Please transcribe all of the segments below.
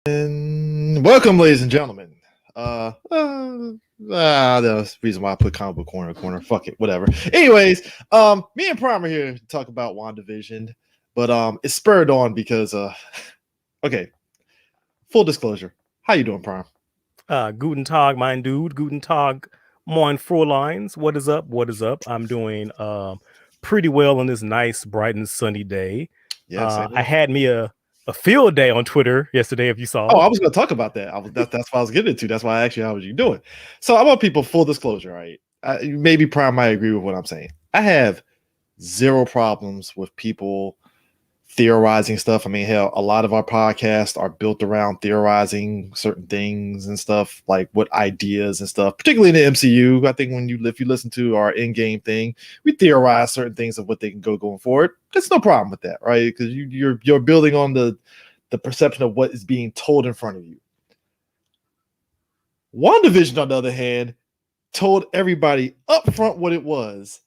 And welcome, ladies and gentlemen. That's the reason why I put comic book corner. Fuck it, whatever. Anyways, me and Prime are here to talk about WandaVision, but it's spurred on because okay. Full disclosure, how you doing, Prime? Guten Tag, mein Dude. Guten Tag, moin Fräuleins. What is up? What is up? I'm doing pretty well on this nice, bright and sunny day. Yeah, I had me a field day on Twitter yesterday, if you saw. Oh, I was going to talk about that. That's what I was getting into. That's why I asked you how was you doing. So I want people full disclosure, right? Maybe Prime might agree with what I'm saying. I have zero problems with people theorizing stuff. I mean, hell, a lot of our podcasts are built around theorizing certain things and stuff, like what ideas and stuff, particularly in the MCU. I think if you listen to our in-game thing, we theorize certain things of what they can go going forward. There's no problem with that, right? Because you're building on the perception of what is being told in front of you. WandaVision, on the other hand, told everybody up front what it was.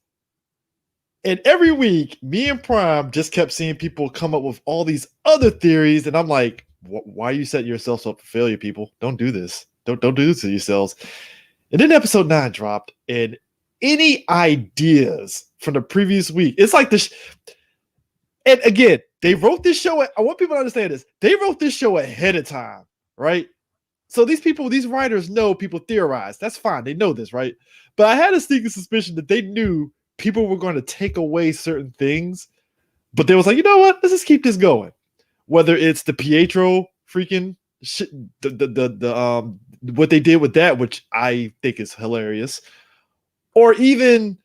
And every week, me and Prime just kept seeing people come up with all these other theories. And I'm like, why are you setting yourselves up for failure, people? Don't do this. Don't do this to yourselves. And then episode 9 dropped, and any ideas from the previous week, it's like this. And again, they wrote this show. I want people to understand this. They wrote this show ahead of time, right? So these writers know people theorize. That's fine. They know this, right? But I had a sneaking suspicion that they knew people were going to take away certain things, but they was like, you know what? Let's just keep this going. Whether it's the Pietro freaking shit, the what they did with that, which I think is hilarious, or even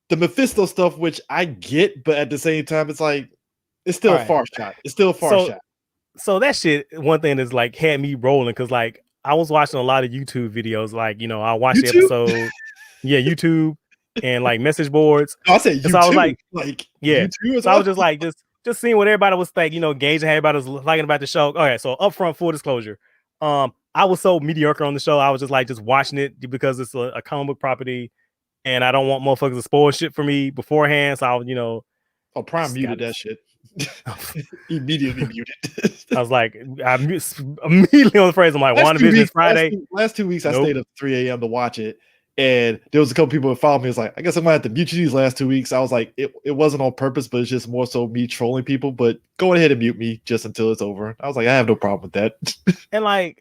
the Mephisto stuff, which I get, but at the same time, it's like it's still a far shot. It's still a far shot. So that shit, one thing is like had me rolling because like I was watching a lot of YouTube videos, like I watched the episode, YouTube. And like message boards. I said YouTube. So I was like yeah. YouTube so I was just like just seeing what everybody was like, gauging how everybody was liking about the show. Okay, so upfront full disclosure. I was so mediocre on the show. I was just watching it because it's a comic book property, and I don't want motherfuckers to spoil shit for me beforehand. So I was, Prime muted that shit. Immediately muted. I was like, I immediately on the phrase. I'm like, WandaVision is Friday. Last 2 weeks, I stayed up 3 a.m. to watch it. And there was a couple people that followed me. It was like, I guess I'm gonna have to mute you these last 2 weeks. I was like, it wasn't on purpose, but it's just more so me trolling people. But go ahead and mute me just until it's over. I was like, I have no problem with that.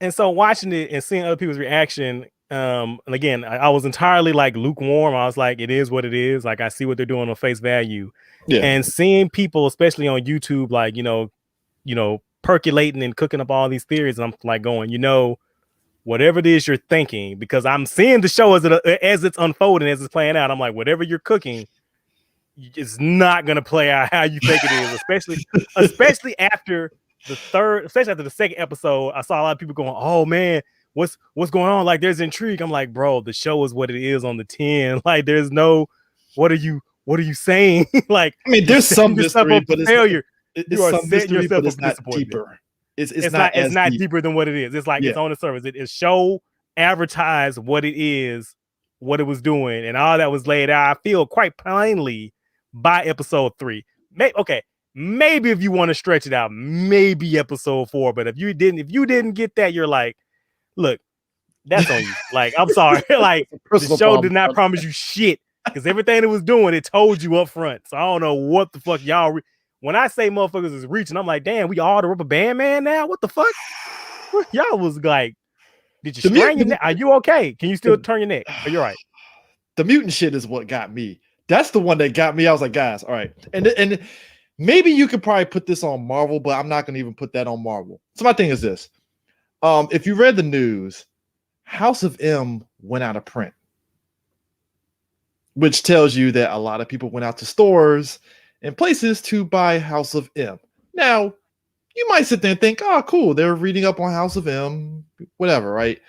and so watching it and seeing other people's reaction. And again, I was entirely like lukewarm. I was like, it is what it is. Like I see what they're doing on face value. Yeah. And seeing people, especially on YouTube, like percolating and cooking up all these theories, and I'm like going, whatever it is you're thinking, because I'm seeing the show as it's unfolding, as it's playing out. I'm like, whatever you're cooking, it's not gonna play out how you think it is, especially after the second episode. I saw a lot of people going, "Oh man, what's going on?" Like, there's intrigue. I'm like, bro, the show is what it is on the 10. Like, there's no, what are you saying? Like, I mean, there's some mystery, but failure. It's some mystery, but it's not deeper. It's not deeper than what it is. It's like it's on the surface. It show advertise what it is, what it was doing, and all that was laid out. I feel quite plainly by episode 3. Maybe if you want to stretch it out, maybe episode 4. But if you didn't get that, you're like, look, that's on you. Like, I'm sorry. Like, the show did not promise you shit because everything it was doing, it told you up front. So I don't know what the fuck y'all. When I say motherfuckers is reaching, I'm like, damn, we all the rubber band man now? What the fuck? Y'all was like, did you strain your neck? Are you okay? Can you still turn your neck? Are you all right? The mutant shit is what got me. That's the one that got me. I was like, guys, all right. And maybe you could probably put this on Marvel, but I'm not going to even put that on Marvel. So my thing is this. If you read the news, House of M went out of print, which tells you that a lot of people went out to stores and places to buy House of M. Now, you might sit there and think, oh, cool, they're reading up on House of M, whatever, right?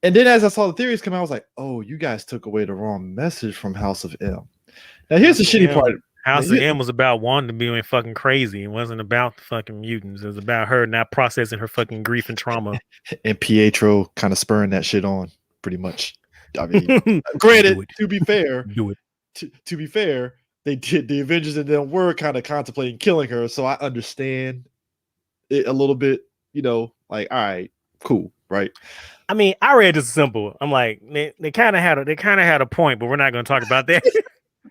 And then as I saw the theories come out, I was like, oh, you guys took away the wrong message from House of M. Now, here's the shitty part. House of M was about Wanda being fucking crazy. It wasn't about the fucking mutants. It was about her not processing her fucking grief and trauma. And Pietro kind of spurring that shit on, pretty much. I mean, granted, to be fair, to be fair, they did the Avengers and them were kind of contemplating killing her, so I understand it a little bit. like, all right, cool, right? I mean, I read this simple. I'm like, they kind of had a point, but we're not going to talk about that.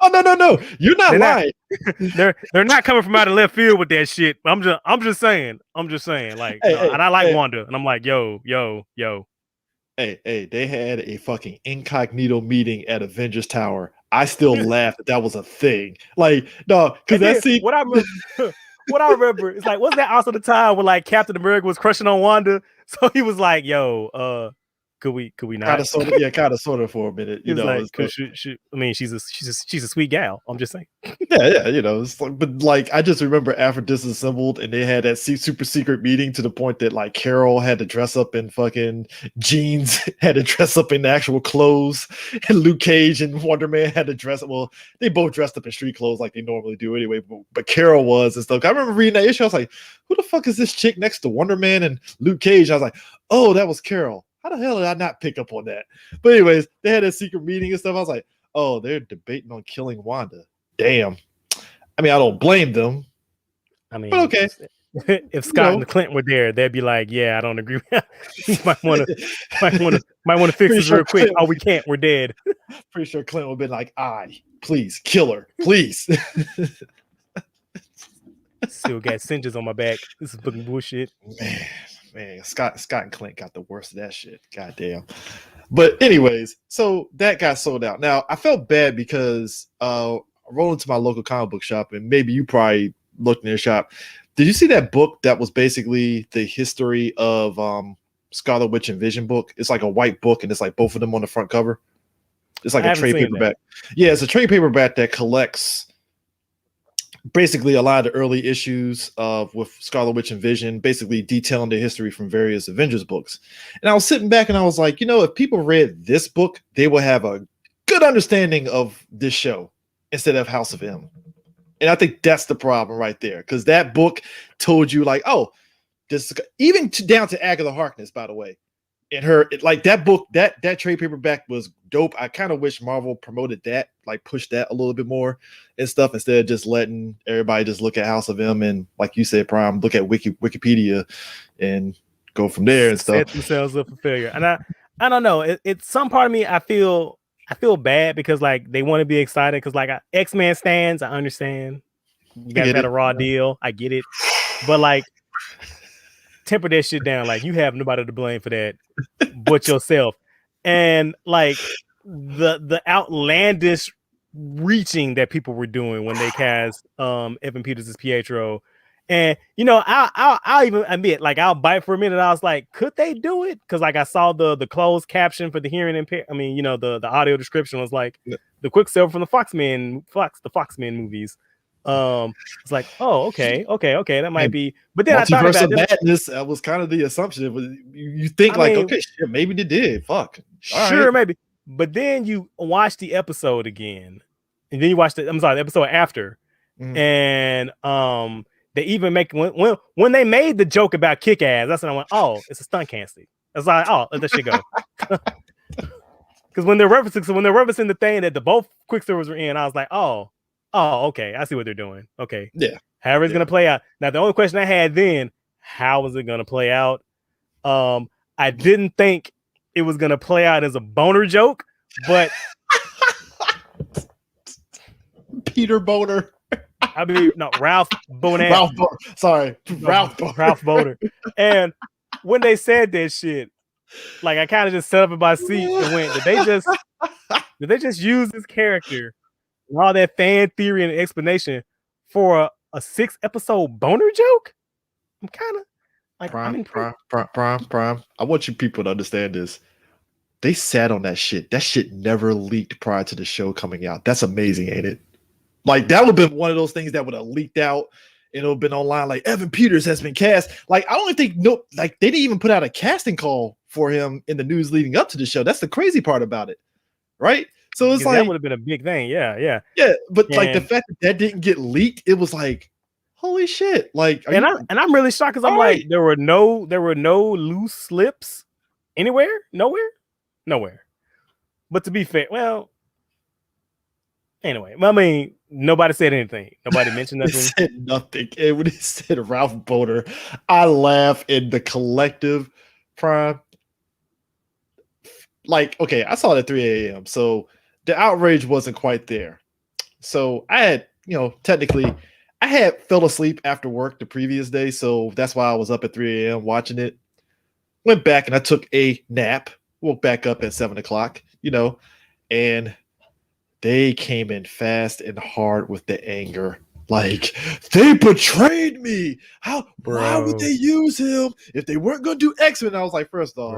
Oh no, you're not lying. They're not coming from out of left field with that shit. I'm just saying, like, and I like Wanda, and I'm like, yo. Hey, they had a fucking incognito meeting at Avengers Tower. I still laughed that was a thing. Like, no, because that scene. What I remember is like, wasn't that also the time when like Captain America was crushing on Wanda? So he was like, yo, could we not? Kind of sort of for a minute. He was like, I mean, she's a sweet gal. I'm just saying. Yeah. It's like, but like I just remember after Disassembled and they had that super secret meeting to the point that like Carol had to dress up in fucking jeans, had to dress up in actual clothes, and Luke Cage and Wonder Man had to dress up. Well, they both dressed up in street clothes like they normally do anyway. But Carol was and stuff. I remember reading that issue. I was like, who the fuck is this chick next to Wonder Man and Luke Cage? I was like, oh, that was Carol. How the hell did I not pick up on that? But anyways, they had a secret meeting and stuff. I was like, oh, they're debating on killing Wanda. Damn. I mean, I don't blame them. I mean, but okay. If Scott and Clint were there, they'd be like, yeah, I don't agree. You might want to fix this real quick. Oh, we can't. We're dead. Pretty sure Clint would have been like, please, kill her. Please. Still got cinches on my back. This is fucking bullshit. Man, Scott and Clint got the worst of that shit. Goddamn. But anyways, so that got sold out. Now I felt bad because I rolled into my local comic book shop, and maybe you probably looked in their shop. Did you see that book that was basically the history of Scarlet Witch and Vision book? It's like a white book, and it's like both of them on the front cover. It's like a trade paperback. Yeah, it's a trade paperback that collects basically a lot of the early issues with Scarlet Witch and Vision, basically detailing the history from various Avengers books. And I was sitting back and I was like, if people read this book, they will have a good understanding of this show instead of House of M. And I think that's the problem right there, because that book told you like, oh, this even down to Agatha Harkness, by the way. And like that book, that trade paperback was dope. I kind of wish Marvel promoted that, like pushed that a little bit more and stuff, instead of just letting everybody just look at House of M and, like you said, Prime, look at Wikipedia and go from there and stuff. Set themselves up for failure. And I don't know. It's some part of me. I feel bad because like they want to be excited because like X-Men stands. I understand. You guys had a raw deal. I get it, but like, temper that shit down. Like, you have nobody to blame for that but yourself. And like the outlandish reaching that people were doing when they cast Evan Peters as Pietro. And I'll even admit, like, I'll bite for a minute. I was like, could they do it? Because like I saw the closed caption for the hearing impaired. I mean, the audio description was like the Quicksilver from the Foxmen movies. It's like, oh, okay, that might be. But then I thought about madness. That was kind of the assumption. It was, you think okay, shit, maybe they did. Fuck, sure, maybe. But then you watch the episode again, and then you watch the episode after, and they even make when they made the joke about Kick-Ass. That's when I went, oh, it's a stunt casting. That's like, oh, let that shit go. Because when they're referencing the thing that the both Quicksilvers were in, I was like, oh, okay, I see what they're doing. Okay. Yeah. However it's going to play out. Now, the only question I had then, how was it going to play out? I didn't think it was going to play out as a boner joke, but Peter Boner. I mean, no, Ralph Boner. Ralph Boner. And when they said that shit, like, I kind of just set up in my seat and went, did they just use this character and all that fan theory and explanation for a 6-episode boner joke? I'm kind of like, Prime. I want you people to understand this. They sat on that shit. That shit never leaked prior to the show coming out. That's amazing, ain't it? Like, that would have been one of those things that would have leaked out and it would have been online. Like, Evan Peters has been cast. Like, I don't think they didn't even put out a casting call for him in the news leading up to the show. That's the crazy part about it, right? So it's like that would have been a big thing. Yeah. But like the fact that didn't get leaked, it was like, holy shit! Like, I'm really shocked because I'm like, there were no loose slips anywhere, nowhere. But to be fair, well, anyway, I mean, Nobody said anything. Nobody mentioned They nothing. said nothing. And when he said Ralph Boner, I laugh in the collective Prime. Like, okay, I saw it at 3 a.m. So the outrage wasn't quite there. So I had, technically, I had fell asleep after work the previous day. So that's why I was up at 3 a.m. watching it. Went back and I took a nap. Woke back up at 7 o'clock, and they came in fast and hard with the anger. Like, they betrayed me. Why would they use him if they weren't going to do X-Men? I was like, first off,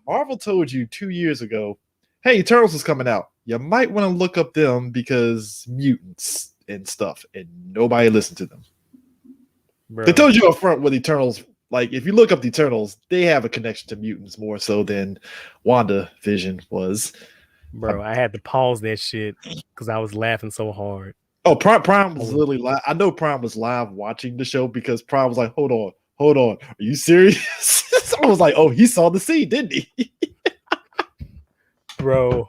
Marvel told you 2 years ago, hey, Eternals is coming out. You might want to look up them because mutants and stuff, and nobody listened to them. They told you up front with Eternals. Like, if you look up the Eternals, they have a connection to mutants more so than WandaVision was. Bro, I had to pause that shit because I was laughing so hard. Oh, Prime was literally live. I know Prime was live watching the show because Prime was like, hold on. Are you serious? I was like, oh, he saw the scene, didn't he? Bro,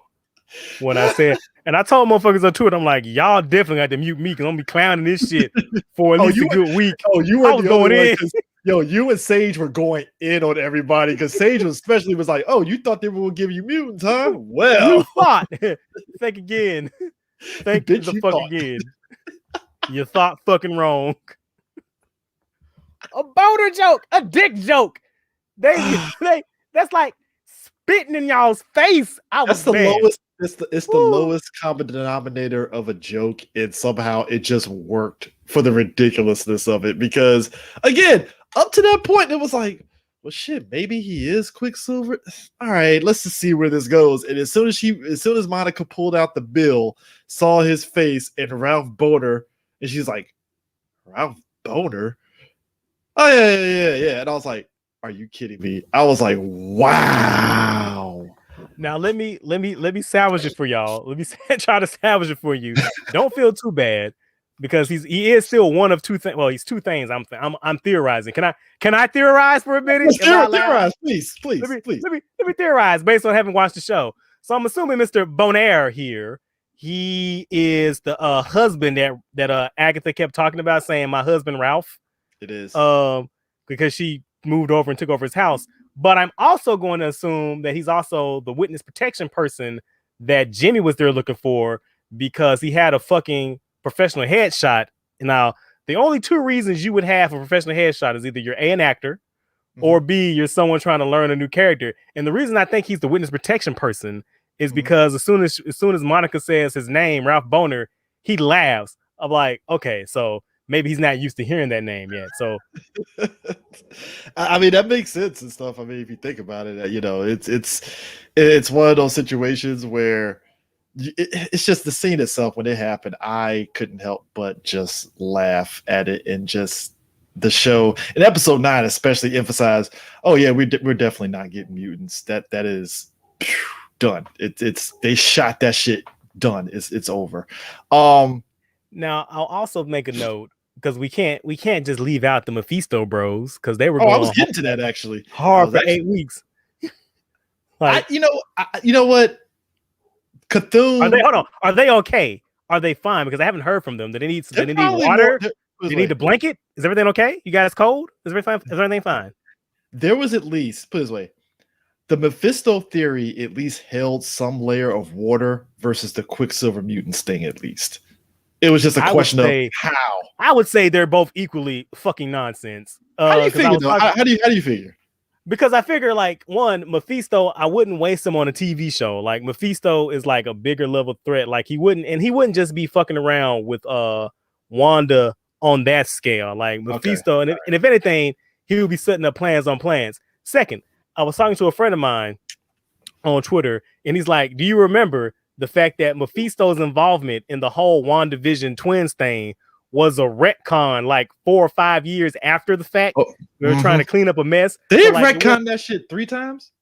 when I said, and I told motherfuckers on Twitter, I'm like, y'all definitely got to mute me because I'm going to be clowning this shit for at least a good week. Oh, you were going in. Yo, you and Sage were going in on everybody because Sage was like, oh, you thought they were going to give you mutants, huh? Well. You thought. Think again. Think the fuck again. You thought fucking wrong. A boner joke. A dick joke. That's like spitting in y'all's face. That's the lowest. It's the lowest common denominator of a joke, and somehow it just worked for the ridiculousness of it. Because again, up to that point, it was like, well, shit, maybe he is Quicksilver. All right, let's just see where this goes. And as soon as Monica pulled out the bill, saw his face and Ralph Boner, and she's like, Ralph Boner? Oh yeah. And I was like, are you kidding me? I was like, wow. Now let me salvage it for y'all. Let me try to salvage it for you. Don't feel too bad because he is still one of two things. Well, he's two things. I'm theorizing. Can I theorize for a minute? Theorize, please. Let me theorize based on having watched the show. So I'm assuming Mr. Bonaire here. He is the husband that Agatha kept talking about, saying my husband Ralph. It is because she moved over and took over his house. But I'm also going to assume that he's also the witness protection person that Jimmy was there looking for because he had a fucking professional headshot. Now, the only two reasons you would have a professional headshot is either you're an actor or B, you're someone trying to learn a new character. And the reason I think he's the witness protection person is because as soon as Monica says his name, Ralph Boner, he laughs. I'm like, okay, so maybe he's not used to hearing that name yet. So, I mean, that makes sense and stuff. I mean, if you think about it, it's one of those situations where it's just the scene itself. When it happened, I couldn't help but just laugh at it, and just the show in episode 9, especially emphasized. Oh yeah, we're definitely not getting mutants. That is done. It's they shot that shit. Done. It's over. Now I'll also make a note. Because we can't just leave out the Mephisto bros because they were. I was getting to that actually. Hard for 8 weeks. Like, you know what? Cthulhu. Are they okay? Are they fine? Because I haven't heard from them. Do they need water? Do they need a blanket? Is everything okay? You guys cold? Is everything fine? There was at least, put it this way, the Mephisto theory at least held some layer of water versus the Quicksilver mutants thing. At least it was just a question of how. I would say they're both equally fucking nonsense. How do you figure? How do you figure? Because I figure, like, one, Mephisto, I wouldn't waste him on a TV show. Like, Mephisto is like a bigger level threat. Like, he wouldn't just be fucking around with Wanda on that scale. Like, Mephisto, and if anything, he would be setting up plans on plans. Second, I was talking to a friend of mine on Twitter, and he's like, do you remember the fact that Mephisto's involvement in the whole WandaVision twins thing was a retcon like 4 or 5 years after the fact? We were trying to clean up a mess. They retconned that shit 3 times.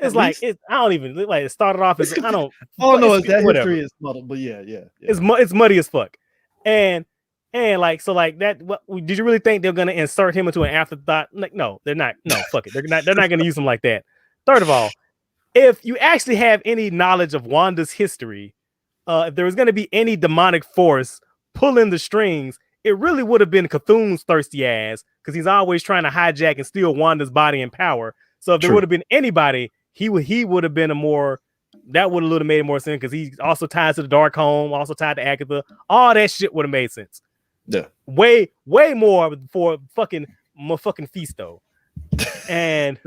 It's like I don't even like. It started off as I don't. That history is muddled, but yeah. It's muddy as fuck, and like so like that. What did you really think they're gonna insert him into an afterthought? Like, no, they're not. No, fuck it. They're not gonna use him like that. Third of all, if you actually have any knowledge of Wanda's history, if there was gonna be any demonic force pulling the strings, it really would have been Cthulhu's thirsty ass, because he's always trying to hijack and steal Wanda's body and power. So if there would have been anybody, he would have been that would have made more sense, because he's also tied to the Darkhold, also tied to Agatha. All that shit would have made sense. Yeah. Way more for fucking Mephisto. And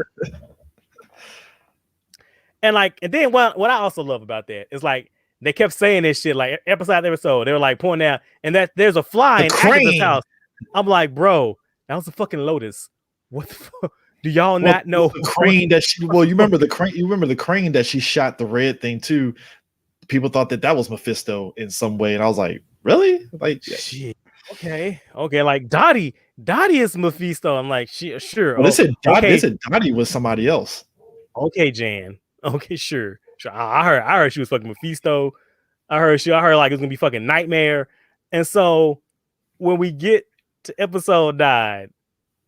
then what I also love about that is like they kept saying this shit like episode after episode. They were like pointing out, and that there's a fly in Agatha's house. I'm like, bro, that was a fucking lotus. What the fuck? Do y'all not know the crane that she? Well, you remember the crane. You remember the crane that she shot the red thing too. People thought that was Mephisto in some way, and I was like, really? Like, shit. Okay. Like Dottie is Mephisto. I'm like, sure. Well, they said Dottie was somebody else. Okay, Jan. Okay, sure. I heard she was fucking Mephisto. I heard like it was gonna be fucking Nightmare. And so when we get to episode 9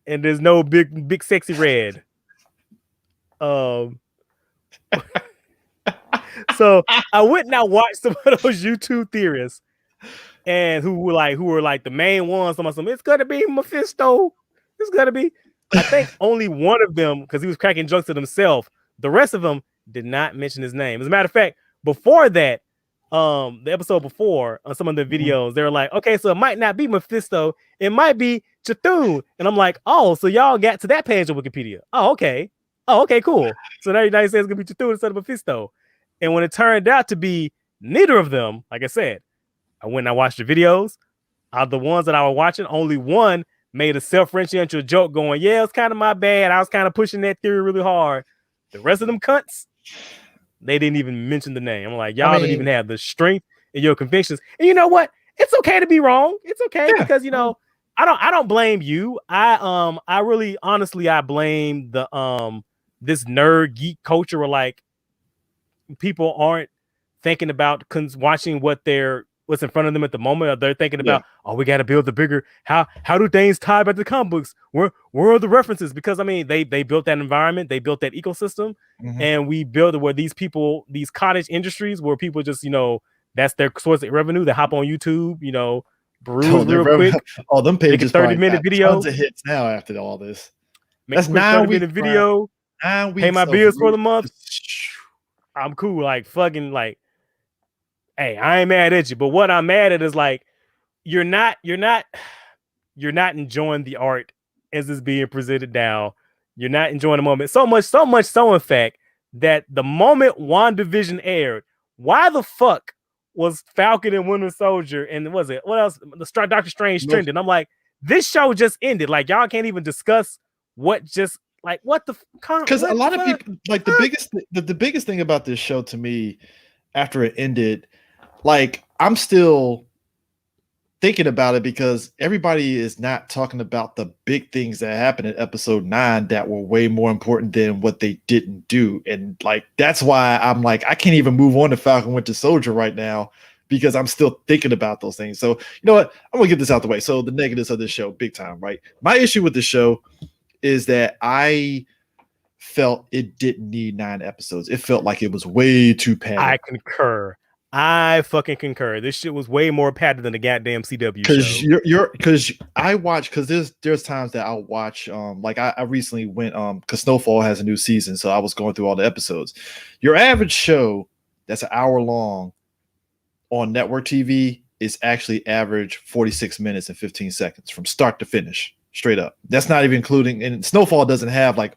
and there's no big sexy red, so I went and I watched some of those YouTube theorists, and who were like the main ones. Something, it's gonna be Mephisto. It's gonna be. I think only one of them, because he was cracking jokes at himself. The rest of them did not mention his name. As a matter of fact, before that, the episode before, on some of the videos, they were like, okay, so it might not be Mephisto, it might be Cthulhu. And I'm like, oh, so y'all got to that page of Wikipedia. Oh, okay, cool. So now you say it's gonna be Cthulhu instead of Mephisto. And when it turned out to be neither of them, like I said, I went and I watched the videos. Out of the ones that I was watching, only one made a self-referential joke going, yeah, it's kind of my bad. I was kind of pushing that theory really hard. The rest of them cunts, they didn't even mention the name. I'm like, y'all didn't even have the strength in your convictions. And you know what? It's okay to be wrong. It's okay, because I don't blame you. I really honestly I blame the this nerd geek culture where like people aren't thinking about watching what's in front of them at the moment. Or they're thinking about, oh, we got to build the bigger. How do things tie back to the comic books? Where are the references? Because I mean, they built that environment, they built that ecosystem, and we built it where these cottage industries where people just that's their source of revenue. They hop on YouTube, brews real quick. Oh, them pages 30-minute video. Tons of hits now after all this. That's 9-minute video. 9 weeks. Pay my bills for the month. I'm cool. Like fucking like. Hey, I ain't mad at you, but what I'm mad at is like you're not enjoying the art as it's being presented now. You're not enjoying the moment. So much so in fact that the moment WandaVision aired, why the fuck was Falcon and Winter Soldier and what else? The Doctor Strange trending. I'm like, this show just ended. Like y'all can't even discuss what just like what the because a lot of people like the biggest thing about this show to me after it ended. Like, I'm still thinking about it because everybody is not talking about the big things that happened in episode 9 that were way more important than what they didn't do. And like, that's why I'm like, I can't even move on to Falcon Winter Soldier right now because I'm still thinking about those things. So, you know what? I'm going to get this out the way. So the negatives of this show, big time, right? My issue with the show is that I felt it didn't need 9 episodes. It felt like it was way too padded. I fucking concur. This shit was way more padded than the goddamn CW show. Because there's times that I'll watch. Like I recently went because Snowfall has a new season, so I was going through all the episodes. Your average show that's an hour long on network TV is actually average 46 minutes and 15 seconds from start to finish, straight up. That's not even including. And Snowfall doesn't have like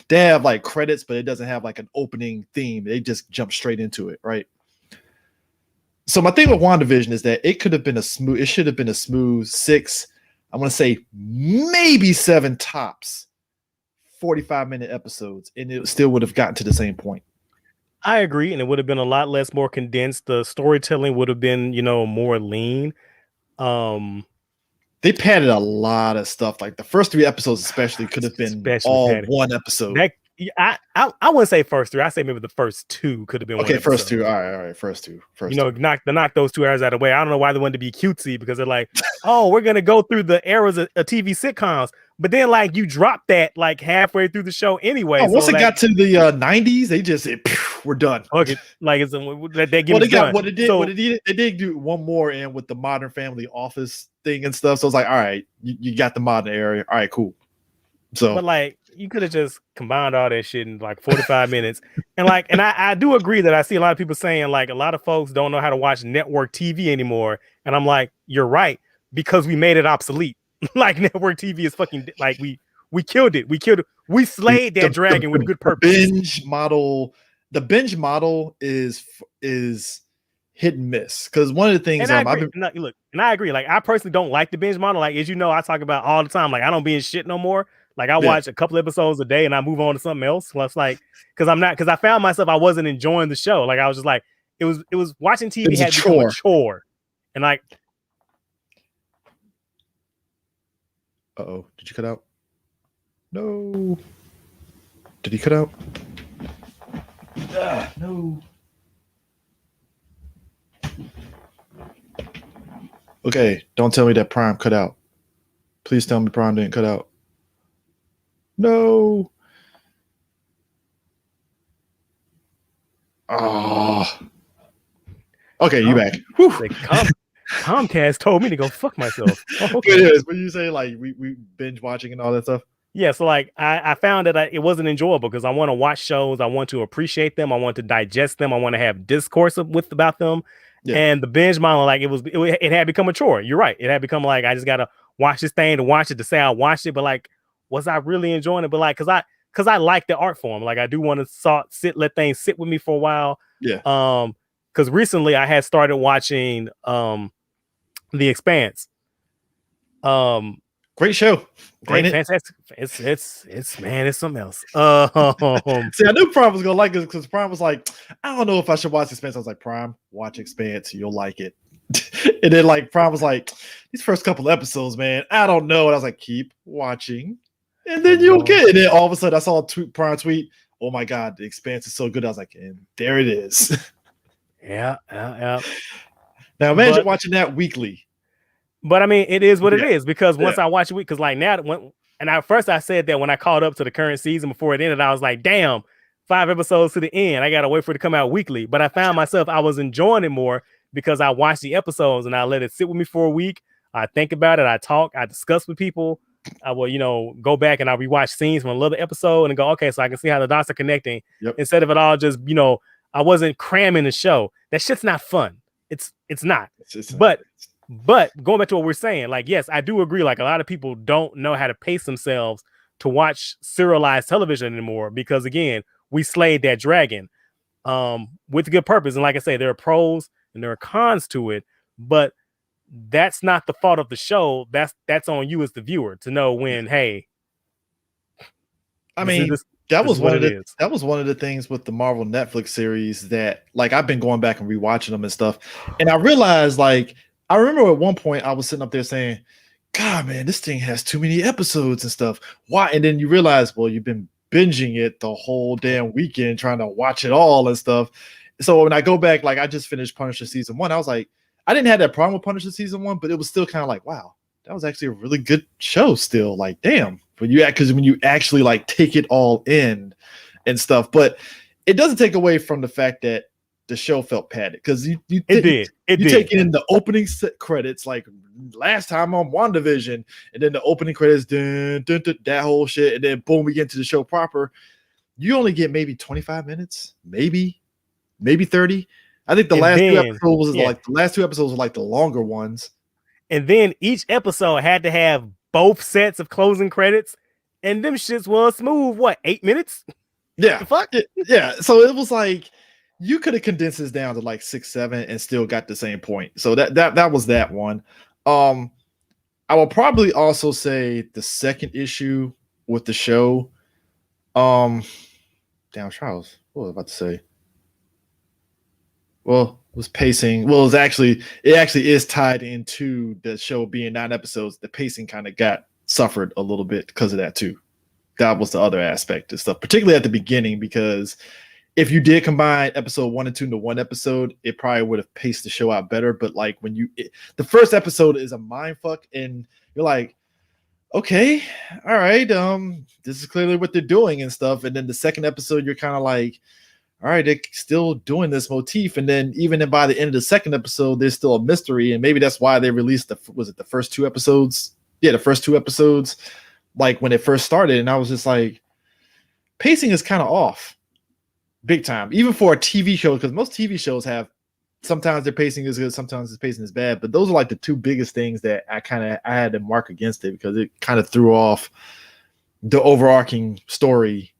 they have like credits, but it doesn't have like an opening theme. They just jump straight into it, right? So my thing with WandaVision is that it should have been a smooth 6, I want to say maybe 7 tops, 45-minute episodes, and it still would have gotten to the same point. I agree, and it would have been a lot more condensed. The storytelling would have been, more lean. They padded a lot of stuff. Like the first 3 episodes especially could have been all padded. One episode. I wouldn't say first 3. I say maybe the first 2 could have been okay. First 2, all right. First 2. Knock those 2 hours out of the way. I don't know why they wanted to be cutesy because they're like, oh, we're gonna go through the eras of TV sitcoms, but then like you drop that like halfway through the show anyway. Once it got to the 90s, they just said, we're done. Okay, like it's that game Well, is done. They did do one more in with the Modern Family Office thing and stuff. So it's like, all right, you got the modern area. All right, cool. So, but like you could have just combined all that shit in like 45 minutes. And like, and I do agree that I see a lot of people saying like a lot of folks don't know how to watch network TV anymore. And I'm like, you're right, because we made it obsolete. Like network TV is fucking like we killed it. We slayed that dragon with good purpose. The binge model is hit and miss, because one of the things and I agree. Like I personally don't like the binge model. Like as you know, I talk about all the time. Like I don't binge shit no more. Like I watch a couple episodes a day and I move on to something else. So it's like because I found myself I wasn't enjoying the show. Like I was just like it was watching TV had become a chore. And like uh-oh, did you cut out? No. Did he cut out? No. Okay, don't tell me that Prime cut out. Please tell me Prime didn't cut out. No. Oh. Okay, you back. Comcast told me to go fuck myself. Oh, okay. It is. What you say, like we binge watching and all that stuff? Yeah, so like I found that it wasn't enjoyable because I want to watch shows, I want to appreciate them, I want to digest them, I want to have discourse about them. Yeah. And the binge model, like it had become a chore. You're right. It had become like I just gotta watch this thing to watch it to say I watched it, but like was I really enjoying it? But like because I like the art form. Like I do want to let things sit with me for a while. Yeah. Because recently I had started watching The Expanse. Great show. Great, fantastic. It's man, it's something else. See, I knew Prime was gonna like it because Prime was like, I don't know if I should watch Expanse. I was like, Prime, watch Expanse, you'll like it. And then like Prime was like, these first couple episodes, man, I don't know. And I was like, keep watching, and then you'll get it. And then all of a sudden, I saw a Prime tweet. Oh my God, The Expanse is so good. I was like, and there it is. Yeah. Now imagine watching that weekly. But I mean, it is what it is, because once I watch it, because like now, at first I said that when I caught up to the current season before it ended, I was like, damn, 5 episodes to the end. I got to wait for it to come out weekly. But I found myself, I was enjoying it more because I watched the episodes and I let it sit with me for a week. I think about it. I talk, I discuss with people. I will, go back and I rewatch scenes from a little episode and go, okay, so I can see how the dots are connecting instead of it all just, I wasn't cramming the show. That shit's not fun. It's not. But going back to what we're saying, like, yes, I do agree. Like a lot of people don't know how to pace themselves to watch serialized television anymore because, again, we slayed that dragon with good purpose. And like I say, there are pros and there are cons to it, but that's not the fault of the show. That's on you as the viewer to know when, hey. I mean, that was one of the things with the Marvel Netflix series that, like, I've been going back and rewatching them and stuff. And I realized, like, I remember at one point I was sitting up there saying, God, man, this thing has too many episodes and stuff. Why? And then you realize, well, you've been binging it the whole damn weekend trying to watch it all and stuff. So when I go back, like I just finished Punisher season 1, I was like, I didn't have that problem with Punisher season 1, but it was still kind of like, wow, that was actually a really good show still. Like, damn, when you actually like take it all in and stuff. But it doesn't take away from the fact that the show felt padded because you take in the opening credits like last time on WandaVision, and then the opening credits, that whole shit, and then boom, we get into the show proper. You only get maybe 25 minutes, maybe 30. I think the last two episodes were like the longer ones. And then each episode had to have both sets of closing credits, and them shits was smooth. What, 8 minutes? Yeah, fuck it. Yeah, so it was like. You could have condensed this down to like 6, 7 and still got the same point. So that was that one. I will probably also say the second issue with the show. Damn, Charles, what was I about to say? Well, it was pacing. Well, it actually is tied into the show being 9 episodes. The pacing kind of suffered a little bit because of that too. That was the other aspect of stuff, particularly at the beginning, because if you did combine episode 1 and 2 into one episode, it probably would have paced the show out better. But like the first episode is a mind fuck, and you're like, okay, all right, this is clearly what they're doing and stuff. And then the second episode, you're kind of like, all right, they're still doing this motif. And then even by the end of the second episode, there's still a mystery. And maybe that's why they released the first 2 episodes? Yeah, the first 2 episodes, like when it first started. And I was just like, pacing is kind of off big time, even for a TV show, because most TV shows have sometimes their pacing is good, sometimes the pacing is bad. But those are like the 2 biggest things that I had to mark against it, because it kind of threw off the overarching story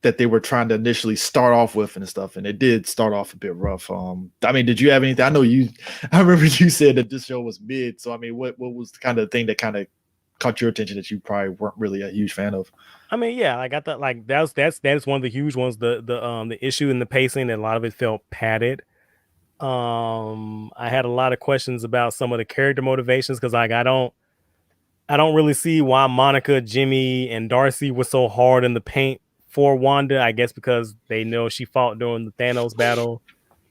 that they were trying to initially start off with and stuff. And it did start off a bit rough. I mean, did you have anything? I remember you said that this show was mid. So I mean, what was the kind of thing that kind of caught your attention that you probably weren't really a huge fan of? I mean, yeah, I got that. Like that's one of the huge ones. The issue in the pacing, and a lot of it felt padded. I had a lot of questions about some of the character motivations, because like I don't really see why Monica, Jimmy, and Darcy were so hard in the paint for Wanda. I guess because they know she fought during the Thanos battle.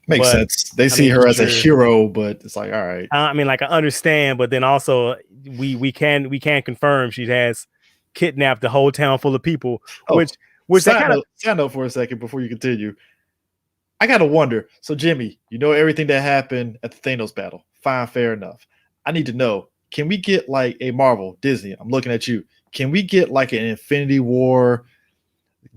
Makes sense. They see her as a hero, but it's like, all right. I mean, like I understand, but then also we can confirm she has kidnapped the whole town full of people. Which stand up for a second before you continue. I gotta wonder. So Jimmy, you know everything that happened at the Thanos battle. Fine, fair enough. I need to know. Can we get like a Marvel, Disney? I'm looking at you. Can we get like an Infinity War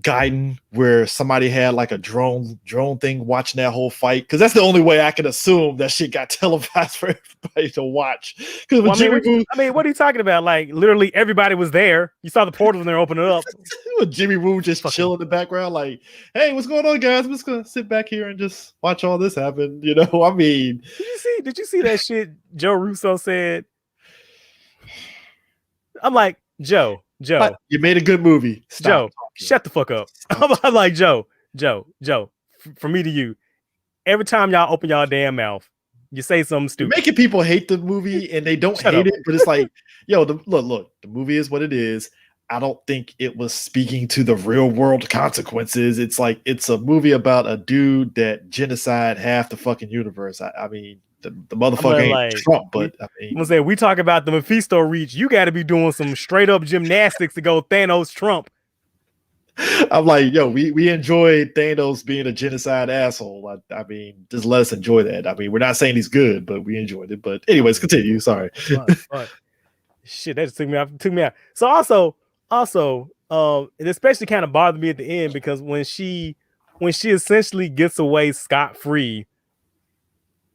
guiding where somebody had like a drone thing watching that whole fight? Because that's the only way I can assume that shit got televised for everybody to watch. Because what are you talking about? Like literally everybody was there. You saw the portal and they're opening it up. With Jimmy Woo just chill in the background, like, hey, what's going on, guys? I'm just gonna sit back here and just watch all this happen. You know, I mean, did you see that shit Joe Russo said? I'm like, Joe, you made a good movie. Joe, shut the fuck up. I'm like, Joe, from me to you, every time y'all open y'all damn mouth, you say something stupid. You're making people hate the movie, and they don't hate it, but it's like, yo, look, the movie is what it is. I don't think it was speaking to the real world consequences. It's like, it's a movie about a dude that genocide half the fucking universe. I mean, the motherfucker ain't like, Trump, but I mean, we talk about the Mephisto reach. You got to be doing some straight up gymnastics to go Thanos Trump. I'm like, yo, we enjoyed Thanos being a genocide asshole. I mean, just let us enjoy that. I mean, we're not saying he's good, but we enjoyed it. But anyways, continue. Sorry. Shit, that just took me out. So also, it especially kind of bothered me at the end, because when she essentially gets away scot-free,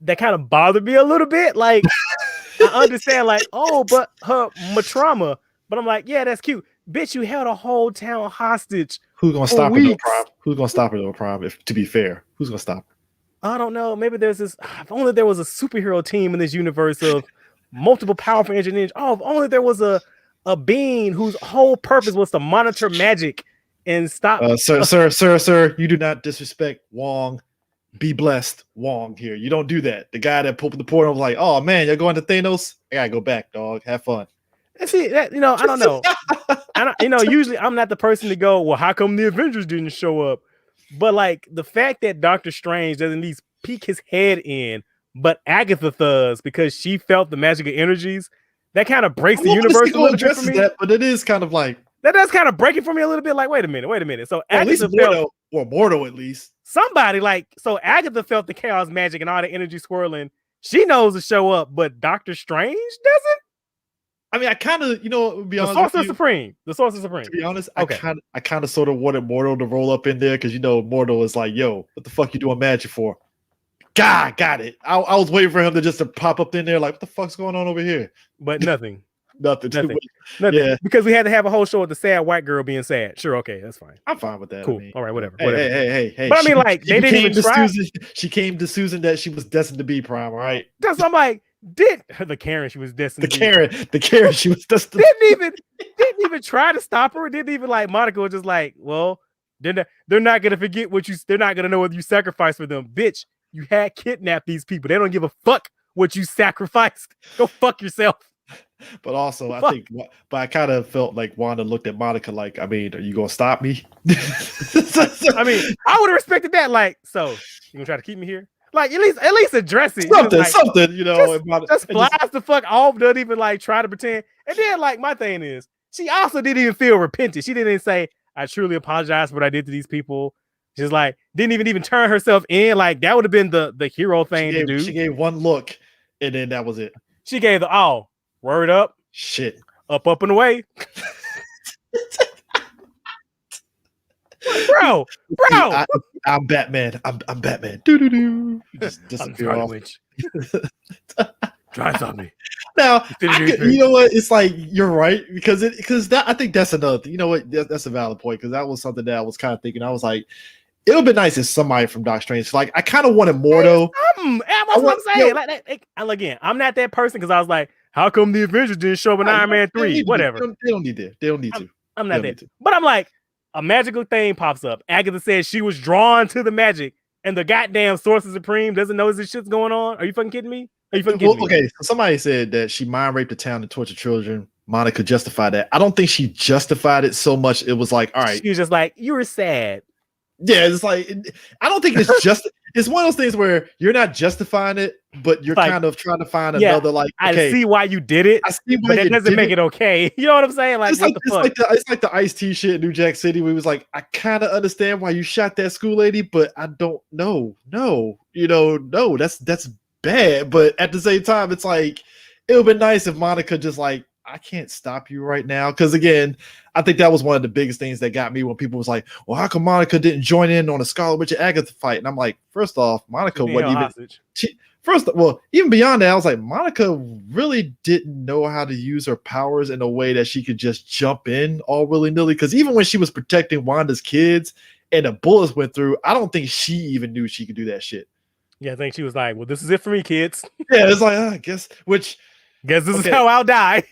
that kind of bothered me a little bit. Like, I understand, like, oh, but her trauma. But I'm like, yeah, that's cute. Bitch, you held a whole town hostage. Who's gonna stop her though, Prime? Who's gonna stop her though, Prime? If to be fair, who's gonna stop her? I don't know. Maybe there's this. If only there was a superhero team in this universe of multiple powerful engineers. Oh, if only there was a being whose whole purpose was to monitor magic and stop. Sir, you do not disrespect Wong. Be blessed, Wong here. You don't do that. The guy that pulled the portal was like, oh man, you're going to Thanos? I gotta go back, dog. Have fun. See that, I don't know. Usually I'm not the person to go, well, how come the Avengers didn't show up? But like the fact that Doctor Strange doesn't at least peek his head in, but Agatha does, because she felt the magical energies, that kind of breaks the universe a little bit for me. But it is kind of like that does kind of break it for me a little bit. Like, wait a minute. So at least Mordo at least. Somebody so Agatha felt the chaos magic and all the energy swirling. She knows to show up, but Doctor Strange doesn't. I mean, I kind of, to be honest, the Sorcerer Supreme. To be honest, okay. I kind of sort of wanted Mordo to roll up in there, because Mordo is like, yo, what the fuck you doing magic for? God, got it. I was waiting for him to pop up in there, like, what the fuck's going on over here? But nothing. Nothing. Yeah, because we had to have a whole show with the sad white girl being sad. Sure, okay, that's fine. I'm fine with that. Cool. I mean, all right, whatever. Hey. But I mean, like, they didn't even try. She came to Susan that she was destined to be, Prime. All right. That's I'm like, the Karen she was destined to be. The Karen she was destined. didn't even try to stop her. Didn't even like Monica was just like, well, they're not gonna forget they're not gonna know what you sacrificed for them, bitch. You had kidnapped these people. They don't give a fuck what you sacrificed. Go fuck yourself. But also, I kind of felt like Wanda looked at Monica like, I mean, are you gonna stop me? I mean, I would have respected that. Like, so you gonna try to keep me here? Like, at least address it. Something, Just flies the fuck off. Doesn't even like try to pretend. And then, like, my thing is, she also didn't even feel repentant. She didn't say, "I truly apologize for what I did to these people." She's like, didn't even turn herself in. Like that would have been the hero thing to do. She gave one look, and then that was it. She gave the word up, shit, up and away. bro. I'm Batman. I'm Batman. Do. Just disappear off. Try something. Now, you know what? It's like you're right because I think that's another thing. You know what? That's a valid point because that was something that I was kind of thinking. I was like, it would be nice if somebody from Doc Strange. Like, I kind of wanted more though. That's what I'm saying. Again, I'm not that person because I was like, how come the Avengers didn't show up in Iron Man 3? Whatever. They don't need that. They don't need to. I'm not that. But I'm like, a magical thing pops up. Agatha says she was drawn to the magic, and the goddamn Sorcerer Supreme doesn't know this shit's going on. Are you fucking kidding me? Okay, so somebody said that she mind raped the town and tortured children. Monica justified that. I don't think she justified it so much. It was like, all right. She was just like, you were sad. Yeah, it's like, I don't think it's just, it's one of those things where you're not justifying it, but you're kind of trying to find another, like, okay, I see why you did it. I see why but that doesn't make it okay. You know what I'm saying? Like, it's like the Ice-T shit in New Jack City where he was like, I kind of understand why you shot that school lady, but I don't know. No, that's bad. But at the same time, it's like, it would be nice if Monica just like, I can't stop you right now. Because again, I think that was one of the biggest things that got me when people was like, well, how come Monica didn't join in on a Scarlet Witch and Agatha fight? And I'm like, first off, Monica wasn't even even beyond that, I was like, Monica really didn't know how to use her powers in a way that she could just jump in all willy-nilly. Because even when she was protecting Wanda's kids and the bullets went through, I don't think she even knew she could do that shit. Yeah, I think she was like, well, this is it for me, kids. Yeah, it's like, I guess this is how I'll die.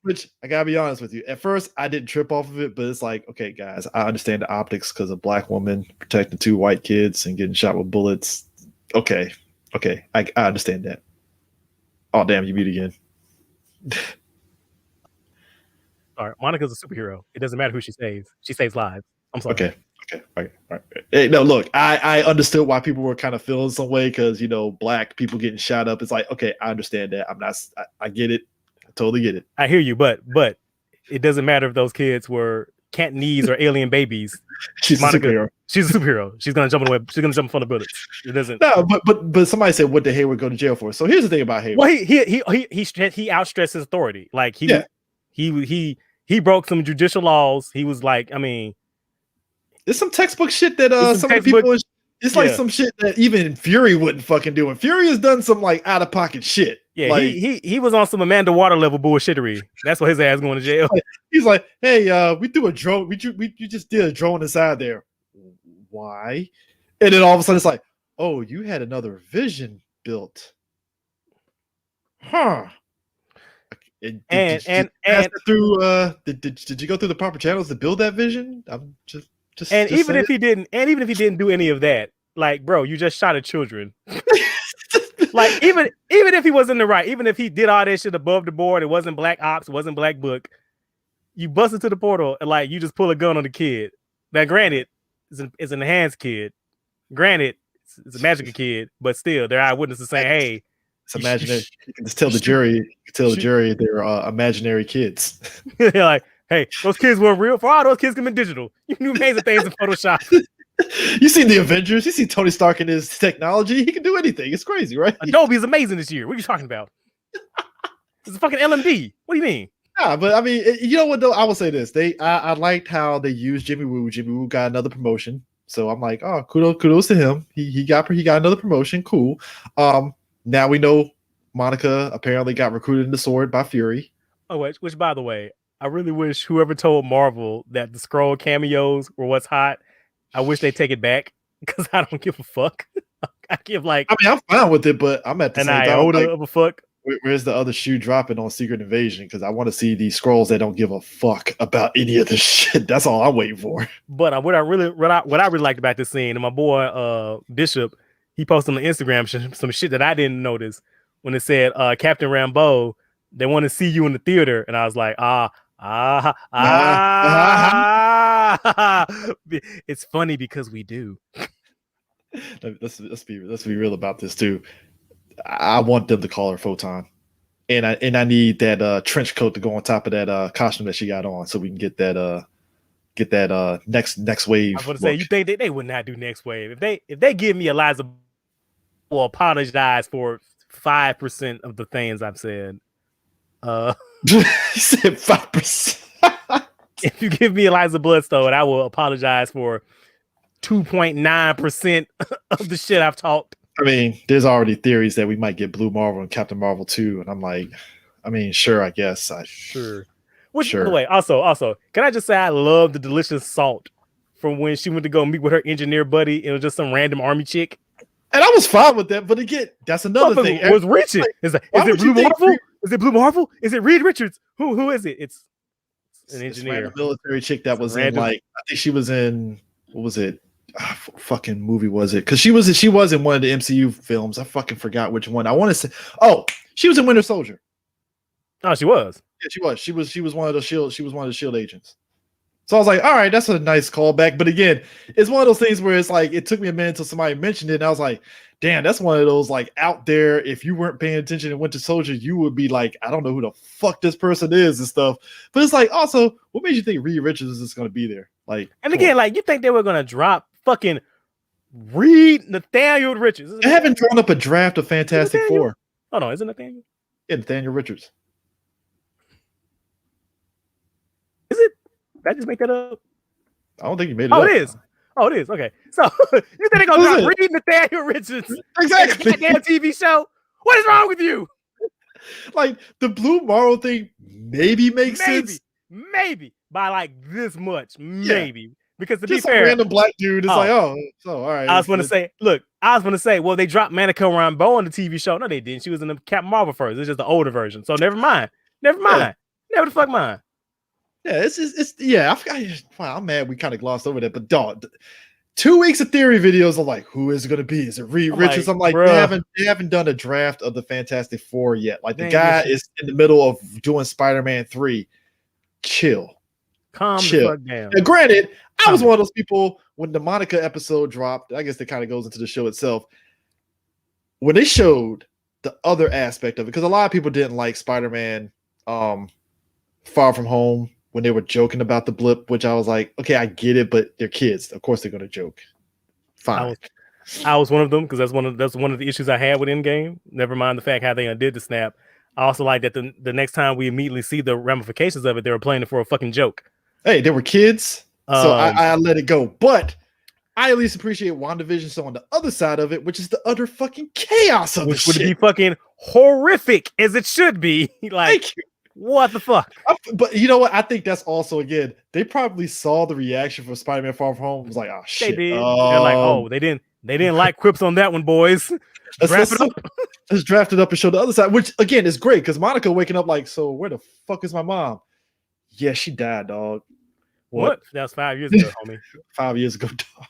which I gotta be honest with you. At first, I didn't trip off of it, but it's like, okay, guys, I understand the optics because a black woman protecting 2 white kids and getting shot with bullets. Okay, I understand that. Oh, damn, you beat again. Sorry, Monica's a superhero. It doesn't matter who she saves. She saves lives. I'm sorry. Okay. All right. Hey, no, look, I understood why people were kind of feeling some way because, black people getting shot up. It's like, okay, I understand that. I get it. I totally get it. I hear you, but it doesn't matter if those kids were Cantonese or alien babies. She's a superhero. She's a superhero. She's gonna jump in the way. She's gonna jump in front of bullets. It doesn't. No, but somebody said, what did Hayward go to jail for? So here's the thing about Hayward. Well, he outstretched his authority. Like he broke some judicial laws. He was like, I mean. There's some textbook shit that some people. It's like some shit that even Fury wouldn't fucking do. And Fury has done some like out of pocket shit. Yeah, like, he was on some Amanda Water level bullshittery. That's why his ass going to jail. He's like, hey, we threw a drone. You just did a drone inside there. Why? And then all of a sudden it's like, oh, you had another vision built, huh? Did you go through the proper channels to build that vision? I'm just even if he didn't do any of that, like, bro, you just shot at children. Like, even if he was in the right, even if he did all that shit above the board, it wasn't Black Ops, it wasn't Black Book. You bust into the portal and like you just pull a gun on the kid. Now, granted, it's an enhanced kid. Granted, it's a magical kid, but still, their eyewitnesses saying, "Hey, it's imaginary." You can just tell the jury. They're imaginary kids. They're like, hey, those kids weren't real. For all those kids can be digital. You can do amazing things in Photoshop. You seen the Avengers? You see Tony Stark and his technology? He can do anything. It's crazy, right? Adobe is amazing this year. What are you talking about? It's a fucking LMD. What do you mean? Yeah, but I mean, you know what though? I will say this. I liked how they used Jimmy Woo. Jimmy Woo got another promotion. So I'm like, oh, kudos to him. He got another promotion. Cool. Now we know Monica apparently got recruited into Sword by Fury. Oh, which by the way, I really wish whoever told Marvel that the Skrull cameos were what's hot, I wish they take it back because I don't give a fuck. I give like, I mean, I'm fine with it, but I'm at the an same time iota like, of a fuck. Where's the other shoe dropping on Secret Invasion? Because I want to see these Skrulls that don't give a fuck about any of this shit. That's all I'm waiting for. But what I really liked about this scene, and my boy Bishop, he posted on Instagram some shit that I didn't notice when it said Captain Rambeau, they want to see you in the theater, and I was like, it's funny because we do. Let's be real about this too. I want them to call her Photon, and I need that trench coat to go on top of that costume that she got on, so we can get that get that next wave. I was going to say, you think they would not do next wave if they give me Eliza, will apologize for 5% of the things I've said. You said 5%. If you give me Eliza Bloodstone, I will apologize for 2.9% of the shit I've talked. I mean, there's already theories that we might get Blue Marvel and Captain Marvel too, and I'm like, I mean, sure, I guess. Sure. Which, sure. by the way, also, can I just say I love the delicious salt from when she went to go meet with her engineer buddy? It was just some random army chick. And I was fine with that, but again, that's another thing. Was Richard? Like, is it Blue Marvel? Is it Blue Marvel? Is it Reed Richards? Who is it? It's an engineer, military chick that was in I think she was in what was it? Fucking movie was it? Because she was in one of the MCU films. I fucking forgot which one. I want to say, she was in Winter Soldier. Oh, she was. Yeah, she was. She was one of the Shield. She was one of the Shield agents. So I was like, all right, that's a nice callback. But again, it's one of those things where it's like it took me a minute until somebody mentioned it, and I was like, damn, that's one of those like out there. If you weren't paying attention in Winter Soldier, you would be like, I don't know who the fuck this person is and stuff. But it's like, also, what made you think Reed Richards is going to be there? Like, and again, like you think they were going to drop fucking Reed Nathaniel Richards? They haven't drawn up a draft of Fantastic Four. Oh no, isn't Nathaniel? Yeah, Nathaniel Richards. Is it? Did I just make that up? I don't think you made it up. It is. Oh, it is. Okay. So you think they're going to drop Reed Nathaniel Richards? Exactly. That damn TV show? What is wrong with you? Like the Blue Marvel thing maybe makes sense. Maybe by like this much. Maybe. Yeah. Because to just be fair, a random black dude is like, all right. I was going to say, well, they dropped Monica Rambeau on the TV show. No, they didn't. She was in the Captain Marvel first. It's just the older version. So never mind. Yeah. Never the fuck mind. Yeah, I'm mad we kind of glossed over that, but dog, 2 weeks of theory videos are like, who is it going to be? Is it Reed Richards? I'm like, they haven't done a draft of the Fantastic Four yet. Like the guy is in the middle of doing Spider-Man 3. Chill. Calm the fuck down. Now, granted, I was one of those people when the Monica episode dropped. I guess that kind of goes into the show itself. When they showed the other aspect of it, because a lot of people didn't like Spider-Man Far From Home when they were joking about the blip, which I was like, okay, I get it, but they're kids. Of course they're going to joke. Fine. I was one of them because that's one of the issues I had with Endgame. Never mind the fact how they undid the snap. I also like that the next time we immediately see the ramifications of it, they were playing it for a fucking joke. Hey, they were kids, so I let it go. But I at least appreciate WandaVision. So on the other side of it, which is the utter fucking chaos of which would be fucking horrific as it should be. Like, what the fuck? But you know what? I think that's also, again, they probably saw the reaction from Spider-Man Far From Home. It was like, oh shit. They did. They're like, they didn't like quips on that one, boys. Let's draft it up and show the other side, which again is great because Monica waking up like, so where the fuck is my mom? Yeah, she died, dog. What? That was 5 years ago, homie. 5 years ago,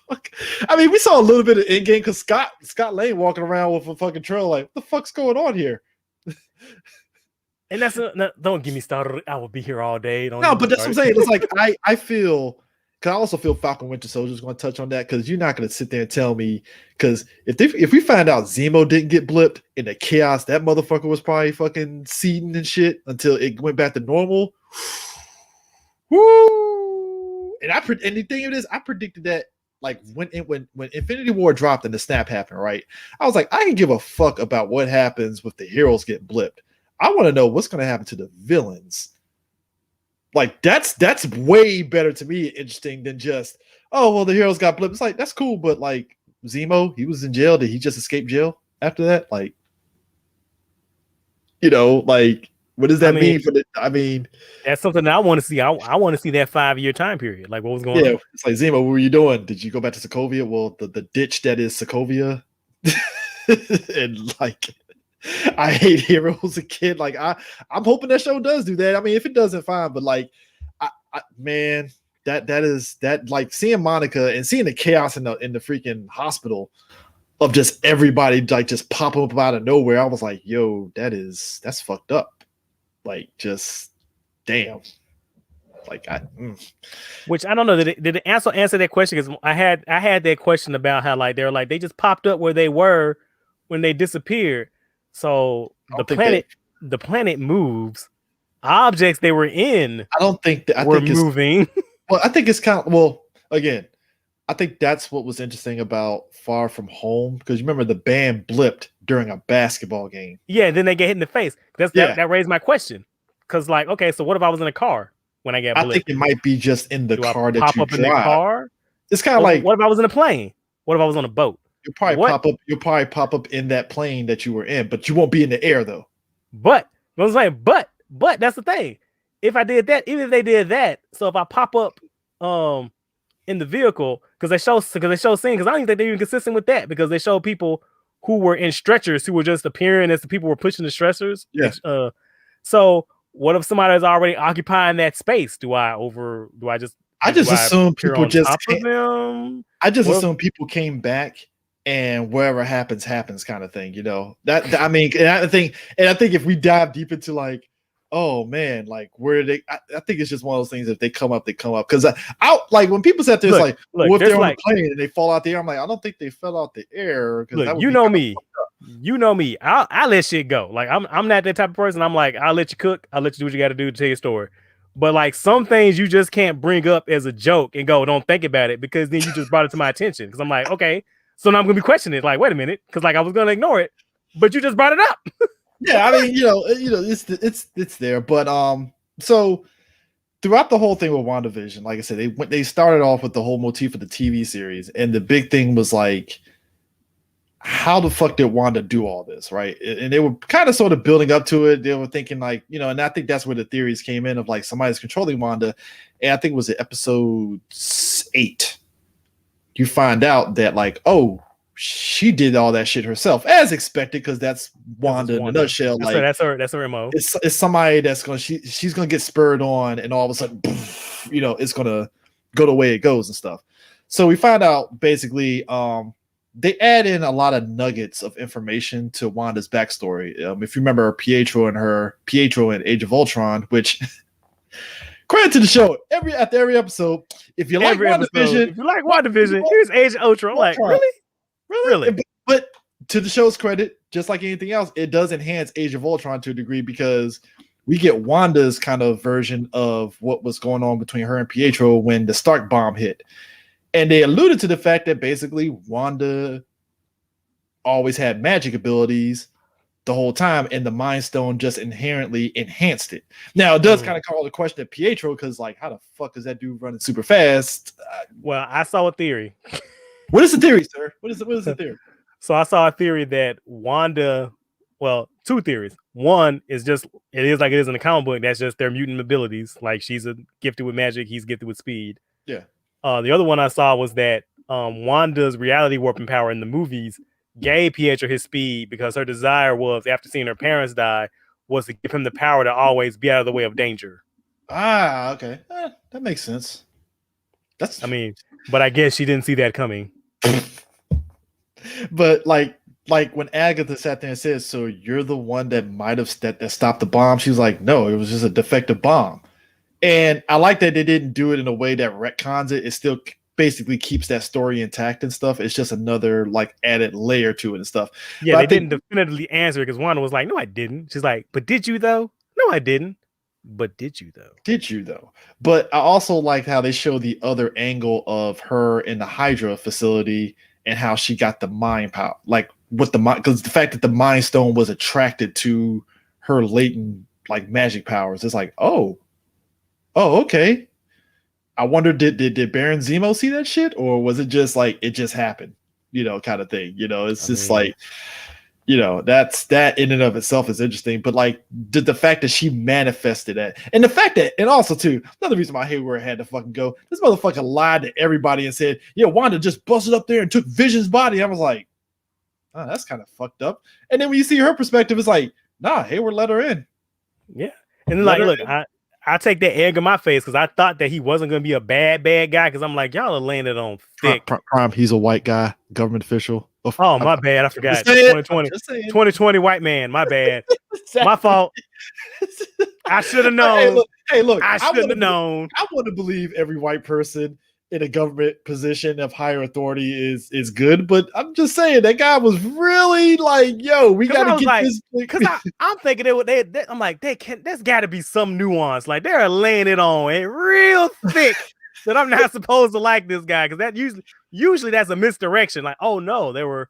dog. I mean, we saw a little bit of Endgame because Scott Lane walking around with a fucking trail like, what the fuck's going on here? And don't get me started. I will be here all day. But that's what I'm saying. It's like I feel, because I also feel Falcon Winter Soldier is going to touch on that because you're not going to sit there and tell me, because if we find out Zemo didn't get blipped in the chaos, that motherfucker was probably fucking seeding and shit until it went back to normal. Woo! And the thing of this, I predicted that like when Infinity War dropped and the snap happened, right? I was like, I can give a fuck about what happens with the heroes getting blipped. I want to know what's going to happen to the villains. Like that's way better to me, interesting than just, oh well, the heroes got blipped. It's like that's cool, but like Zemo, he was in jail. Did he just escape jail after that? Like, like what does that mean for the? I mean, that's something that I want to see. I want to see that 5-year time period. Like what was going on? Yeah, it's like Zemo, what were you doing? Did you go back to Sokovia? Well, the ditch that is Sokovia, and like. I hate heroes again. Like I'm hoping that show does do that. I mean, if it doesn't, fine. But like, man, that is like seeing Monica and seeing the chaos in the freaking hospital of just everybody like just popping up out of nowhere. I was like, yo, that's fucked up. Like, just damn. Like which I don't know. Did it answer that question? Because I had that question about how like they're like they just popped up where they were when they disappeared. So the planet moves. Objects they were in. I don't think that were moving. Well, I think it's kind of again. I think that's what was interesting about Far From Home because you remember the band blipped during a basketball game. Yeah, then they get hit in the face. That raised my question. Because like, okay, so what if I was in a car when I get blipped? I think it might be just in the car that pop you up drive. in the car? It's kind of like what if I was in a plane? What if I was on a boat? You'll probably pop up in that plane that you were in, but you won't be in the air though. But I was saying, but that's the thing. If I did that, even if they did that, so if I pop up in the vehicle, because they show scene, because I don't even think they're even consistent with that, because they show people who were in stretchers who were just appearing as the people were pushing the stressors. Yeah. So what if somebody is already occupying that space? I just assume people assume people came back and wherever happens kind of thing, you know. That I mean, and I think if we dive deep into like, oh man, like where they I think it's just one of those things. If they come up, they come up. Because I like when people said this, like, if they're on a plane and they fall out the air, I'm like, I don't think they fell out the air. Look, you know me. I let shit go. Like I'm not that type of person. I'm like, I'll let you cook. I'll let you do what you got to do to tell your story. But like some things you just can't bring up as a joke and go, don't think about it, because then you just brought it to my attention. Because I'm like, okay, so now I'm gonna be questioning it. Like, wait a minute, because like I was gonna ignore it, but you just brought it up. Yeah, I mean, you know, it's there. But so throughout the whole thing with WandaVision, like I said, they started off with the whole motif of the TV series, and the big thing was like, how the fuck did Wanda do all this, right? And they were kind of sort of building up to it. They were thinking like, you know, and I think that's where the theories came in of like somebody's controlling Wanda. And I think it was in episode 8. You find out that like, oh, she did all that shit herself, as expected, because that's Wanda in a nutshell. That's her MO. It's somebody that's she's gonna get spurred on, and all of a sudden, you know, it's gonna go the way it goes and stuff. So we find out basically, they add in a lot of nuggets of information to Wanda's backstory. If you remember Pietro in Age of Ultron, which credit to the show, after every episode, if you like WandaVision, here's Age of Ultron. Like, really? But to the show's credit, just like anything else, it does enhance Age of Ultron to a degree, because we get Wanda's kind of version of what was going on between her and Pietro when the Stark bomb hit. And they alluded to the fact that basically Wanda always had magic abilities the whole time, and the Mind Stone just inherently enhanced it. Now, it does kind of call the question at Pietro, because like, how the fuck is that dude running super fast? Well, I saw a theory. What is the theory, sir? What is the theory? So I saw a theory that Wanda, well, 2 theories. One is just, it is like it is in the comic book. That's just their mutant abilities. Like she's gifted with magic. He's gifted with speed. Yeah. The other one I saw was that Wanda's reality warping power in the movies gave Pietro his speed because her desire was, after seeing her parents die, was to give him the power to always be out of the way of danger. Ah, okay. That makes sense. But I guess she didn't see that coming. But like when Agatha sat there and said, so you're the one that might have that stopped the bomb, she was like, no, it was just a defective bomb. And I like that they didn't do it in a way that retcons it. It still basically keeps that story intact and stuff. It's just another like added layer to it and stuff. Yeah, they didn't definitively answer it, because Wanda was like, no, I didn't. She's like, but did you though? No, I didn't. But did you though? But I also liked how they show the other angle of her in the Hydra facility and how she got the mind power, like with the mind, because the fact that the Mind Stone was attracted to her latent like magic powers. It's like, oh, okay. I wonder, did Baron Zemo see that shit, or was it just like it just happened, you know, kind of thing? You know, it's just like, you know, that in and of itself is interesting. But like the fact that she manifested that, and the fact that, and also too, another reason why Hayward had to fucking go, this motherfucker lied to everybody and said, yeah, Wanda just busted up there and took Vision's body. I was like, oh, that's kind of fucked up. And then when you see her perspective, it's like, nah, Hayward let her in. Yeah. And then like, look, I take that egg in my face, because I thought that he wasn't going to be a bad guy, because I'm like, y'all are laying it on thick. Prime, he's a white guy, government official. Oh, my bad. I forgot. 2020 white man. My bad. My fault. I should have known. Hey, look. I should have known. I want to believe every white person in a government position of higher authority is good, but I'm just saying that guy was really like, yo, we got to get this. Because I'm thinking I'm like, there's got to be some nuance. Like they're laying it on real thick that I'm not supposed to like this guy because that usually that's a misdirection. Like, oh no, they were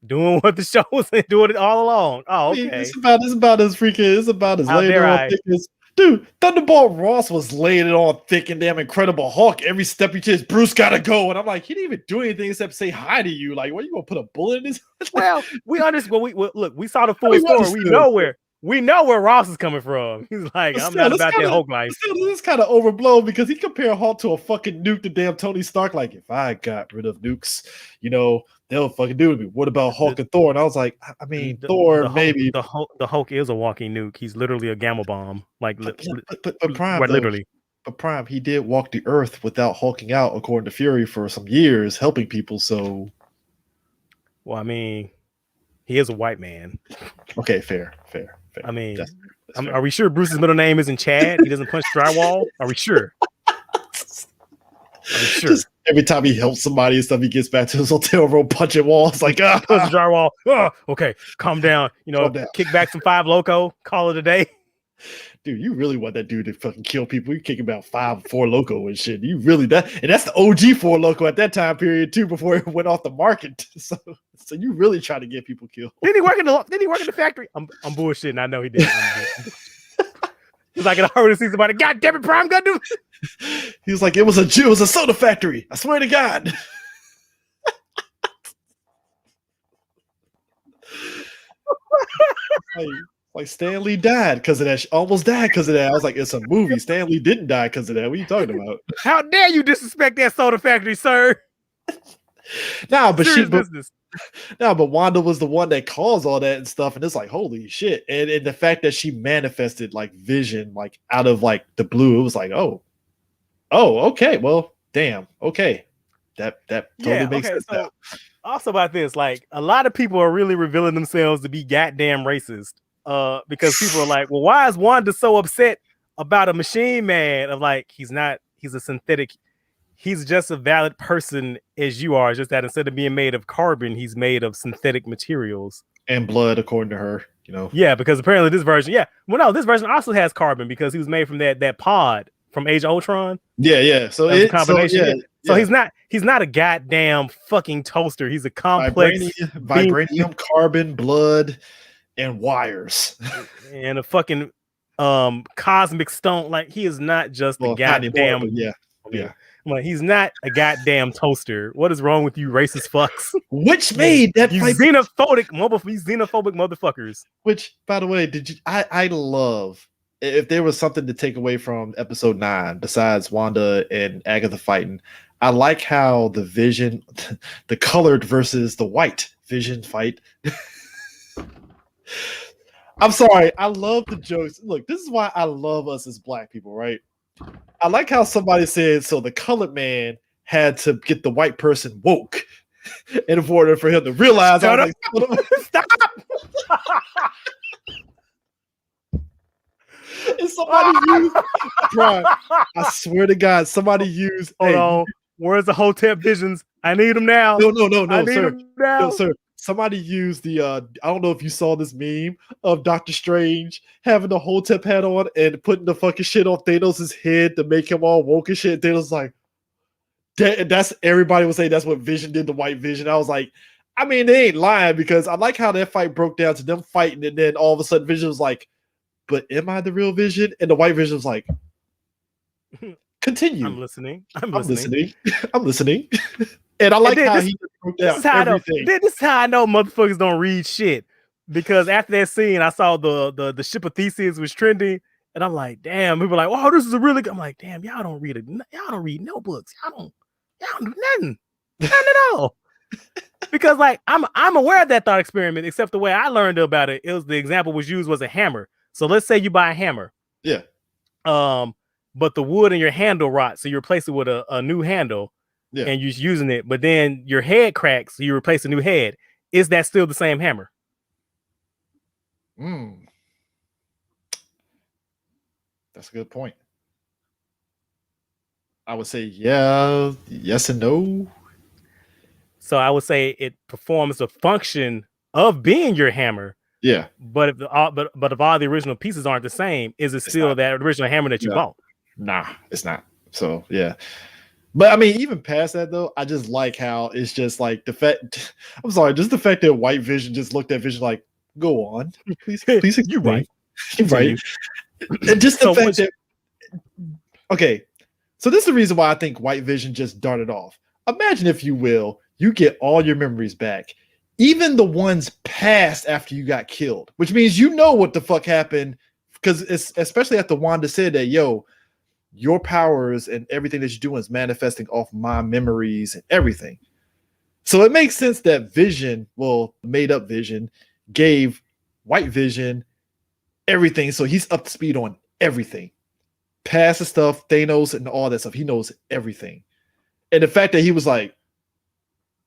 doing what the show was doing it all along. Oh, okay. It's about as freaking. It's about as laid on thick as. Dude, Thunderbolt Ross was laying it on thick and damn Incredible Hulk. Every step he takes, Bruce gotta go. And I'm like, he didn't even do anything except say hi to you. Like, what, you gonna put a bullet in his? Well, we understand. Well, look, we saw the full story. We know where Ross is coming from. He's like, I'm not about that Hulk life. This is kind of overblown because he compared Hulk to a fucking nuke to damn Tony Stark. Like, if I got rid of nukes, they'll fucking do it. What about Hulk and Thor? And I was like, I mean, Thor maybe. The Hulk is a walking nuke. He's literally a gamma bomb. Like, but Prime, literally. But Prime, he did walk the Earth without hulking out, according to Fury, for some years, helping people. So, well, I mean, he is a white man. Okay, fair. I mean, that's fair. Are we sure Bruce's middle name isn't Chad? He doesn't punch drywall? Are we sure? Just every time he helps somebody and stuff, he gets back to his hotel room punching walls. Like, punch drywall. Okay, calm down. Kick back some 5 Loco. Call it a day. Dude, you really want that dude to fucking kill people? You kick about 4 Loco and shit. You really and that's the OG 4 Loco at that time period too, before it went off the market. So you really try to get people killed. Did he work in the factory? I'm bullshitting. I know he did. Because I can already see somebody. God damn it, Prime got to. He was like, it was a soda factory. I swear to God. Like Stan Lee died because of that. Almost died because of that. I was like, it's a movie. Stan Lee didn't die because of that. What are you talking about? How dare you disrespect that soda factory, sir? but Wanda was the one that caused all that and stuff, and it's like, holy shit. And the fact that she manifested like Vision, like out of like the blue, it was like, oh, okay, well, damn, okay, that totally makes sense. So also about this, like, a lot of people are really revealing themselves to be goddamn racist, because people are like, well, why is Wanda so upset about a machine man? Of like, he's a synthetic. He's just a valid person as you are, just that instead of being made of carbon, he's made of synthetic materials. And blood, according to her, Yeah, because apparently this version, this version also has carbon because he was made from that pod from Age of Ultron. Yeah. So it's a combination. So he's not a goddamn fucking toaster. He's a complex vibranium, carbon, blood, and wires. And a fucking cosmic stone. Like, he is not just a goddamn yeah. Like, he's not a goddamn toaster. What is wrong with you, racist fucks? Which made that xenophobic motherfuckers. Which, by the way, I love, if there was something to take away from episode 9 besides Wanda and Agatha fighting, I like how the Vision, the colored versus the white Vision fight. I'm sorry, I love the jokes. Look, this is why I love us as Black people, right? I like how somebody said, so the colored man had to get the white person woke in order for him to realize. Stop! And somebody used, Brian, I swear to God, somebody used. Hold on, where's the Hotep visions? I need them now. No, sir. Somebody used the I don't know if you saw this meme of Doctor Strange having the Hotep hat on and putting the fucking shit on Thanos' head to make him all woke and shit. Thanos was like, that's everybody would say that's what Vision did to White Vision. I was like, I mean, they ain't lying, because I like how that fight broke down to them fighting, and then all of a sudden Vision was like, but am I the real Vision? And the White Vision was like, continue. I'm listening. And I like how he broke down everything. This is how I know motherfuckers don't read shit. Because after that scene, I saw the ship of Theseus was trending, and I'm like, damn. People are like, oh, this is a really good. I'm like, damn, y'all don't read no books. Y'all don't do nothing at all. Because like I'm aware of that thought experiment, except the way I learned about it, the example was used was a hammer. So let's say you buy a hammer. Yeah. But the wood in your handle rots, so you replace it with a new handle. Yeah. And you're using it, but then your head cracks, so you replace a new head. Is that still the same hammer? That's a good point. I would say yes and no. So I would say it performs the function of being your hammer. Yeah. But if all the original pieces aren't the same, is it still that original hammer that you bought? Nah, it's not. So yeah. But I mean, even past that though, I just like how it's just like the fact. I'm sorry, just the fact that White Vision just looked at Vision like, "Go on, please explain." You right. You're right. And just the fact that. Okay, so this is the reason why I think White Vision just darted off. Imagine, if you will, you get all your memories back, even the ones past after you got killed, which means you know what the fuck happened, because it's especially after Wanda said that, yo, your powers and everything that you're doing is manifesting off my memories and everything. So it makes sense that Vision, well, made up Vision, gave White Vision everything. So he's up to speed on everything. Past the stuff, Thanos and all that stuff. He knows everything. And the fact that he was like,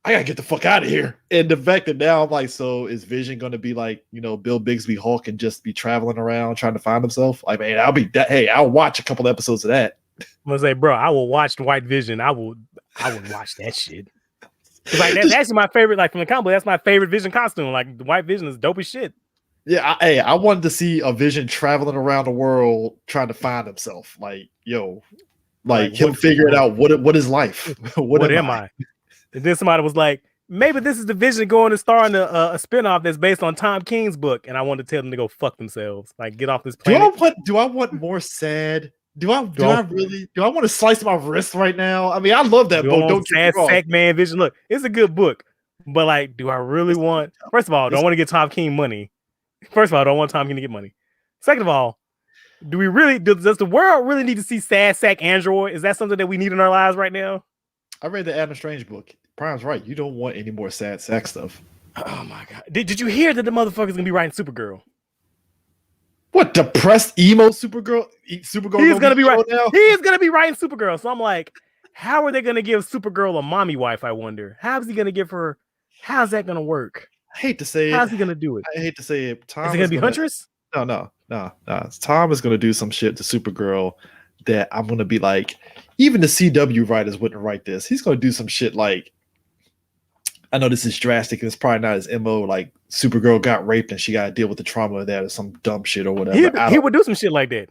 I gotta get the fuck out of here. And the fact that now I'm like, so is Vision gonna be like, Bill Bixby Hulk and just be traveling around trying to find himself? Like, man, I'll watch a couple episodes of that. I'm gonna say, bro, I will watch White Vision. I would watch that shit. Like that's actually my favorite, like from the comic book, that's my favorite Vision costume. Like the White Vision is dope as shit. Yeah, I wanted to see a Vision traveling around the world trying to find himself. Like, yo, like him figuring out what is life? what am I? And then somebody was like, maybe this is the Vision going to star in a spinoff that's based on Tom King's book. And I wanted to tell them to go fuck themselves. Like, get off this planet. Do I want more sad? Do I want to slice my wrist right now? I mean, I love that book. Don't sad sack man Vision. Look, it's a good book. But like, do I really want, first of all, do I want to get Tom King money? First of all, I don't want Tom King to get money. Second of all, does the world really need to see sad sack android? Is that something that we need in our lives right now? I read the Adam Strange book. Prime's right. You don't want any more sad sack stuff. Oh my god! Did you hear that the motherfucker's gonna be writing Supergirl? What, depressed emo Supergirl? Supergirl. He's gonna be right now. He is gonna be writing Supergirl. So I'm like, how are they gonna give Supergirl a mommy wife? I wonder. How is he gonna give her? How's that gonna work? I hate to say it. How's he gonna do it? I hate to say it. Tom is it gonna be Huntress? No. Tom is gonna do some shit to Supergirl that I'm gonna be like, even the CW writers wouldn't write this. He's gonna do some shit like, I know this is drastic and it's probably not his MO, like Supergirl got raped and she got to deal with the trauma of that or some dumb shit or whatever. He would do some shit like that.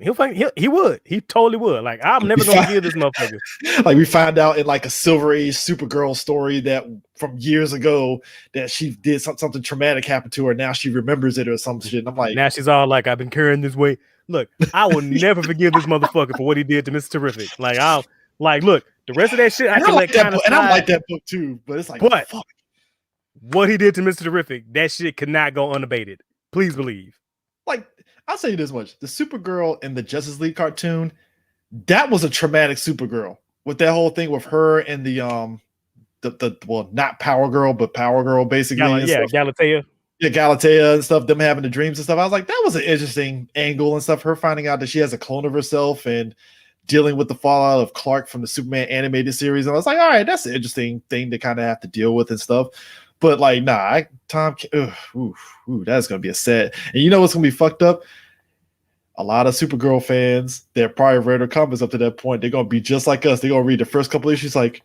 He would. He totally would. Like, I'm never gonna give this motherfucker. Like, we find out in like a Silver Age Supergirl story that from years ago that she did something traumatic happened to her. Now she remembers it or some shit. And I'm like, now she's all like, I've been carrying this weight. Look, I will never forgive this motherfucker for what he did to Mr. Terrific. Like, look, the rest of that shit I can let kind of. And I like that book too, but it's like, fuck. What he did to Mr. Terrific, that shit could not go unabated. Please believe. Like, I'll say you this much. The Supergirl in the Justice League cartoon, that was a traumatic Supergirl. With that whole thing with her and the not Power Girl, but Power Girl, basically. Galatea. Yeah, Galatea and stuff, them having the dreams and stuff. I was like, that was an interesting angle and stuff. Her finding out that she has a clone of herself and dealing with the fallout of Clark from the Superman animated series. And I was like, all right, that's an interesting thing to kind of have to deal with and stuff. But like, nah, that's gonna be a sad. And you know what's gonna be fucked up? A lot of Supergirl fans that probably read her comics up to that point, they're gonna be just like us. They're gonna read the first couple issues like,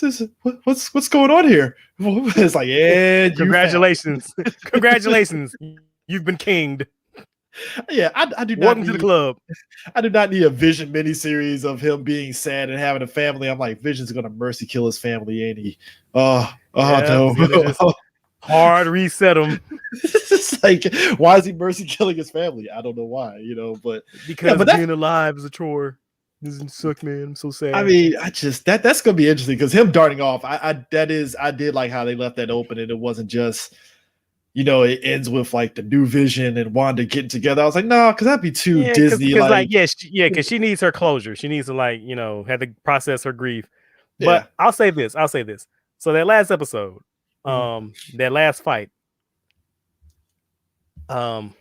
this is what's going on here? It's like, yeah, congratulations, congratulations, you've been kinged. Yeah, I do not. Welcome to the club. I do not need a Vision miniseries of him being sad and having a family. I'm like, Vision's gonna mercy kill his family, ain't he? No. Hard reset him. It's like, why is he mercy killing his family? I don't know why, but because being alive is a chore. Doesn't suck, man. I'm so sad. I mean, that's gonna be interesting because him darting off. I did like how they left that open and it wasn't just. It ends with like the new Vision and Wanda getting together. I was like, no, because that'd be too Disney. Because she needs her closure. She needs to have to process her grief. But I'll say this. So that last episode, that last fight, it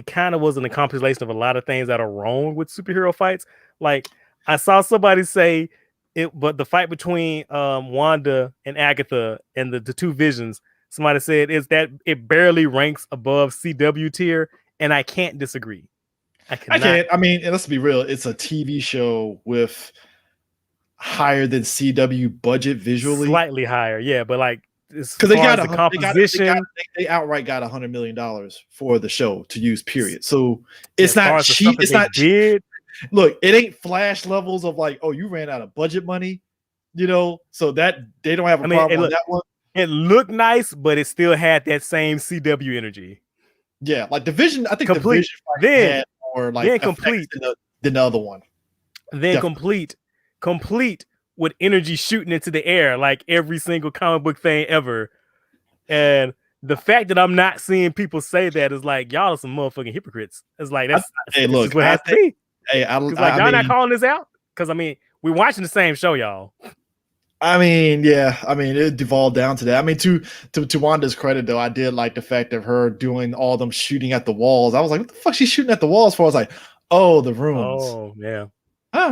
kind of was an compilation of a lot of things that are wrong with superhero fights. Like, I saw somebody say it, but the fight between Wanda and Agatha and the two Visions. Somebody said is that it barely ranks above CW tier, and I can't disagree. I can't. I mean, let's be real. It's a TV show with higher than CW budget visually, slightly higher, yeah. But like, because they got the composition, they outright got $100 million for the show to use. Period. So it's not cheap. It's not cheap. look, it ain't Flash levels of like, oh, you ran out of budget money, so that they don't have a problem on that one. It looked nice, but it still had that same CW energy. Yeah, like Division, I think complete. Division had more like complete than the other one. Then definitely. complete with energy shooting into the air like every single comic book thing ever. And the fact that I'm not seeing people say that is like, y'all are some motherfucking hypocrites. It's like that's just what it has to be. Hey, y'all not calling this out? Because I mean, we're watching the same show, y'all. I mean, yeah. I mean, it devolved down to that. I mean, to Wanda's credit, though, I did like the fact of her doing all them shooting at the walls. I was like, what the fuck she's shooting at the walls for? I was like, oh, the runes. Oh, yeah.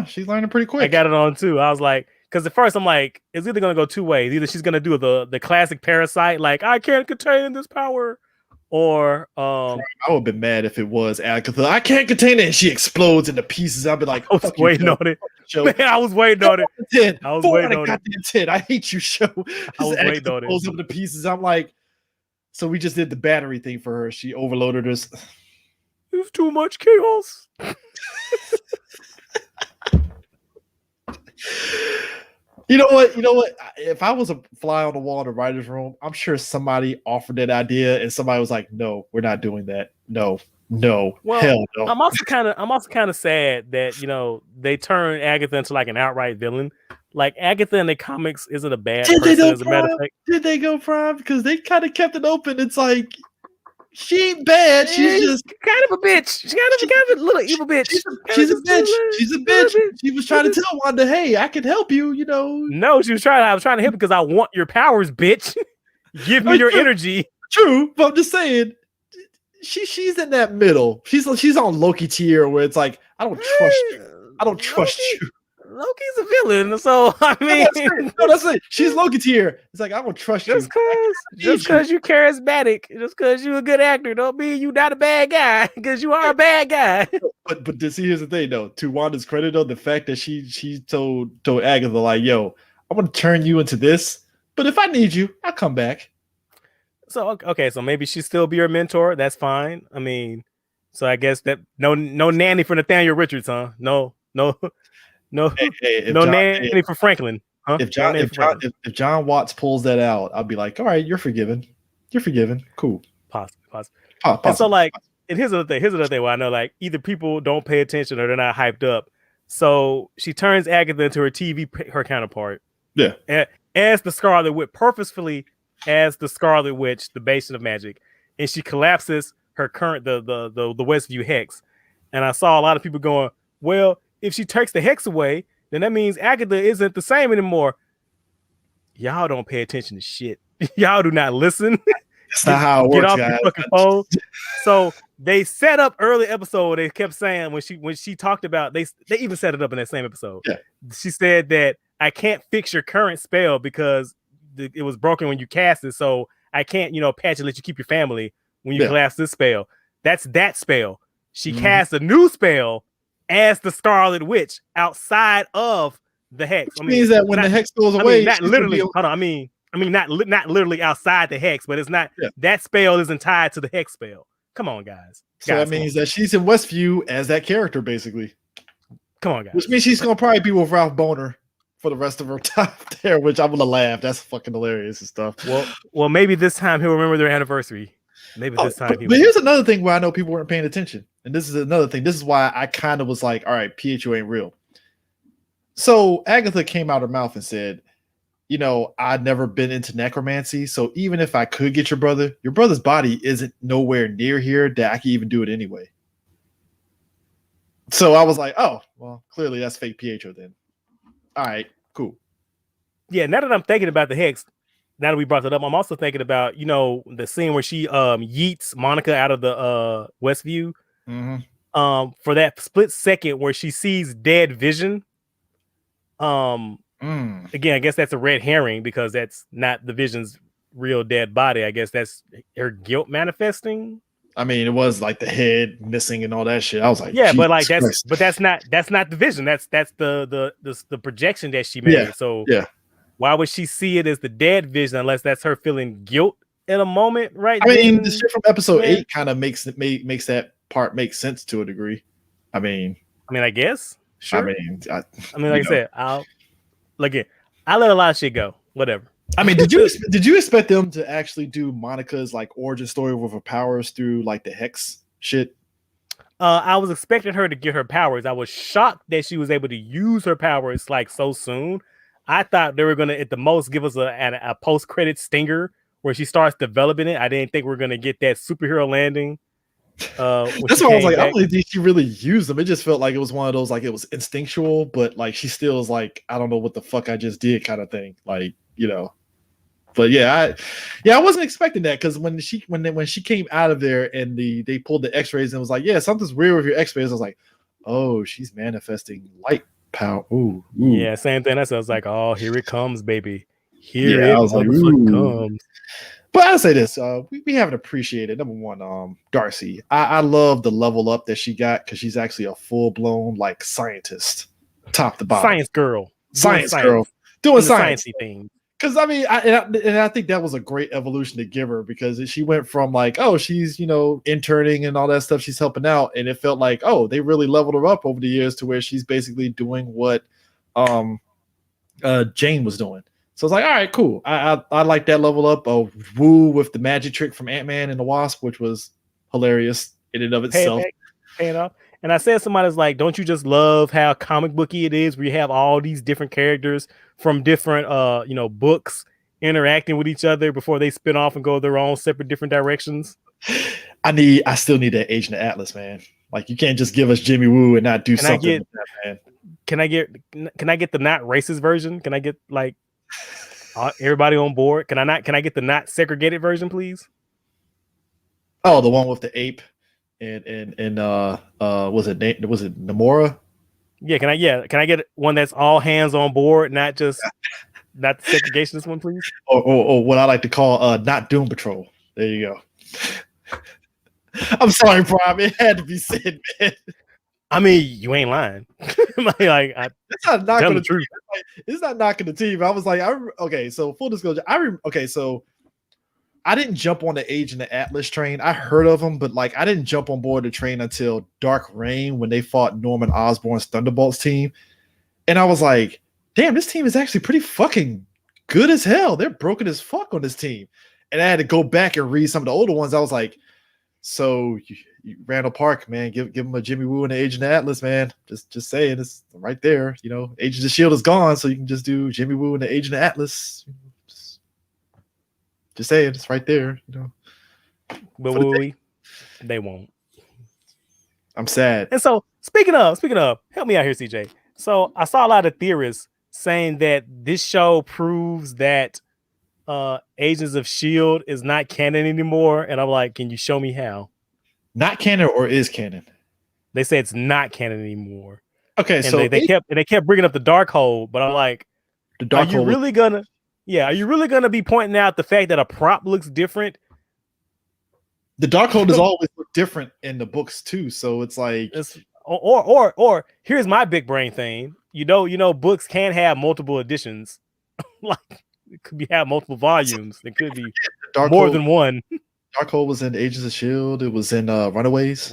She's learning pretty quick. I got it on too. I was like, because at first I'm like, it's either gonna go two ways. Either she's gonna do the classic Parasite, like I can't contain this power, or I would have been mad if it was Agatha. I can't contain it, and she explodes into pieces. I'd be like, I was waiting on it. Man, I was waiting on it. I was waiting on it. I hate you, show. I was waiting on it. Blows up into pieces. I'm like, so we just did the battery thing for her. She overloaded us. There's too much chaos. You know what? If I was a fly on the wall in the writer's room, I'm sure somebody offered that idea, and somebody was like, "No, we're not doing that. No, well, hell no." I'm also kind of sad that they turn Agatha into like an outright villain. Like Agatha in the comics isn't a bad person, as a matter of fact. Did they go Prime? Because they kind of kept it open. It's like she ain't bad. She's just kind of a bitch. She's kind of a little evil bitch. She's a bitch. She's a bitch. She was trying to tell Wanda, "Hey, I can help you." No, I was trying to help because I want your powers, bitch. Give me your energy. True, but I'm just saying, she's in that middle. She's on Loki tier where it's like, I don't trust you. I don't trust you. Loki's a villain, so I mean, that's it. She's Loki tier. It's like I don't trust you. Just because you're charismatic, just because you're a good actor, don't mean you're not a bad guy. Because you are a bad guy. But see, here's the thing, though. To Wanda's credit, though, the fact that she told Agatha like, "Yo, I'm gonna turn you into this, but if I need you, I'll come back." So okay, so maybe she still be your mentor. That's fine. I mean, so I guess that no nanny for Nathaniel Richards, huh? No, nanny for Franklin. Huh? If John Watts pulls that out, I'll be like, all right, you're forgiven. You're forgiven. Cool. Possible. And so like, and here's another thing where I know like either people don't pay attention or they're not hyped up. So she turns Agatha into her counterpart. Yeah. As the Scarlet Witch, purposefully as the Scarlet Witch, the Bastion of Magic, and she collapses her current the Westview Hex. And I saw a lot of people going, well, if she takes the hex away, then that means Agatha isn't the same anymore. Y'all don't pay attention to shit. Y'all do not listen. That's not how it works, Get off guys. your fucking phone. So they set up early episode. They kept saying when she talked about they even set it up in that same episode. Yeah. She said that I can't fix your current spell because it was broken when you cast it. So I can't patch it, let you keep your family when you collapse this spell. That's that spell. She cast a new spell as the Scarlet Witch outside of the hex. Which means that when the hex goes away, not literally. Hold on. I mean, not literally outside the hex, but it's not that spell isn't tied to the hex spell. Come on, guys. So that means that she's in Westview as that character, basically. Come on, guys. Which means she's gonna probably be with Ralph Boner for the rest of her time there, which I'm gonna laugh. That's fucking hilarious and stuff. Well, maybe this time he'll remember their anniversary. Maybe this time. But here's another thing where I know people weren't paying attention. And this is another thing. This is why I kind of was like, all right, PHO ain't real. So Agatha came out her mouth and said, I'd never been into necromancy. So even if I could get your brother's body isn't nowhere near here that I can even do it anyway. So I was like, oh, well, clearly that's fake PHO then. All right, cool. Yeah, now that I'm thinking about the hex, now that we brought it up, I'm also thinking about, the scene where she yeets Monica out of the Westview. Mm-hmm. For that split second where she sees dead Vision. Again, I guess that's a red herring because that's not the Vision's real dead body. I guess that's her guilt manifesting. I mean, it was like the head missing and all that shit. I was like, yeah, but like that's not the Vision. That's the projection that she made. Yeah. So why would she see it as the dead Vision unless that's her feeling guilt in a moment, right? I mean, the shit from episode 8 kind of makes that part make sense to a degree. I mean, I mean, I guess. Sure. I mean, like I said, I let a lot of shit go. Whatever. I mean, did you expect them to actually do Monica's like origin story with her powers through like the Hex shit? I was expecting her to get her powers. I was shocked that she was able to use her powers like so soon. I thought they were gonna at the most give us a post-credit stinger where she starts developing it. I didn't think we are gonna get that superhero landing. That's why I was like, I don't really think she really used them. It just felt like it was one of those like it was instinctual, but like she still is like, I don't know what the fuck I just did kind of thing. Like, you know. But I wasn't expecting that because when she came out of there and they pulled the X-rays and was like, yeah, something's weird with your X-rays. I was like, oh, she's manifesting light power. Ooh. Yeah, same thing. I was like, oh, here it comes, baby. Here I it was like, comes. But I'll say this: we haven't appreciated number one, Darcy. I love the level up that she got because she's actually a full blown like scientist, top to bottom, science girl, doing sciencey things. Because I mean, I think that was a great evolution to give her because she went from like, oh, she's interning and all that stuff, she's helping out, and it felt like, oh, they really leveled her up over the years to where she's basically doing what Jane was doing. So it's like, all right, cool. I like that level up. Oh, woo with the magic trick from Ant-Man and the Wasp, which was hilarious in and of itself. Paying off. And I said somebody's like, don't you just love how comic booky it is where you have all these different characters from different books interacting with each other before they spin off and go their own separate different directions? I still need that Agent of Atlas, man. Like you can't just give us Jimmy Woo and not do something with that, man. Can I get the not racist version? Can I get like everybody on board? Can I get the not segregated version, please? Oh, the one with the ape and was it Namora? Yeah, can I get one that's all hands on board, not the segregationist one, please? Or what I like to call not Doom Patrol. There you go. I'm sorry, Prime. It had to be said, man. I mean, you ain't lying. It's not knocking the truth. It's not knocking the team. I was like, okay. So full disclosure, so I didn't jump on the Agent of Atlas train. I heard of them, but like I didn't jump on board the train until Dark Reign when they fought Norman Osborn's Thunderbolts team, and I was like, damn, this team is actually pretty fucking good as hell. They're broken as fuck on this team, and I had to go back and read some of the older ones. I was like, so. Randall Park, man, give him a Jimmy Woo and the Agent of Atlas, man. Just saying, it's right there. Agent of Shield is gone, so you can just do Jimmy Woo and the Agent of Atlas. Just saying, it's right there. But they won't. I'm sad. And so speaking of, help me out here, CJ. So I saw a lot of theorists saying that this show proves that Agents of Shield is not canon anymore, and I'm like, can you show me how? Not canon or is canon? They say it's not canon anymore. Okay, and so they kept bringing up the Darkhold, but I'm like, are you really gonna be pointing out the fact that a prop looks different? The Darkhold has always looked different in the books too, so it's like or here's my big brain thing. Books can have multiple editions. Like it could have multiple volumes. It could be more than one. Darkhold was in Agents of Shield. It was in Runaways.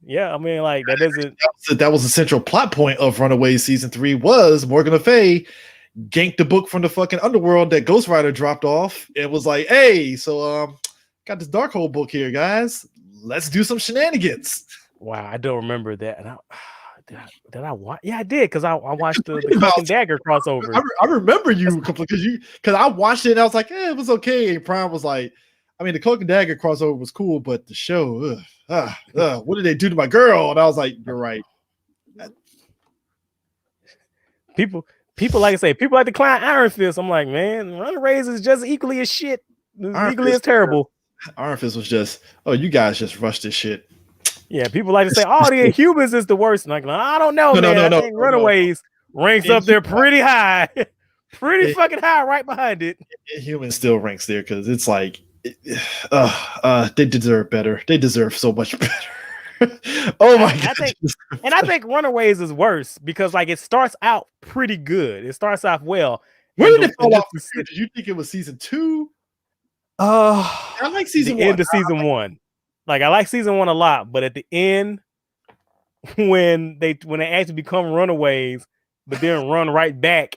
Yeah, I mean, like that isn't. That was the central plot point of Runaways season 3 was Morgan Le Fay ganked the book from the fucking underworld that Ghost Rider dropped off. It was like, hey, so got this Darkhold book here, guys. Let's do some shenanigans. Wow, I don't remember that. And did I watch? Yeah, I did because I watched the Cloak and Dagger crossover. I remember you because I watched it and I was like, it was okay. And Prime was like. I mean, the Cloak and Dagger crossover was cool, but the show, what did they do to my girl? And I was like, you're right. People like to say, people like to clown Iron Fist. I'm like, man, Runaways is just equally as shit. Equally as terrible. Iron Fist was just, you guys just rushed this shit. Yeah, people like to say, the Inhumans is the worst. And I don't know, man. I think Runaways ranks up there pretty high. Pretty fucking high right behind it. Inhumans still ranks there because it's like, they deserve better. They deserve so much better. Oh my god! I think Runaways is worse because like it starts out pretty good. It starts off well. Where did it fall off? Did you think it was season 2? I like season 1. End of season 1. Like I like season 1 a lot, but at the end, when they actually become runaways, but then run right back.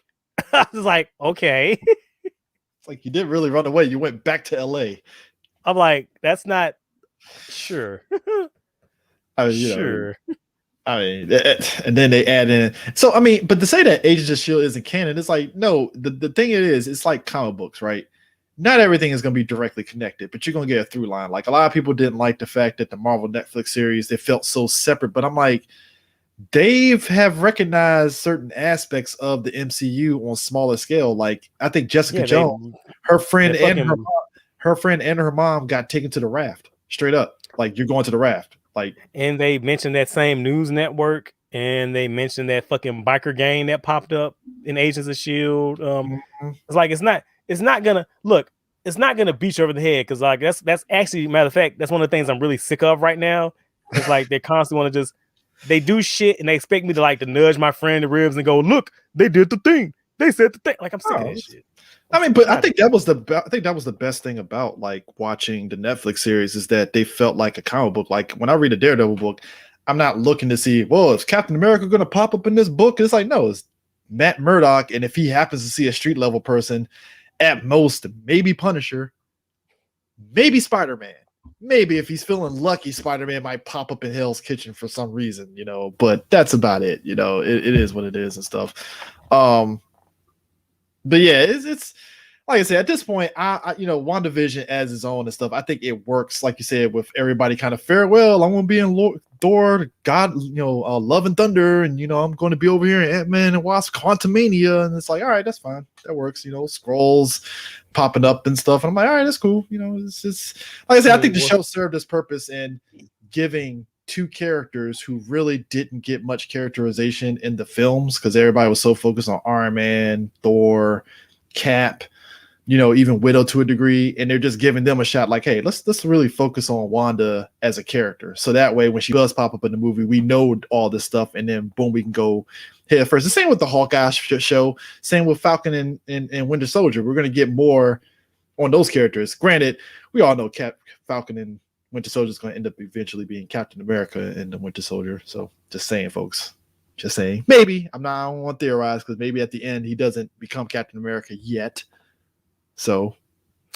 I was like, okay. It's like you didn't really run away. You went back to LA. I'm like, that's not sure. I mean, sure. I mean, and then they add in. So I mean, but to say that Agents of Shield isn't canon, it's like no. The thing it is, it's like comic books, right? Not everything is going to be directly connected, but you're going to get a through line. Like a lot of people didn't like the fact that the Marvel Netflix series they felt so separate, but I'm like, they have recognized certain aspects of the MCU on smaller scale. Like I think Jessica Jones, her friend and her mom got taken to the raft straight up. Like you're going to the raft. Like, and they mentioned that same news network, and they mentioned that fucking biker gang that popped up in Agents of Shield. It's like it's not gonna beat you over the head because like that's actually matter of fact that's one of the things I'm really sick of right now. It's like they constantly want to just they do shit and they expect me to nudge my friend in the ribs and go, look, they did the thing, they said the thing. Like I'm sick of that shit. I mean, but I think that was the best thing about like watching the Netflix series is that they felt like a comic book. Like when I read a Daredevil book, I'm not looking to see, well, is Captain America going to pop up in this book? It's like, no, it's Matt Murdock, and if he happens to see a street level person, at most, maybe Punisher, maybe Spider-Man. Maybe if he's feeling lucky, Spider-Man might pop up in Hell's Kitchen for some reason, but that's about it. It is what it is and stuff. But yeah, it's like I said, at this point, I WandaVision as its own and stuff, I think it works, like you said, with everybody kind of farewell. I'm going to be in Thor, God, Love and Thunder, and, I'm going to be over here in Ant-Man and Wasp, Quantumania, and it's like, all right, that's fine. That works, scrolls popping up and stuff. And I'm like, all right, that's cool. It's just, like I said, I think the show served its purpose in giving two characters who really didn't get much characterization in the films because everybody was so focused on Iron Man, Thor, Cap, even Widow to a degree, and they're just giving them a shot like, hey, let's really focus on Wanda as a character. So that way when she does pop up in the movie, we know all this stuff, and then boom, we can go head first. The same with the Hawkeye show, same with Falcon and Winter Soldier. We're going to get more on those characters. Granted, we all know Falcon and Winter Soldier is going to end up eventually being Captain America and the Winter Soldier. So just saying, folks. Just saying. Maybe. I don't want to theorize because maybe at the end he doesn't become Captain America yet. So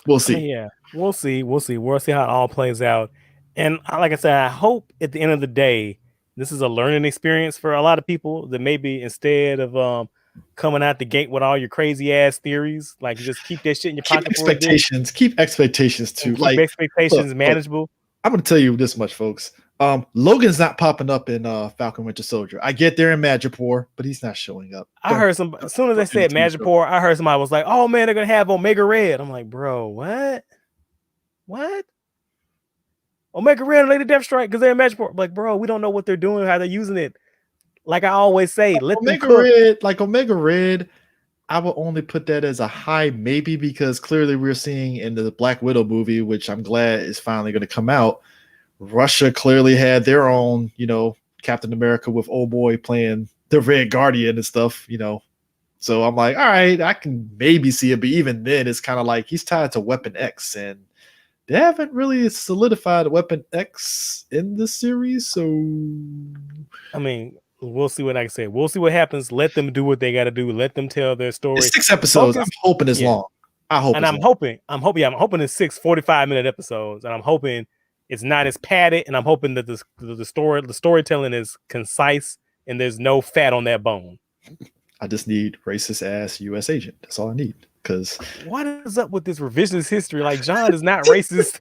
we'll see. Yeah, we'll see. We'll see how it all plays out. And like I said, I hope at the end of the day, this is a learning experience for a lot of people that maybe instead of coming out the gate with all your crazy ass theories, like just keep that shit in your pocket. Keep expectations too. Keep expectations manageable. Look, I'm going to tell you this much, folks. Logan's not popping up in Falcon Winter Soldier. I get there in Madripoor, but he's not showing up. I heard as soon as they said Madripoor, I heard somebody was like, oh man, they're gonna have Omega Red. I'm like, bro, what? Omega Red and Lady Deathstrike because they're in Madripoor. I'm like, bro, we don't know what they're doing, how they're using it. Like I always say, let Omega Red, I will only put that as a high maybe because clearly we're seeing in the Black Widow movie, which I'm glad is finally going to come out. Russia clearly had their own, Captain America with old boy playing the Red Guardian and stuff, So I'm like, all right, I can maybe see it, but even then, it's kind of like he's tied to Weapon X, and they haven't really solidified Weapon X in this series. So, I mean, we'll see what I can say. We'll see what happens. Let them do what they got to do. Let them tell their story. It's 6 episodes. I'm hoping it's long. I'm hoping it's 6 45-minute episodes, and I'm hoping it's not as padded, and I'm hoping that the storytelling is concise and there's no fat on that bone. I just need racist ass U.S. agent. That's all I need. Because what is up with this revisionist history? Like John is not racist.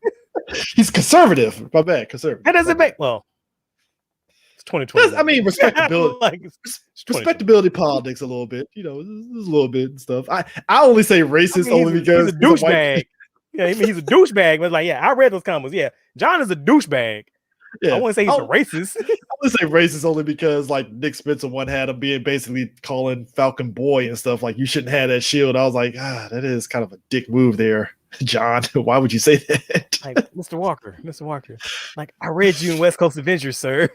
He's conservative. My bad, conservative. That doesn't make it's 2020. I mean, respectability. Respectability politics a little bit. There's a little bit and stuff. I only say racist only because he's a douchebag. Yeah, he's a douchebag, but I read those comments. Yeah, John is a douchebag. Yeah. I wouldn't say he's a racist. I would say racist only because Nick Spencer one had him being basically calling Falcon boy and stuff like you shouldn't have that shield. I was like, that is kind of a dick move there, John. Why would you say that? Mr. Walker, I read you in West Coast Avengers, sir.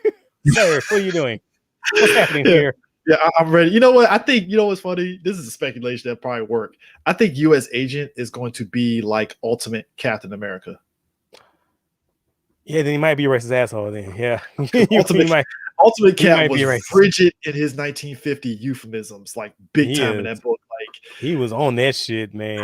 Sir, what are you doing? What's happening here? Yeah, I'm ready. You know what? I think, what's funny? This is a speculation that probably work. I think U.S. Agent is going to be like Ultimate Captain America. Yeah, then he might be a racist asshole then. Yeah. Ultimate Cap was racist. frigid in his 1950 euphemisms, like big time in that book. Like he was on that shit, man.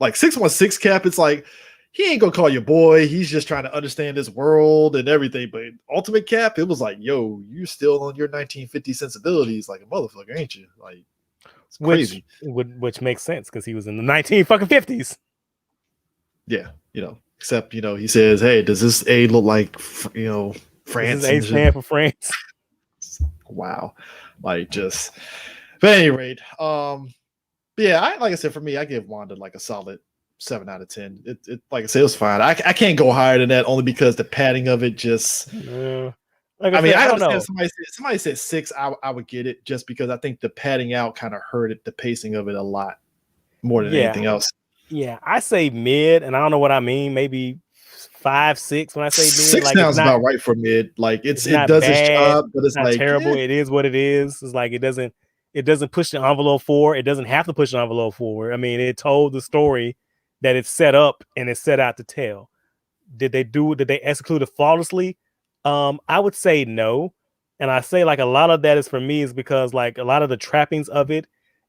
Like 616 Cap, it's like he ain't gonna call you boy. He's just trying to understand this world and everything. But Ultimate Cap, it was like, yo, you're still on your 1950 sensibilities, like a motherfucker, ain't you? Like, it's crazy. Which makes sense because he was in the 1950s. Yeah, except he says, hey, does this A look like France? Does this A stand for France? Wow, like just. But at any rate, yeah, like I said, for me, I give Wanda like a solid 7 out of 10. It like I said, it was fine. I can't go higher than that only because the padding of it just. Like I understand somebody said 6. I would get it just because I think the padding out kind of hurt the pacing of it a lot more than anything else. Yeah, I say mid, and I don't know what I mean. Maybe 5, 6 when I say mid. 6 sounds about right for mid. Like it does its job, but it's not like terrible. It is what it is. It's like it doesn't push the envelope forward. It doesn't have to push the envelope forward. I mean, it told the story that it's set up and it's set out to tell. Did they execute it flawlessly? I would say no. And I say like a lot of that is for me is because like a lot of the trappings of it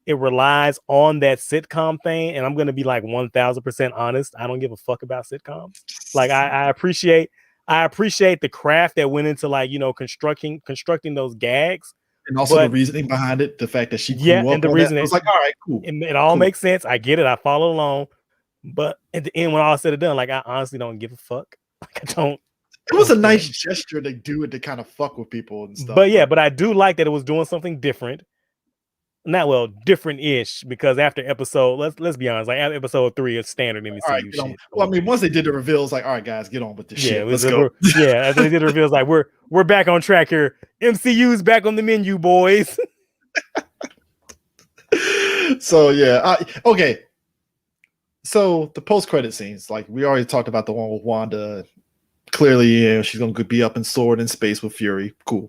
relies on that sitcom thing. And I'm gonna be like 1000% honest. I don't give a fuck about sitcoms. Like I appreciate the craft that went into like, constructing those gags. And also the reasoning behind it, the fact that she grew up, and the reason it was like, all right, cool. It all makes sense. I get it. I follow along. But at the end, when all said and done, like I honestly don't give a fuck. Like I don't. It was a nice gesture to do it to kind of fuck with people and stuff. But I do like that it was doing something different. Different-ish, because after episode, let's be honest, like after episode 3 is standard MCU shit. Well, I mean, once they did the reveal, it's like, all right, guys, get on with this shit. Let's go. After they did the reveal, it's like we're back on track here. MCU's back on the menu, boys. So yeah, okay. So the post-credit scenes, like we already talked about the one with Wanda. Clearly, she's gonna be up in sword in space with Fury. Cool.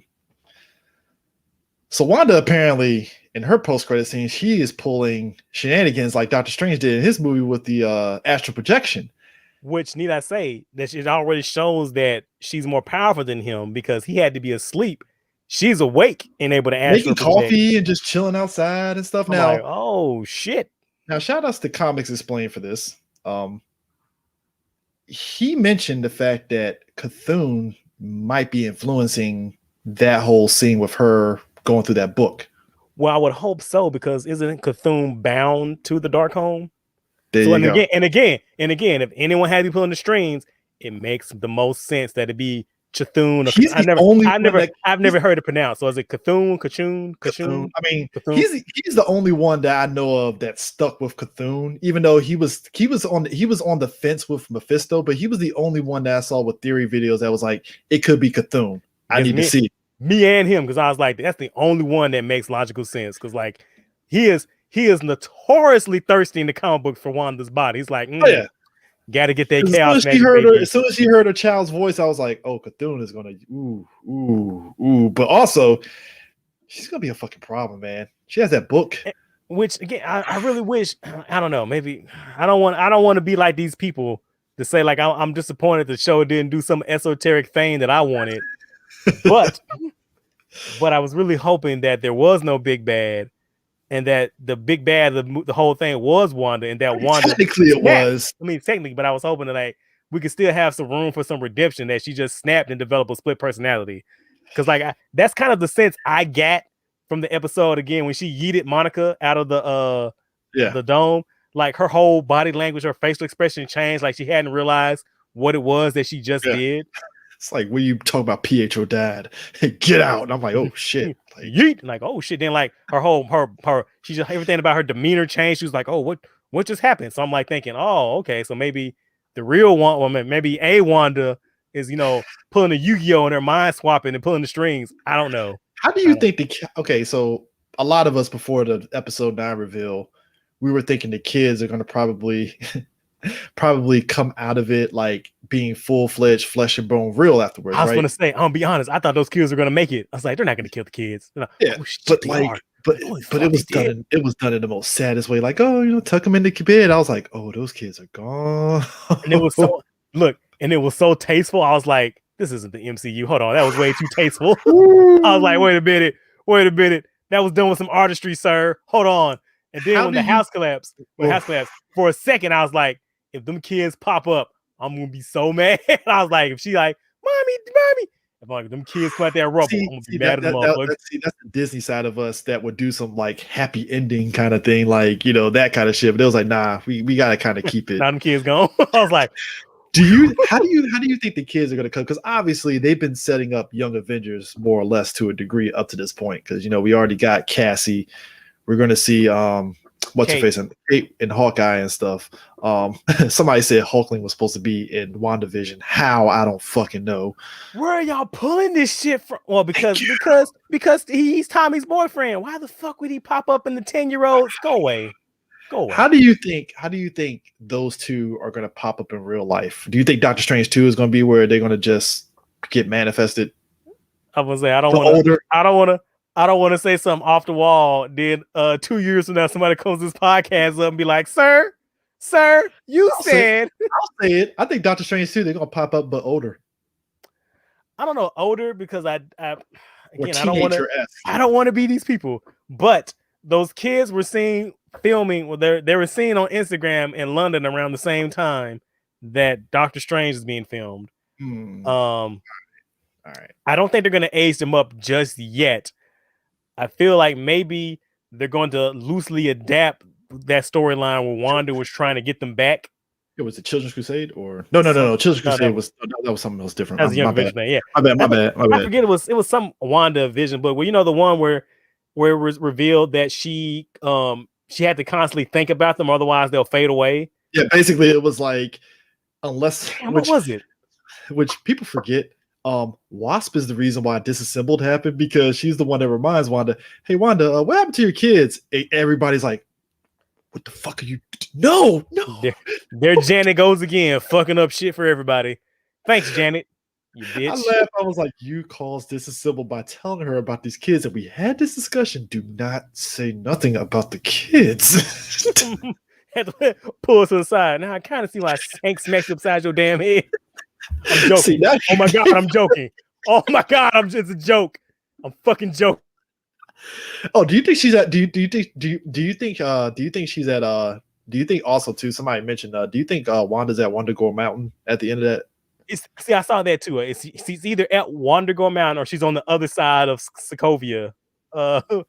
So Wanda apparently in her post-credit scene, she is pulling shenanigans like Doctor Strange did in his movie with the astral projection. Which need I say that it already shows that she's more powerful than him because he had to be asleep. She's awake and able to astral making coffee and just chilling outside and stuff. Now, like, oh shit! Now, shout outs to Comics Explained for this. He mentioned the fact that Cthulhu might be influencing that whole scene with her going through that book. Well, I would hope so, because isn't Cthulhu bound to the Darkhold? And again, if anyone had to be pulling the strings, it makes the most sense that it be Cthulhu. I've never heard it pronounced. So is it Cthulhu? Cthulhu? I mean, Cthulhu? he's the only one that I know of that stuck with Cthulhu, even though he was on the fence with Mephisto, but he was the only one that I saw with theory videos that was like, it could be Cthulhu. I need to see it. Me and him, because I was like, that's the only one that makes logical sense. Because like he is notoriously thirsty in the comic book for Wanda's body. He's like, gotta get that chaos magic. As soon as she heard her child's voice, I was like, oh, Cthulhu is gonna ooh. But also, she's gonna be a fucking problem, man. She has that book. Which again, I really wish, I don't know, maybe I don't want to be like these people to say like I'm disappointed the show didn't do some esoteric thing that I wanted. But I was really hoping that there was no big bad, and that the big bad of the whole thing was Wanda, and that Wanda technically it was. I mean, technically, but I was hoping that like we could still have some room for some redemption, that she just snapped and developed a split personality. Because like that's kind of the sense I got from the episode again when she yeeted Monica out of the dome. Like her whole body language, her facial expression changed. Like she hadn't realized what it was that she just did. It's like, when you talk about Pietro died, get out. And I'm like, oh shit. Like, yeet. Like, oh shit. Then like her she just, everything about her demeanor changed. She was like, oh, what just happened? So I'm like thinking, oh, okay. So maybe the real woman, maybe a Wanda is, pulling a Yu-Gi-Oh in her mind swapping and pulling the strings. I don't know. How do you think okay, so a lot of us before the episode 9 reveal, we were thinking the kids are going to probably come out of it like being full-fledged flesh and bone real afterwards. I was going to say, I'm gonna be honest, I thought those kids were going to make it. I was like, they're not going to kill the kids. Like, yeah, but it was done in the most saddest way. Like, tuck them into bed. I was like, oh, those kids are gone. And it was so tasteful. I was like, this isn't the MCU. Hold on, that was way too tasteful. I was like, wait a minute. That was done with some artistry, sir. Hold on. And then when the house collapsed, for a second, I was like, if them kids pop up, I'm gonna be so mad. I was like, if she like, mommy, if like them kids come out that rubble, I'm gonna be mad at the motherfucker. That's the Disney side of us that would do some like happy ending kind of thing, like that kind of shit. But it was like, nah, we gotta kind of keep it. Now them kids gone. I was like, how do you think the kids are gonna come? Because obviously they've been setting up Young Avengers more or less to a degree up to this point. Because we already got Cassie. We're gonna see what's her face, and Kate and Hawkeye and stuff. Somebody said Hulkling was supposed to be in WandaVision. How? I don't fucking know. Where are y'all pulling this shit from? Well, because he's Tommy's boyfriend. Why the fuck would he pop up in the 10-year-olds? Go away. How do you think those two are gonna pop up in real life? Do you think Doctor Strange 2 is gonna be where they're gonna just get manifested? I was say I don't want to say something off the wall. Then 2 years from now, somebody comes to this podcast up and be like, Sir, you said. I'll say it. I think Doctor Strange 2, they're gonna pop up, but older. I don't know, older, because I don't want to be these people. But those kids were seen filming. Well, they were seen on Instagram in London around the same time that Doctor Strange is being filmed. All right. I don't think they're gonna age them up just yet. I feel like maybe they're going to loosely adapt that storyline where Wanda was trying to get them back. It was the Children's Crusade, or no. Children's Crusade that was something else different. That's a Young Avengers thing. Yeah, my bad. I forget it was some WandaVision, but the one where it was revealed that she had to constantly think about them, otherwise they'll fade away. Yeah, basically it was like, unless what was it? Which people forget. Wasp is the reason why Disassembled happened, because she's the one that reminds Wanda, hey Wanda, what happened to your kids? Everybody's like, what the fuck are you? No. There Janet goes again, fucking up shit for everybody. Thanks, Janet. You bitch. I laughed. I was like, you caused Disassembled by telling her about these kids, and we had this discussion. Do not say nothing about the kids. Had to pull us to the side. Now I kind of see why Hank smacks you upside your damn head. I'm joking. Oh my god, I'm joking. Oh my god, it's a joke. I'm fucking joking. Oh, do you think she's at? Do you think she's at? Do you think also too? Somebody mentioned. Do you think Wanda's at Wonder Mountain at the end of that? I saw that too. She's either at Wonder Mountain or she's on the other side of Sokovia. That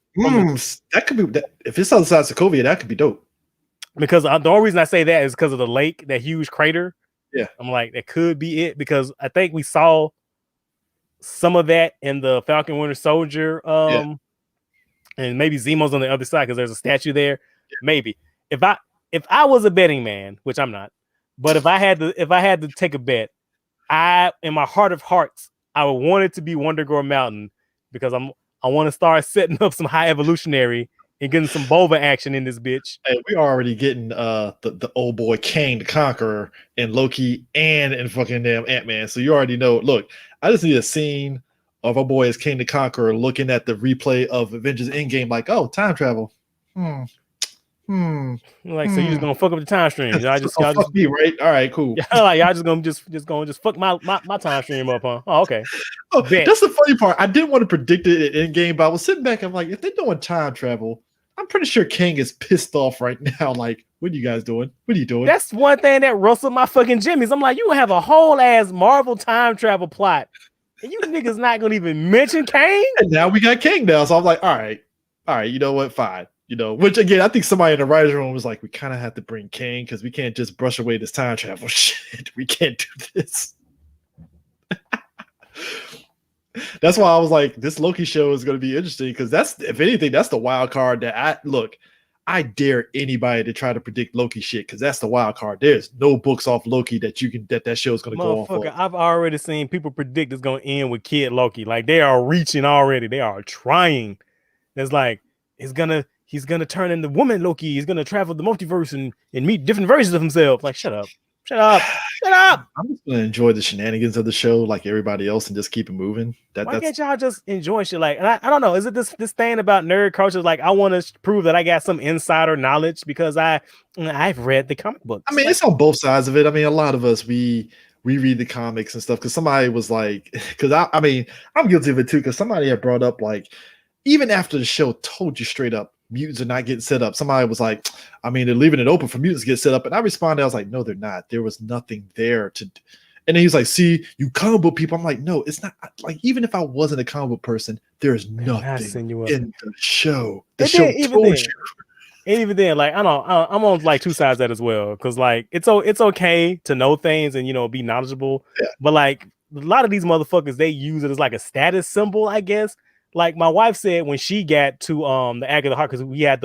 could be. If it's on the side of Sokovia, that could be dope. Because the only reason I say that is because of the lake, that huge crater. Yeah, I'm like, that could be it, because I think we saw some of that in the Falcon Winter Soldier, and maybe Zemo's on the other side because there's a statue there. Yeah. Maybe if I was a betting man, which I'm not, but if I had to take a bet, in my heart of hearts, I would want it to be Wonder Mountain, because I want to start setting up some high evolutionary and getting some Bova action in this bitch. Hey, we already getting the old boy Kang the Conqueror in Loki and in fucking damn Ant-Man. So you already know. Look, I just need a scene of our boy as Kang the Conqueror looking at the replay of Avengers Endgame, like, oh, time travel. Like, so you're just gonna fuck up the time stream? Y'all just me, right? All right, cool. Y'all just gonna fuck my time stream up, huh? Oh, okay. Oh, that's the funny part. I didn't want to predict it in Endgame, but I was sitting back. I'm like, if they're doing time travel, I'm pretty sure King is pissed off right now. Like, what are you guys doing? What are you doing? That's one thing that rustled my fucking jimmies. I'm like, you have a whole ass Marvel time travel plot, and you niggas not gonna even mention Kang. And now we got King now, so I'm like, all right. You know what? Fine. Which again, I think somebody in the writers' room was like, we kind of have to bring King because we can't just brush away this time travel shit. We can't do this. That's why I was like, this Loki show is going to be interesting, because if anything, that's the wild card that I dare anybody to try to predict Loki shit, because that's the wild card. There's no books off Loki that that show is going to go off of. I've already seen people predict it's going to end with Kid Loki. Like, they are reaching already. They are trying. It's like, he's gonna turn into woman Loki. He's gonna travel the multiverse and meet different versions of himself. Like, shut up. I'm just gonna enjoy the shenanigans of the show like everybody else and just keep it moving. Why can't y'all just enjoy shit? Like, and I don't know. Is it this thing about nerd culture? Like, I want to prove that I got some insider knowledge because I've read the comic books. I mean, it's on both sides of it. I mean, a lot of us we reread the comics and stuff because somebody was like, because I mean, I'm guilty of it too because somebody had brought up like, even after the show told you straight up, mutants are not getting set up. Somebody was like, I mean, they're leaving it open for mutants to get set up. And I responded, I was like, no, they're not. There was nothing there to. And then he's like, see, you comic book people. I'm like, no, it's not. Like, even if I wasn't a comic book person, there's nothing in the show. The show told you. And even then, like, I'm on like two sides of that as well. Cause like, it's okay to know things and, you know, be knowledgeable. Yeah. But like a lot of these motherfuckers, they use it as like a status symbol, I guess. Like my wife said when she got to the Agatha Heart, because we had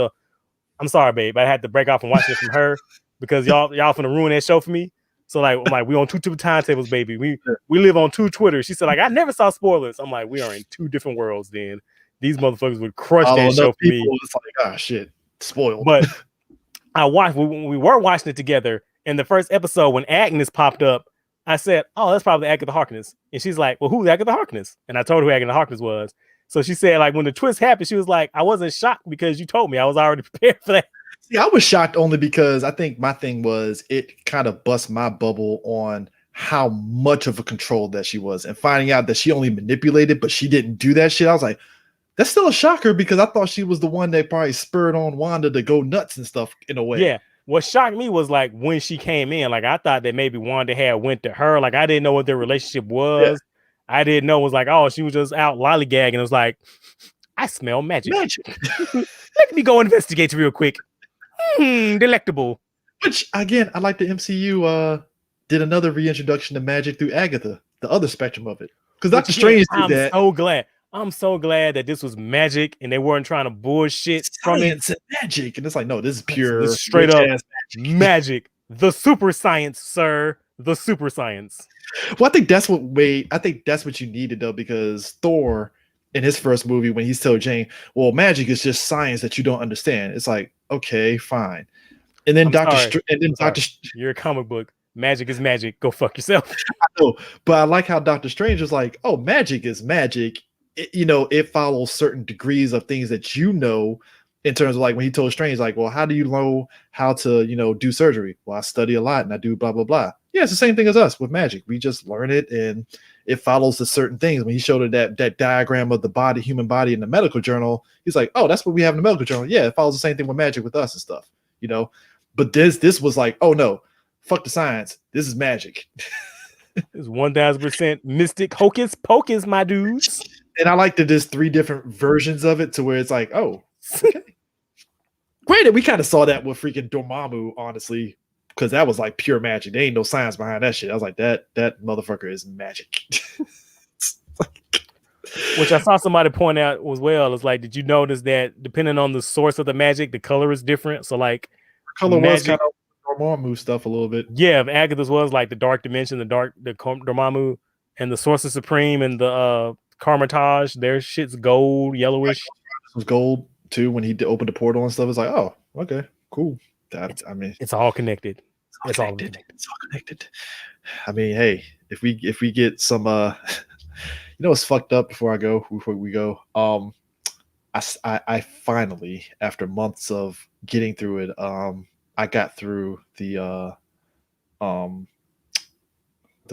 I'm sorry, babe, I had to break off and watch it from her because y'all finna ruin that show for me. So like, I'm like, we on two timetables, baby. We live on two Twitters. She said, like, I never saw spoilers. I'm like, we are in two different worlds. Then these motherfuckers would crush that show for me. It's like, ah, shit, spoiled. But I watched when we were watching it together. In the first episode, when Agnes popped up, I said, "Oh, that's probably Agatha Harkness." And she's like, "Well, who's Agatha Harkness?" And I told her who Agatha Harkness was. So she said, like, when the twist happened, she was like, "I wasn't shocked because you told me. I was already prepared for that." See, I was shocked only because I think my thing was it kind of bust my bubble on how much of a control that she was, and finding out that she only manipulated, but she didn't do that shit. I was like, that's still a shocker because I thought she was the one that probably spurred on Wanda to go nuts and stuff in a way. Yeah. What shocked me was like when she came in, like I thought that maybe Wanda had went to her. Like I didn't know what their relationship was. Yeah. I didn't know it was like, oh, she was just out lollygagging. It was like, I smell magic. Let me go investigate real quick. Delectable. Which again, I like the MCU did another reintroduction to magic through Agatha, the other spectrum of it. Because Doctor Strange did that. I'm so glad that this was magic and they weren't trying to bullshit from it. And magic, and it's like, no, this is pure, this is straight up magic. The super science, sir. The super science. Well, I think that's what you needed though, because Thor in his first movie, when he's told Jane, well, magic is just science that you don't understand. It's like, okay, fine. And then you're a comic book. Magic is magic. Go fuck yourself. I know, but I like how Doctor Strange was like, oh, magic is magic. It follows certain degrees of things that you know, in terms of like when he told Strange, like, well, how do you know how to, do surgery? Well, I study a lot and I do blah, blah, blah. Yeah, it's the same thing as us with magic. We just learn it and it follows the certain things. When he showed her that diagram of the human body in the medical journal, he's like, oh, that's what we have in the medical journal. Yeah, it follows the same thing with magic with us and stuff, But this was like, oh no, fuck the science. This is magic. It's 1000% mystic hocus pocus, my dudes. And I like that there's 3 different versions of it to where it's like, oh, okay. Granted, we kind of saw that with freaking Dormammu, honestly, because that was like pure magic. There ain't no science behind that shit. I was like, that motherfucker is magic. Which I saw somebody point out as well. It's like, did you notice that depending on the source of the magic, the color is different? So like, color was kind of Dormammu stuff a little bit. Yeah, Agatha's was like the dark dimension, the Dormammu, and the Sorcerer Supreme and the Carmitage. Their shit's gold, yellowish. It was gold too when he opened the portal and stuff. It's like, oh, okay, cool. It's all connected. It's all connected. I mean, hey, if we get some, it's fucked up. Before we go, I finally, after months of getting through it, I got through the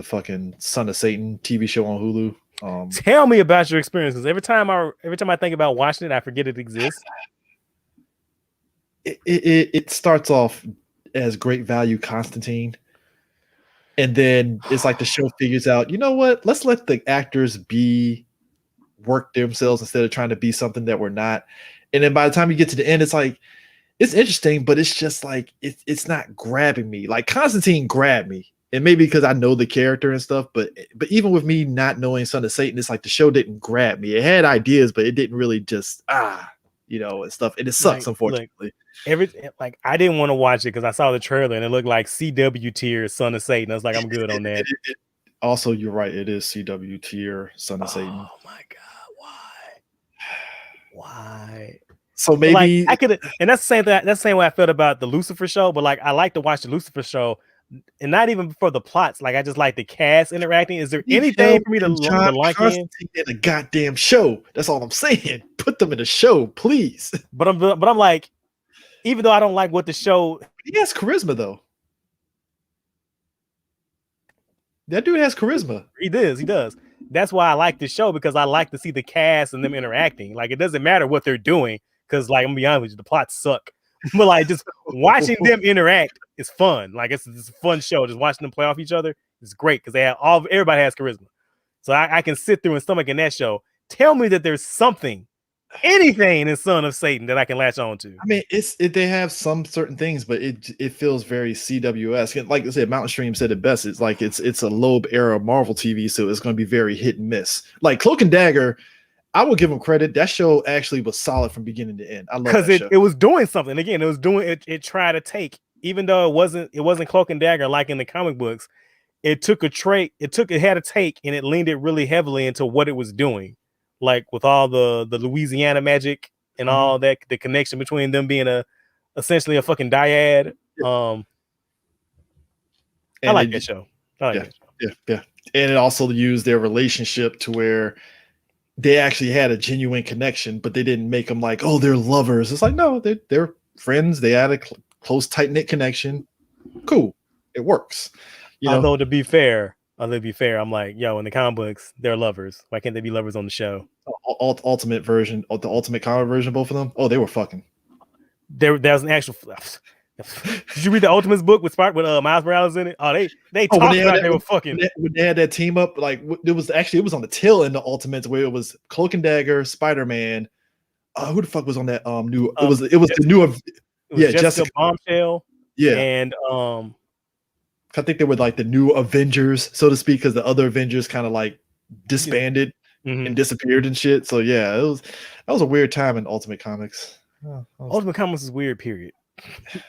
fucking Son of Satan TV show on Hulu. Tell me about your experiences. Every time I think about watching it, I forget it exists. It starts off as great value Constantine, and then it's like the show figures out, you know what? Let's let the actors work themselves instead of trying to be something that we're not. And then by the time you get to the end, it's like it's interesting, but it's just like it's not grabbing me. Like Constantine grabbed me. And maybe because I know the character and stuff, but even with me not knowing Son of Satan, it's like the show didn't grab me. It had ideas, but it didn't really just and stuff. And it sucks, unfortunately. I didn't want to watch it because I saw the trailer and it looked like CW tier Son of Satan. I was like, I'm good on that. Also, you're right. It is CW tier Son of Satan. Oh my god, why? So maybe I could, and that's the same way I felt about the Lucifer show. But like, I like to watch the Lucifer show. And not even for the plots, like I just like the cast interacting. Is there anything for me to like in a goddamn show? That's all I'm saying. Put them in a show, please. But I'm like, even though I don't like what the show, he has charisma though. That dude has charisma. He does. That's why I like the show, because I like to see the cast and them interacting. Like, it doesn't matter what they're doing, because, like, I'm gonna be honest with you, the plots suck. But like, just watching them interact is fun. Like, it's a fun show. Just watching them play off each other is great, because everybody has charisma. So I can sit through and stomach in that show. Tell me that there's anything in Son of Satan that I can latch on to. I mean, they have some certain things, but it feels very CW-esque. Like I said, Mountain Stream said it best. It's like it's a Loeb era Marvel TV, so it's going to be very hit and miss. Like Cloak and Dagger, I will give them credit. That show actually was solid from beginning to end. I love that show. It was doing something. Again, it was doing it tried to take, even though it wasn't Cloak and Dagger like in the comic books. It took a trait, it had a take, and it leaned it really heavily into what it was doing. Like with all the Louisiana magic and all that, the connection between them being essentially a fucking dyad. I like that show. Yeah. And it also used their relationship to where they actually had a genuine connection, but they didn't make them like, oh, they're lovers. It's like, no, they're friends. They had a close, tight-knit connection. Cool. It works. Although to be fair, I'm like, yo, in the comic books, they're lovers. Why can't they be lovers on the show? Ultimate version, the ultimate comic version, both of them. Oh, they were fucking. There was an actual. Did you read the Ultimates book with Miles Morales in it? Oh, they talked about they were fucking. When they had that team up, like it was on the tail end of Ultimates where it was Cloak and Dagger, Spider-Man. Who the fuck was on that new? It was the new. Jessica Bombshell. Yeah, and I think they were like the new Avengers, so to speak, because the other Avengers kind of like disbanded and disappeared and shit. So yeah, that was a weird time in Ultimate Comics. Ultimate Comics is weird, period.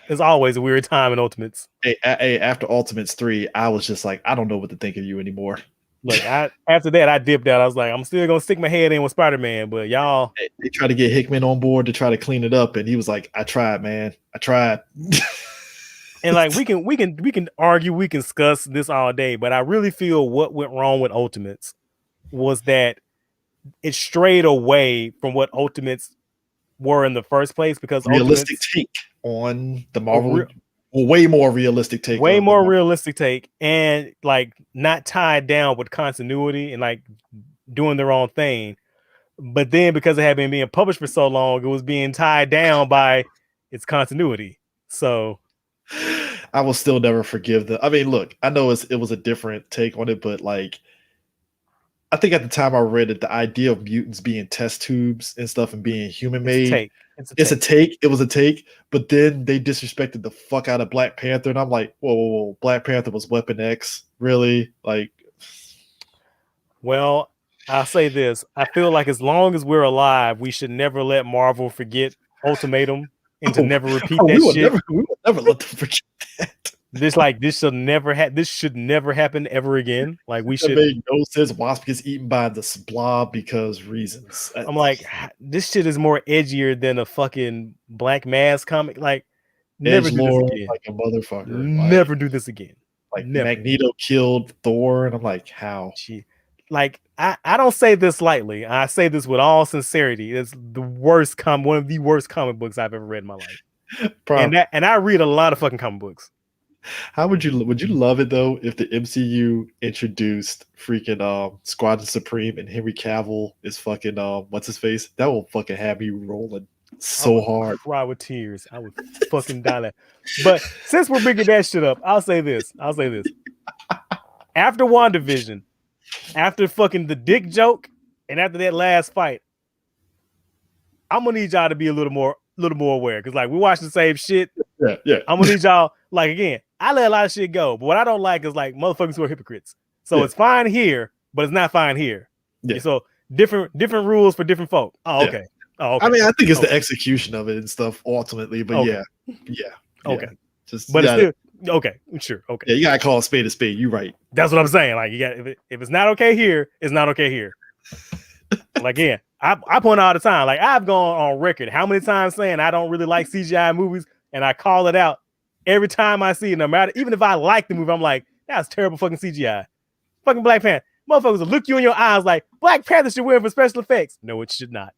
There's always a weird time in Ultimates. Hey, after Ultimates 3, I was just like, I don't know what to think of you anymore. Like after that, I dipped out. I was like, I'm still gonna stick my head in with Spider-Man, but y'all. They tried to get Hickman on board to try to clean it up, and he was like, I tried, man. I tried. And like we can argue, we can discuss this all day, but I really feel what went wrong with Ultimates was that it strayed away from what Ultimates were in the first place, because realistic take on the Marvel, way more realistic take, realistic take, and like not tied down with continuity and like doing their own thing. But then because it had been being published for so long, it was being tied down by its continuity. So I will still never forgive I mean, look, I know it was a different take on it, but like, I think at the time I read it, the idea of mutants being test tubes and stuff and being human made, it's a take. It was a take, but then they disrespected the fuck out of Black Panther, and I'm like, whoa, Black Panther was Weapon X, really? Like, well, I'll say this: I feel like as long as we're alive, we should never let Marvel forget Ultimatum. And to never repeat that shit. We will never let them forget that. This should never happen ever again. Like we should. Made no sense. Wasp gets eaten by the blob because reasons. I'm like, this shit is more edgier than a fucking Black Mask comic. Like, never do this again. Like a motherfucker. Never do this again. Like Magneto killed Thor, and I'm like, how? Like I don't say this lightly. I say this with all sincerity. It's one of the worst comic books I've ever read in my life. And I read a lot of fucking comic books. How would you love it though if the MCU introduced freaking Squadron Supreme and Henry Cavill is fucking what's his face? That will fucking have me rolling so hard. Cry with tears. I would fucking die laughing. But since we're bringing that shit up, I'll say this. After WandaVision, after fucking the dick joke, and after that last fight, I'm gonna need y'all to be a little more aware, because like we watch the same shit. Yeah. I'm gonna need y'all, like, again, I let a lot of shit go, but what I don't like is like motherfuckers who are hypocrites. So it's fine here, but it's not fine here. Yeah. So different rules for different folk. Oh, okay. Oh, okay. I mean, I think it's the exexecution of it and stuff ultimately, but yeah. Okay. Just, but it's still okay. Sure. Okay. Yeah, you gotta call a spade a spade. You're right. That's what I'm saying. Like, you got if it's not okay here, it's not okay here. Like, yeah, I point out all the time. Like, I've gone on record how many times saying I don't really like CGI movies, and I call it out every time I see it. No matter, even if I like the movie, I'm like, that's terrible fucking CGI. Fucking Black Panther. Motherfuckers will look you in your eyes like Black Panther should win for special effects. No, it should not.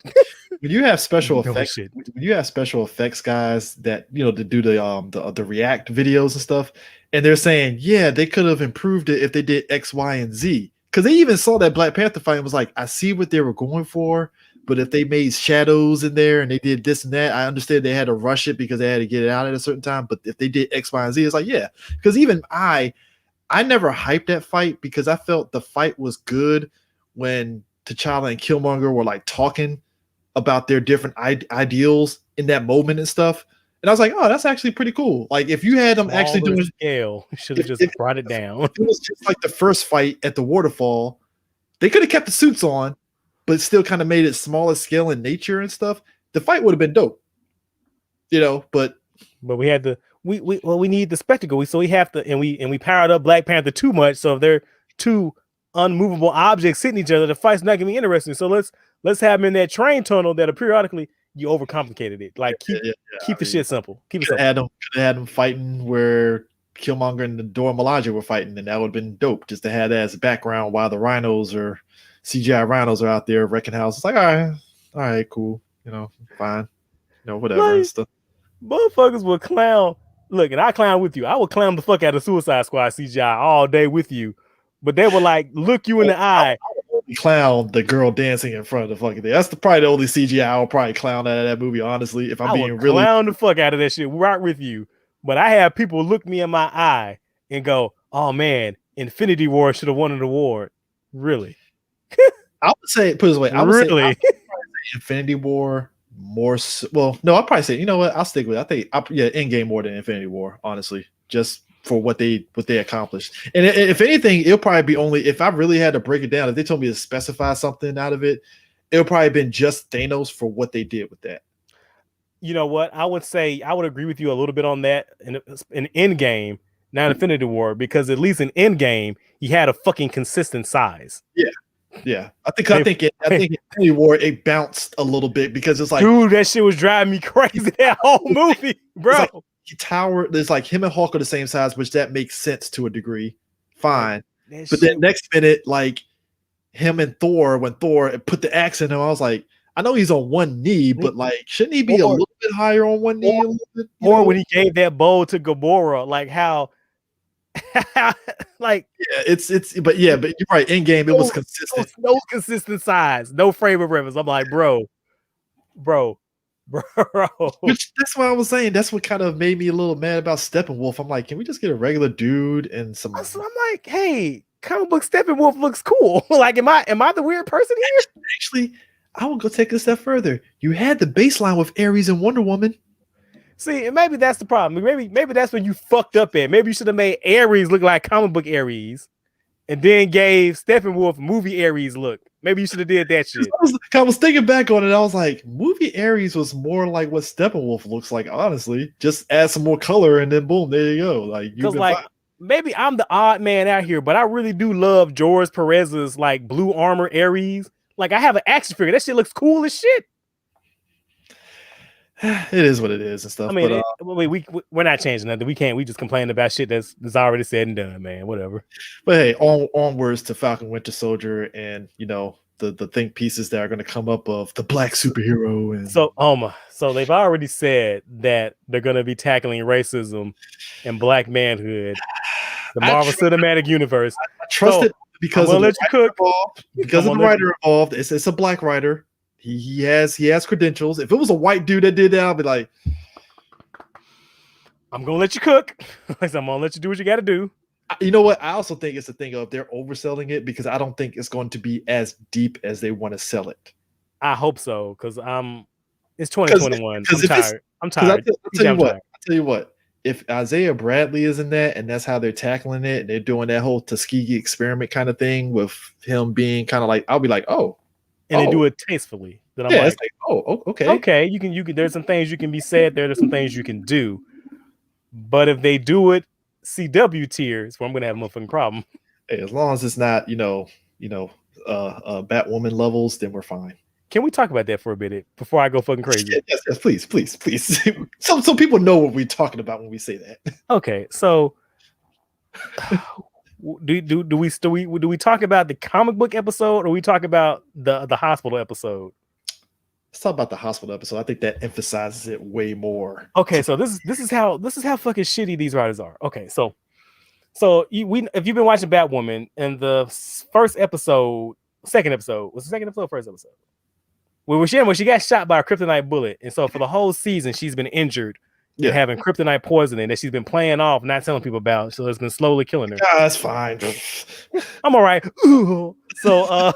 When you have special effects, when you have special effects guys that to do the react videos and stuff, and they're saying, yeah, they could have improved it if they did X, Y, and Z. Because they even saw that Black Panther fight and was like, I see what they were going for, but if they made shadows in there and they did this and that, I understand they had to rush it because they had to get it out at a certain time. But if they did X, Y, and Z, it's like, yeah. Because even I never hyped that fight because I felt the fight was good when T'Challa and Killmonger were like talking about their different ideals in that moment and stuff. And I was like, oh, that's actually pretty cool. Like if you had them actually doing scale, should have just brought it down. It was just like the first fight at the waterfall. They could have kept the suits on, but still kind of made it smaller scale in nature and stuff. The fight would have been dope, But we had the we need the spectacle. We have to, and we powered up Black Panther too much. So if they're two unmovable objects hitting each other, the fight's not gonna be interesting. So let's have them in that train tunnel that periodically you overcomplicated it. Like keep the shit simple. Keep it simple. Could have had them fighting where Killmonger and the Dora Milaje were fighting, and that would have been dope just to have that as a background while the rhinos or CGI rhinos are out there wrecking house. It's like, all right, cool, fine, whatever and stuff. Motherfuckers will clown. Look, and I clown with you. I would clown the fuck out of Suicide Squad CGI all day with you, but they would like look you in the eye. Clown the girl dancing in front of the fucking thing. That's probably the only CGI I'll probably clown out of that movie. Honestly, if I'm being really clown the fuck out of that shit right with you. But I have people look me in my eye and go, "Oh man, Infinity War should have won an award." Really? I would say, put it this way, I would say Infinity War more. Well, no, I'll probably say, you know what? I'll stick with it. I think, Endgame more than Infinity War, honestly, just for what they accomplished. And if anything, it'll probably be only if I really had to break it down. If they told me to specify something out of it, it'll probably been just Thanos for what they did with that. You know what? I would say I would agree with you a little bit on that in Endgame, not Infinity War, because at least in Endgame he had a fucking consistent size. Yeah. I think Infinity War it bounced a little bit because it's like, dude, that shit was driving me crazy that whole movie, bro. Like there's like him and Hulk are the same size, which that makes sense to a degree. Fine. But then next minute, like him and Thor, when Thor put the axe in him, I was like, I know he's on one knee, but like, shouldn't he be a little bit higher on one knee? When he gave that bow to Gamora, like how like but you're right. Endgame, it was consistent. No consistent size, no frame of reference. I'm like, bro. Which that's what I was saying. That's what kind of made me a little mad about Steppenwolf. I'm like, can we just get a regular dude and some? So I'm like, hey, comic book Steppenwolf looks cool. Like, am I the weird person here? Actually, I will go take it a step further. You had the baseline with Ares and Wonder Woman. See, and maybe that's the problem. Maybe that's when you fucked up at. Maybe you should have made Ares look like comic book Ares, and then gave Steppenwolf movie Ares look. Maybe you should have did that shit. I was thinking back on it. I was like, movie Ares was more like what Steppenwolf looks like. Honestly, just add some more color, and then boom, there you go. Like, because maybe I'm the odd man out here, but I really do love George Perez's like blue armor Ares. Like, I have an action figure. That shit looks cool as shit. It is what it is and stuff. I mean, we're not changing nothing. We can't. We just complain about shit that's already said and done, man. Whatever. But hey, onwards to Falcon Winter Soldier, and the think pieces that are going to come up of the black superhero. And so they've already said that they're going to be tackling racism and black manhood. The Marvel Cinematic Universe. I trust it because of the writer involved. It's a black writer. He has credentials. If it was a white dude that did that, I'd be like, I'm gonna let you cook. I'm gonna let you do what you got to do. You know what? I also think it's a thing of they're overselling it because I don't think it's going to be as deep as they want to sell it. I hope so, because it's 2021. I'm tired. I'll tell you what. If Isaiah Bradley is in that, and that's how they're tackling it, and they're doing that whole Tuskegee experiment kind of thing with him being kind of like, I'll be like, oh. And they do it tastefully. That I'm like, it's like, oh, okay. Okay, you can. There's some things you can be said there. There's some things you can do. But if they do it CW tiers, well, I'm gonna have a motherfucking problem. Hey, as long as it's not, Batwoman levels, then we're fine. Can we talk about that for a bit before I go fucking crazy? Yes, please. so people know what we're talking about when we say that. Okay, so do we talk about the comic book episode, or we talk about the hospital episode? Let's talk about the hospital episode. I think that emphasizes it way more. Okay, so this is how fucking shitty these writers are. Okay, so So if you've been watching Batwoman, in the second episode, was the second episode, first episode? When she got shot by a kryptonite bullet, and so for the whole season she's been injured and having kryptonite poisoning that she's been playing off, not telling people about. So it's been slowly killing her. Yeah, that's fine. I'm all right. So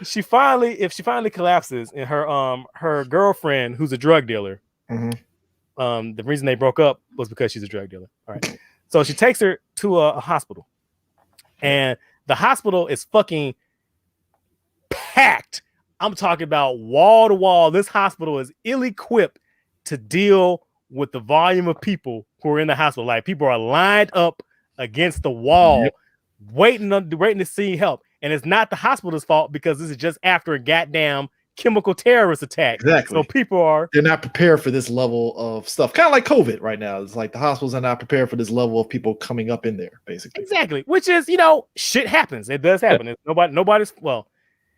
she finally collapses, and her girlfriend, who's a drug dealer. Mm-hmm. The reason they broke up was because she's a drug dealer. All right. So she takes her to a hospital, and the hospital is fucking packed. I'm talking about wall to wall. This hospital is ill-equipped to deal with the volume of people who are in the hospital. Like, people are lined up against the wall, waiting to see help. And it's not the hospital's fault, because this is just after a goddamn chemical terrorist attack. Exactly. So they're not prepared for this level of stuff. Kind of like COVID right now. It's like the hospitals are not prepared for this level of people coming up in there, basically. Exactly. Which is, shit happens. It does happen. It's nobody's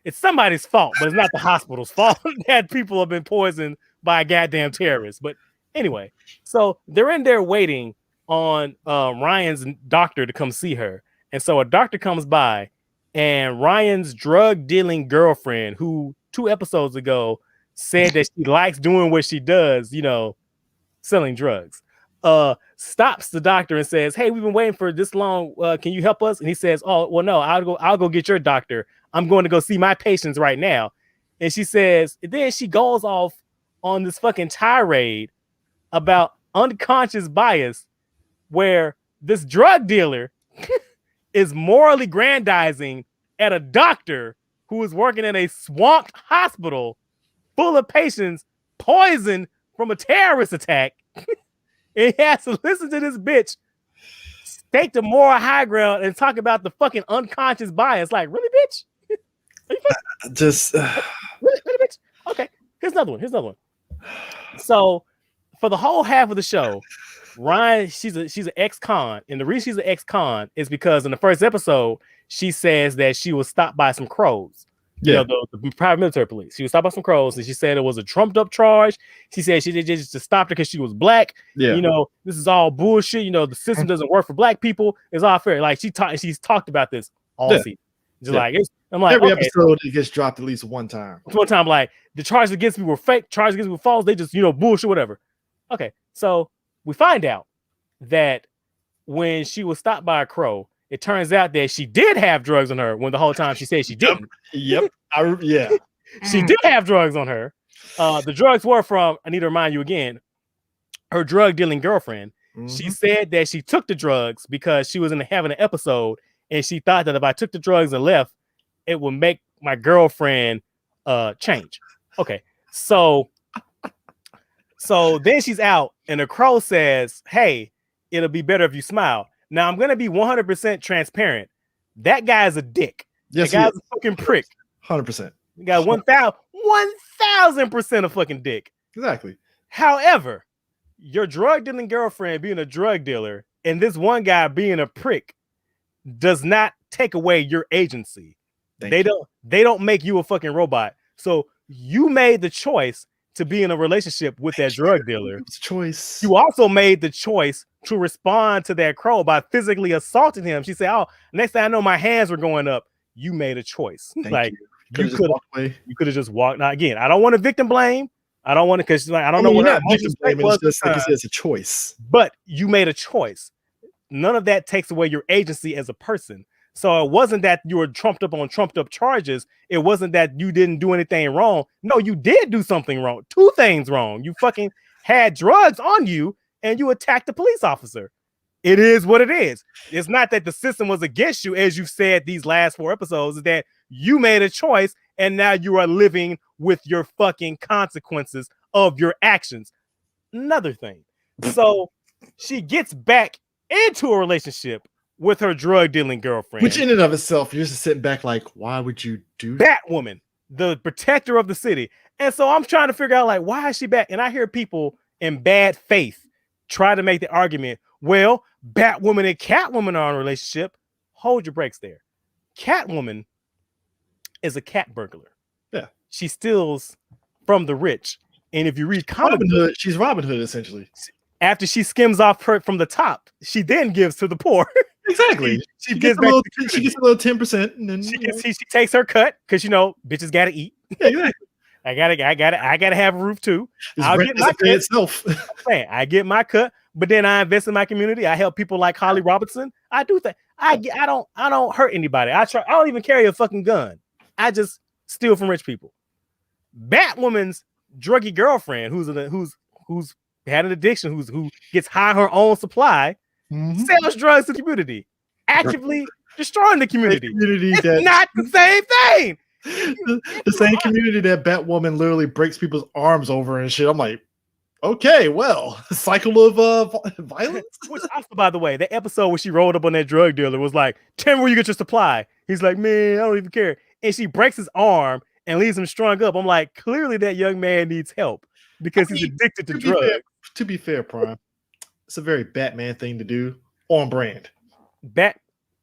it's somebody's fault, but it's not the hospital's fault that people have been poisoned by a goddamn terrorist. But anyway, so they're in there waiting on Ryan's doctor to come see her. And so a doctor comes by, and Ryan's drug dealing girlfriend, who 2 episodes ago said that she likes doing what she does, selling drugs, stops the doctor and says, "Hey, we've been waiting for this long. Can you help us?" And he says, "Oh, well, no, I'll go get your doctor. I'm going to go see my patients right now." And she says, and then she goes off on this fucking tirade about unconscious bias, where this drug dealer is morally grandizing at a doctor who is working in a swamped hospital full of patients poisoned from a terrorist attack. And he has to listen to this bitch take the moral high ground and talk about the fucking unconscious bias. Like, really, bitch? Are you just really, bitch? Okay, here's another one. So for the whole half of the show, Ryan, she's an ex-con, and the reason she's an ex-con is because in the first episode she says that she was stopped by some crows. The private military police. She was stopped by some crows, and she said it was a trumped up charge. She said she just stopped her because she was black. This is all bullshit. The system doesn't work for black people. It's all fair. Like, she's talked about this all season. I'm like, every episode it gets dropped at least one time. One time, like, the charges against me were fake. Charges against me were false. They just bullshit, whatever. Okay, so we find out that when she was stopped by a crow, it turns out that she did have drugs on her, when the whole time she said she didn't. Yep. She did have drugs on her. The drugs were from, I need to remind you again, her drug dealing girlfriend. Mm-hmm. She said that she took the drugs because she was having an episode, and she thought that if I took the drugs and left, it would make my girlfriend change. Okay, so then she's out, and the crow says, "Hey, it'll be better if you smile." Now, I'm going to be 100% transparent. That guy's a dick. Yes, that guy's a fucking prick. 100%. He got 1,000% a fucking dick. Exactly. However, your drug dealing girlfriend being a drug dealer and this one guy being a prick does not take away your agency. They don't make you a fucking robot. So you made the choice to be in a relationship with that drug dealer. It's a choice. You also made the choice to respond to that crow by physically assaulting him. She said, "Oh, next thing I know, my hands were going up." You made a choice. You could have just walked. Now, again, I don't want to victim blame. I don't want to, because I don't know what her victim blame. It's just like you said, it's a choice. But you made a choice. None of that takes away your agency as a person. So it wasn't that you were trumped up charges. It wasn't that you didn't do anything wrong. No, you did do something wrong. 2 things wrong. You fucking had drugs on you, and you attacked the police officer. It is what it is. It's not that the system was against you, as you've said these last 4 episodes, is that you made a choice, and now you are living with your fucking consequences of your actions. Another thing. So she gets back into a relationship with her drug dealing girlfriend. Which in and of itself, you're just sitting back like, why would you do that? Batwoman, the protector of the city. And so I'm trying to figure out, like, why is she back? And I hear people in bad faith try to make the argument, well, Batwoman and Catwoman are in a relationship. Hold your brakes there. Catwoman is a cat burglar. Yeah. She steals from the rich. And if you read comic books, she's Robin Hood, essentially. after she skims off her from the top, she then gives to the poor. Exactly. She gets back. She gets a little 10%, and then she takes her cut because bitches gotta eat. Yeah, exactly. I gotta have a roof too. I'll get my cut itself. I get my cut, but then I invest in my community. I help people like Holly Robertson. I do that. I don't hurt anybody. I don't even carry a fucking gun. I just steal from rich people. Batwoman's druggy girlfriend, who's had an addiction, who gets high her own supply, sells drugs to the community, actively destroying the community. It's not the same thing. The same community that Batwoman literally breaks people's arms over and shit. I'm like, okay, well, cycle of violence. Which also, by the way, that episode where she rolled up on that drug dealer was like, tell me where you get your supply. He's like, man, I don't even care. And she breaks his arm and leaves him strung up. I'm like, clearly that young man needs help because he's addicted to drugs. To be fair, Prime, it's a very Batman thing to do, on brand.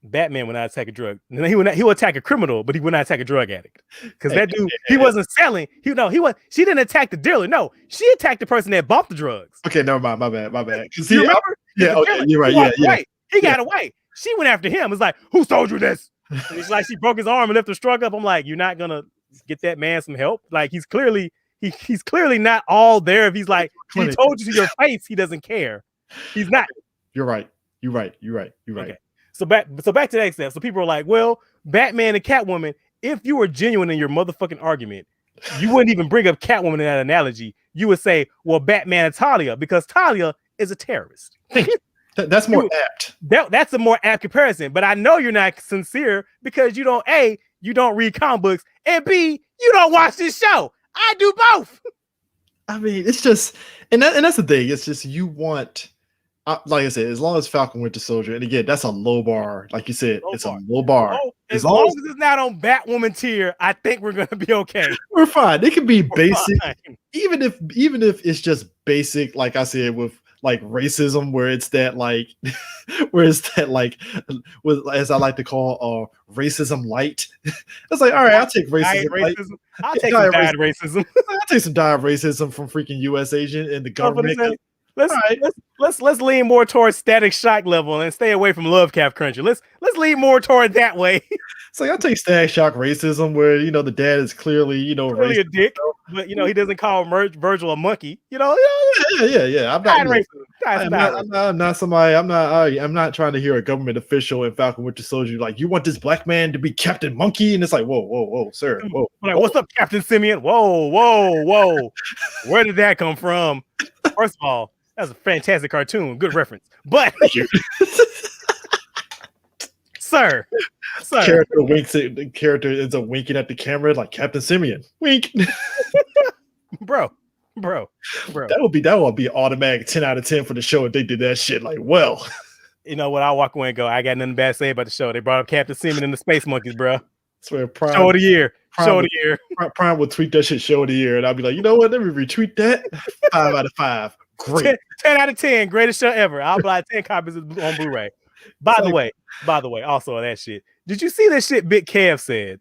Batman would not attack a drug. He would attack a criminal, but he would not attack a drug addict. Because that dude, he wasn't selling. She didn't attack the dealer. No, she attacked the person that bought the drugs. Okay, never mind. My bad. You remember? Okay, you're right. Yeah. He got away. She went after him. It's like, who told you this? And it's like she broke his arm and left her struck up. I'm like, you're not gonna get that man some help. Like he's clearly not all there. If he's like, he told you to your face, he doesn't care. He's not. You're right. Okay. So back to that extent. So people are like, well, Batman and Catwoman, if you were genuine in your motherfucking argument, you wouldn't even bring up Catwoman in that analogy. You would say, well, Batman and Talia, because Talia is a terrorist. That's more apt. That's a more apt comparison. But I know you're not sincere because you don't read comic books, and B, you don't watch this show. I do both. I mean, it's just, and that's the thing. It's just you want. Like I said, as long as Falcon Winter Soldier, and again, that's a low bar. Like you said, it's a low bar. As long as it's not on Batwoman tier, I think we're gonna be okay. We're fine. It can be basic, even if it's just basic. Like I said, with like racism, where it's that like, as I like to call racism light. It's like, all right, I'll take racism. I'll take some diet racism. I'll take some diet racism from freaking U.S. agent and the government. Let's lean more towards Static Shock level and stay away from Love Cap Country. Let's lean more toward that way. So I take Static Shock racism, where the dad is clearly clearly a dick, but he doesn't call Virgil a monkey. Yeah. I'm not trying to hear a government official in Falcon Winter Soldier like, you want this black man to be Captain Monkey, and it's like, whoa, sir, whoa. Like, what's up, Captain Simeon? Whoa. Where did that come from? First of all, that's a fantastic cartoon. Good reference. But sir. The character ends up winking at the camera like Captain Simeon. Wink. Bro. That would be an automatic 10 out of 10 for the show if they did that shit. Like, well. You know what? I'll walk away and go, I got nothing bad to say about the show. They brought up Captain Simeon and the Space Monkeys, bro. Swear, Prime. Show of the year. Prime would tweet that shit show of the year, and I'll be like, you know what? Let me retweet that. 5 out of 5. Great. 10 out of 10. Greatest show ever. I'll buy 10 copies on Blu-ray. By the way, also that shit. Did you see that shit Big Kev said?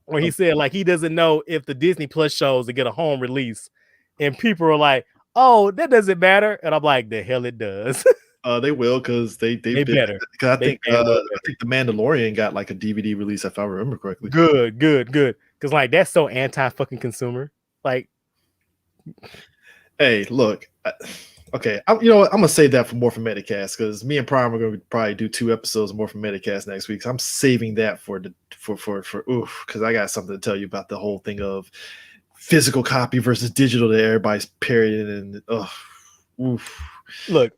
Where he said like he doesn't know if the Disney Plus shows to get a home release, and people are like, "Oh, that doesn't matter," and I'm like, "The hell it does." They will, because they better. Because I think the Mandalorian got like a DVD release, if I remember correctly. Good. Because like that's so anti-fucking consumer. Like, hey, look. Okay, I'm gonna save that for more for Metacast, because me and Prime are gonna probably do 2 episodes more for Metacast next week. So I'm saving that for because I got something to tell you about the whole thing of physical copy versus digital that everybody's parrying, and Look,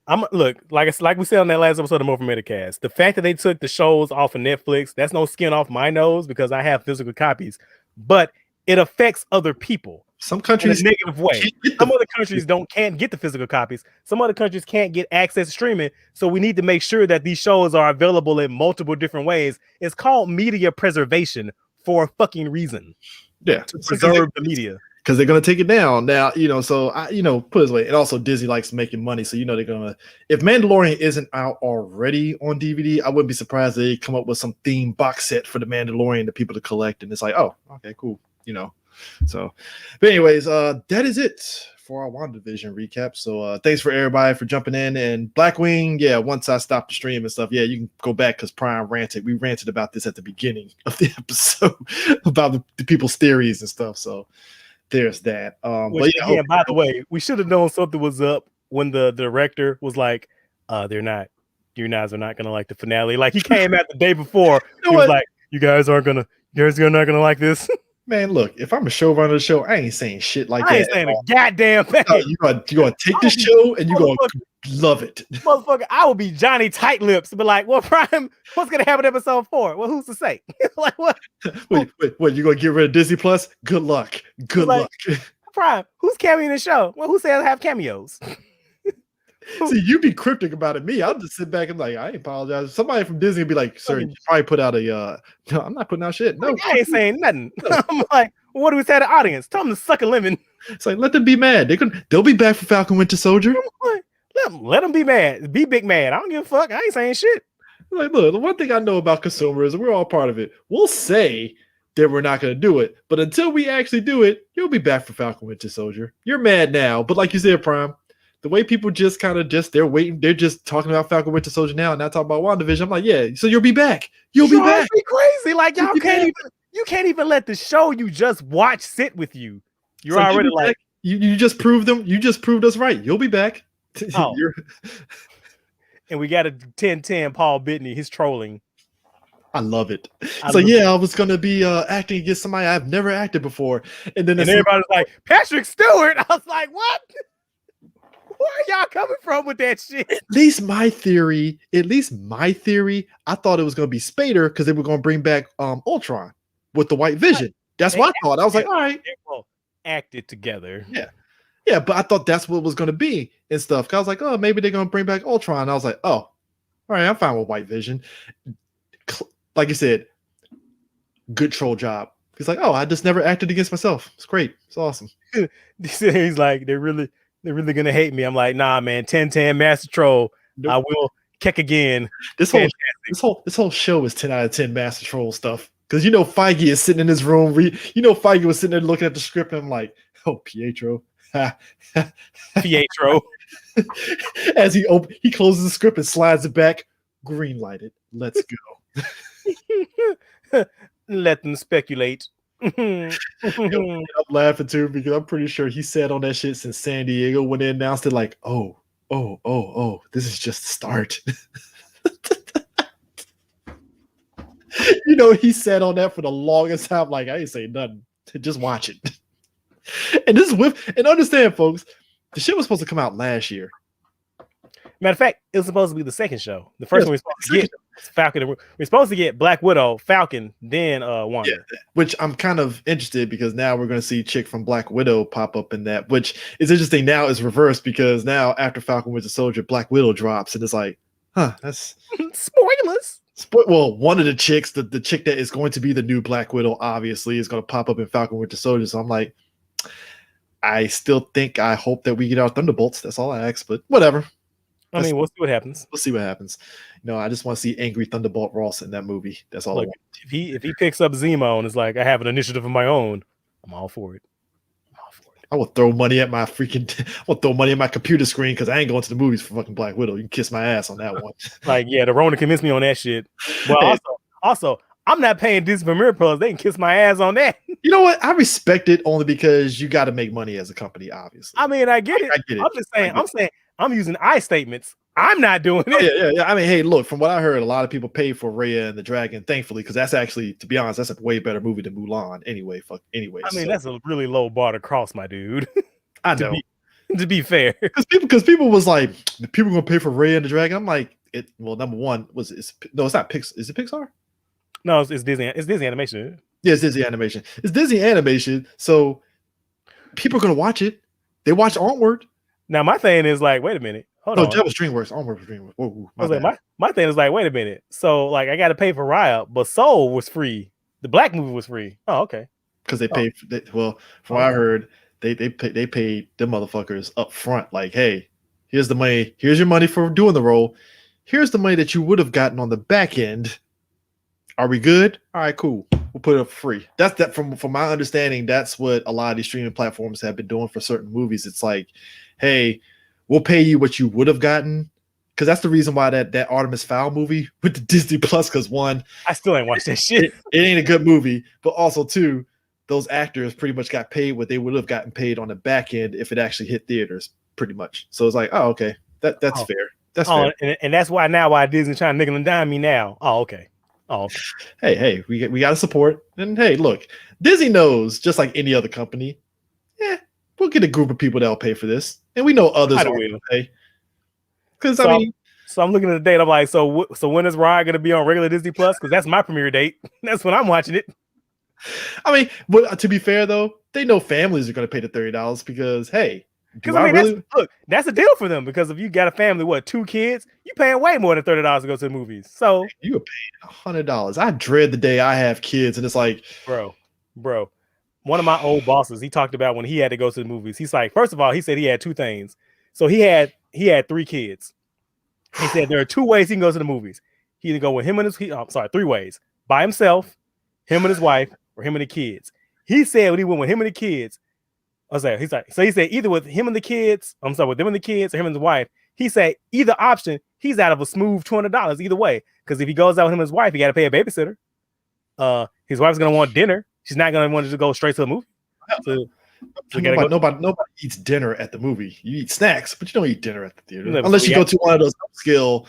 like we said on that last episode of More from Metacast, the fact that they took the shows off of Netflix, that's no skin off my nose because I have physical copies, but it affects other people. Some countries in a negative way. Some other countries can't get the physical copies. Some other countries can't get access to streaming. So we need to make sure that these shows are available in multiple different ways. It's called media preservation for a fucking reason. Yeah, to preserve the media. Because they're gonna take it down now. So I, put it this way. And also Disney likes making money, so they're gonna. If Mandalorian isn't out already on DVD, I wouldn't be surprised if they come up with some theme box set for the Mandalorian that people to collect. And it's like, oh, okay, cool. So, but anyways, that is it for our WandaVision recap. So thanks for everybody for jumping in. And Blackwing, yeah, once I stopped the stream and stuff, yeah, you can go back because Prime ranted. We ranted about this at the beginning of the episode about the people's theories and stuff. So there's that. But yeah, again, by the way, we should have known something was up when the director was like, you guys are not gonna like the finale. Like he came out the day before. He was like, you guys are not gonna like this. Man, look, if I'm a showrunner of the show, I ain't saying shit like that. I ain't saying a goddamn thing. No, you're gonna take this show and you're gonna love it. Motherfucker, I will be Johnny Tight Lips and be like, well, Prime, what's gonna happen in episode 4? Well, who's to say? Like what? Wait, you gonna get rid of Disney Plus? Good luck. Good luck. Prime, who's cameoing the show? Well, who says I have cameos? See, you be cryptic about it. Me, I'll just sit back and like, I ain't apologize. Somebody from Disney will be like, sir, you probably put out a no, I'm not putting out shit. No, I ain't saying nothing. I'm like, well, what do we say to the audience? Tell them to suck a lemon. It's like, let them be mad. They'll be back for Falcon Winter Soldier. Let them be mad. Be big mad. I don't give a fuck. I ain't saying shit. Like, look, the one thing I know about consumerism, we're all part of it. We'll say that we're not going to do it, but until we actually do it, you'll be back for Falcon Winter Soldier. You're mad now, but like you said, Prime, the way people just kind of they're waiting, they're just talking about Falcon Winter Soldier now and not talking about WandaVision. I'm like, yeah, so you'll be back. You'll be back. Be crazy. Like y'all you can't even let the show you just watch sit with you. You're already like you just proved them. You just proved us right. You'll be back. Oh. And we got a 10-10 Paul Bettany. He's trolling. I love it. So yeah, I was gonna be acting against somebody I've never acted before, and then everybody's like Patrick Stewart. I was like, what? Where are y'all coming from with that shit? At least my theory, I thought it was going to be Spader because they were going to bring back Ultron with the White Vision. That's what I thought. I was like, all right. Acted together. Yeah, but I thought that's what it was going to be and stuff. I was like, oh, maybe they're going to bring back Ultron. And I was like, oh, all right, I'm fine with White Vision. Like you said, good troll job. He's like, oh, I just never acted against myself. It's great. It's awesome. He's like, they're really gonna hate me. I'm like, nah, man. 10-10 Master Troll. Nope. I will kick again. This whole show is 10 out of 10 Master Troll stuff. Because Feige is sitting in his room. Feige was sitting there looking at the script, and I'm like, oh, Pietro. Pietro. As he closes the script and slides it back. Green lighted. Let's go. Let them speculate. I'm laughing too because I'm pretty sure he sat on that shit since San Diego when they announced it. Like, oh, this is just the start. He sat on that for the longest time. Like, I ain't saying nothing. Just watch it. And understand, folks, the shit was supposed to come out last year. Matter of fact, it was supposed to be the second show. The first one we were supposed to get Falcon. We're supposed to get Black Widow, Falcon, then Wanda. Yeah, which I'm kind of interested because now we're going to see chick from Black Widow pop up in that. Which is interesting. Now is reversed because now after Falcon Winter Soldier, Black Widow drops, and it's like, that's spoilers. Well, one of the chicks, the chick that is going to be the new Black Widow, obviously is going to pop up in Falcon Winter Soldier. So I'm like, I hope that we get our Thunderbolts. That's all I ask, but whatever. I mean, we'll see what happens. I just want to see angry Thunderbolt Ross in that movie. That's all I want. If he picks up Zemo and is like, I have an initiative of my own, I'm all for it. I will throw money at my computer screen because I ain't going to the movies for fucking Black Widow. You can kiss my ass on that one. The Rona convinced me on that shit. Well, also, I'm not paying Disney Premiere Plus. They can kiss my ass on that. You know what? I respect it only because you got to make money as a company, obviously. I mean, I get it. I'm just saying, I'm using I statements. I'm not doing it. Yeah. I mean, hey, look, from what I heard, a lot of people pay for Raya and the Dragon, thankfully, because that's actually, to be honest, that's a way better movie than Mulan. Anyway. I mean, that's a really low bar to cross, my dude. I know. To be fair. Because people was like, people gonna pay for Raya and the Dragon. I'm like, number one, it's not Pixar. Is it Pixar? No, it's Disney. It's Disney Animation. Yeah, it's Disney Animation. It's Disney Animation, so people are gonna watch it. They watch Onward. Now my thing is like, wait a minute. Hold on. That was DreamWorks. Onward was DreamWorks. Whoa, my thing is like, wait a minute. So like, I got to pay for Raya, but Soul was free. The Black movie was free. Oh, okay. Because they paid. From what I heard, they paid them motherfuckers up front. Like, hey, here's the money. Here's your money for doing the role. Here's the money that you would have gotten on the back end. Are we good? All right, cool. we'll put it up free. That's that from my understanding. That's what a lot of these streaming platforms have been doing for certain movies. It's like, hey, we'll pay you what you would have gotten, because that's the reason why that Artemis Fowl movie with the Disney Plus. Because one, I still ain't watched that shit. It ain't a good movie, but also two, those actors pretty much got paid what they would have gotten paid on the back end if it actually hit theaters, pretty much. So it's like, oh, okay, that's fair. That's fair. And that's why Disney trying to nickel and dime me now. Oh, okay. Oh, okay. Hey, we got to support. And hey, look, Disney knows, just like any other company, we'll get a group of people that'll pay for this, and we know others will pay. Because so I'm looking at the date. I'm like, so when is Ryan going to be on regular Disney Plus? Because that's my premiere date. That's when I'm watching it. I mean, but to be fair though, they know families are going to pay the $30 because hey, that's a deal for them, because if you got a family, 2 kids, you paying way more than $30 to go to the movies. So you are paying $100. I dread the day I have kids, and it's like, bro. One of my old bosses, he talked about when he had to go to the movies. He's like, first of all, he said he had 2 things. So he had 3 kids. He said there are 2 ways he can go to the movies. He can go with him and his 3 ways: by himself, him and his wife, or him and the kids. He said when he went with him and the kids, he said either with him and the kids, with them and the kids, or him and his wife. He said either option, he's out of a smooth $200 either way. Because if he goes out with him and his wife, he got to pay a babysitter. His wife's gonna want dinner. She's not gonna want to go straight to the movie. Nobody eats dinner at the movie. You eat snacks, but you don't eat dinner at the theater unless you go to one of those upscale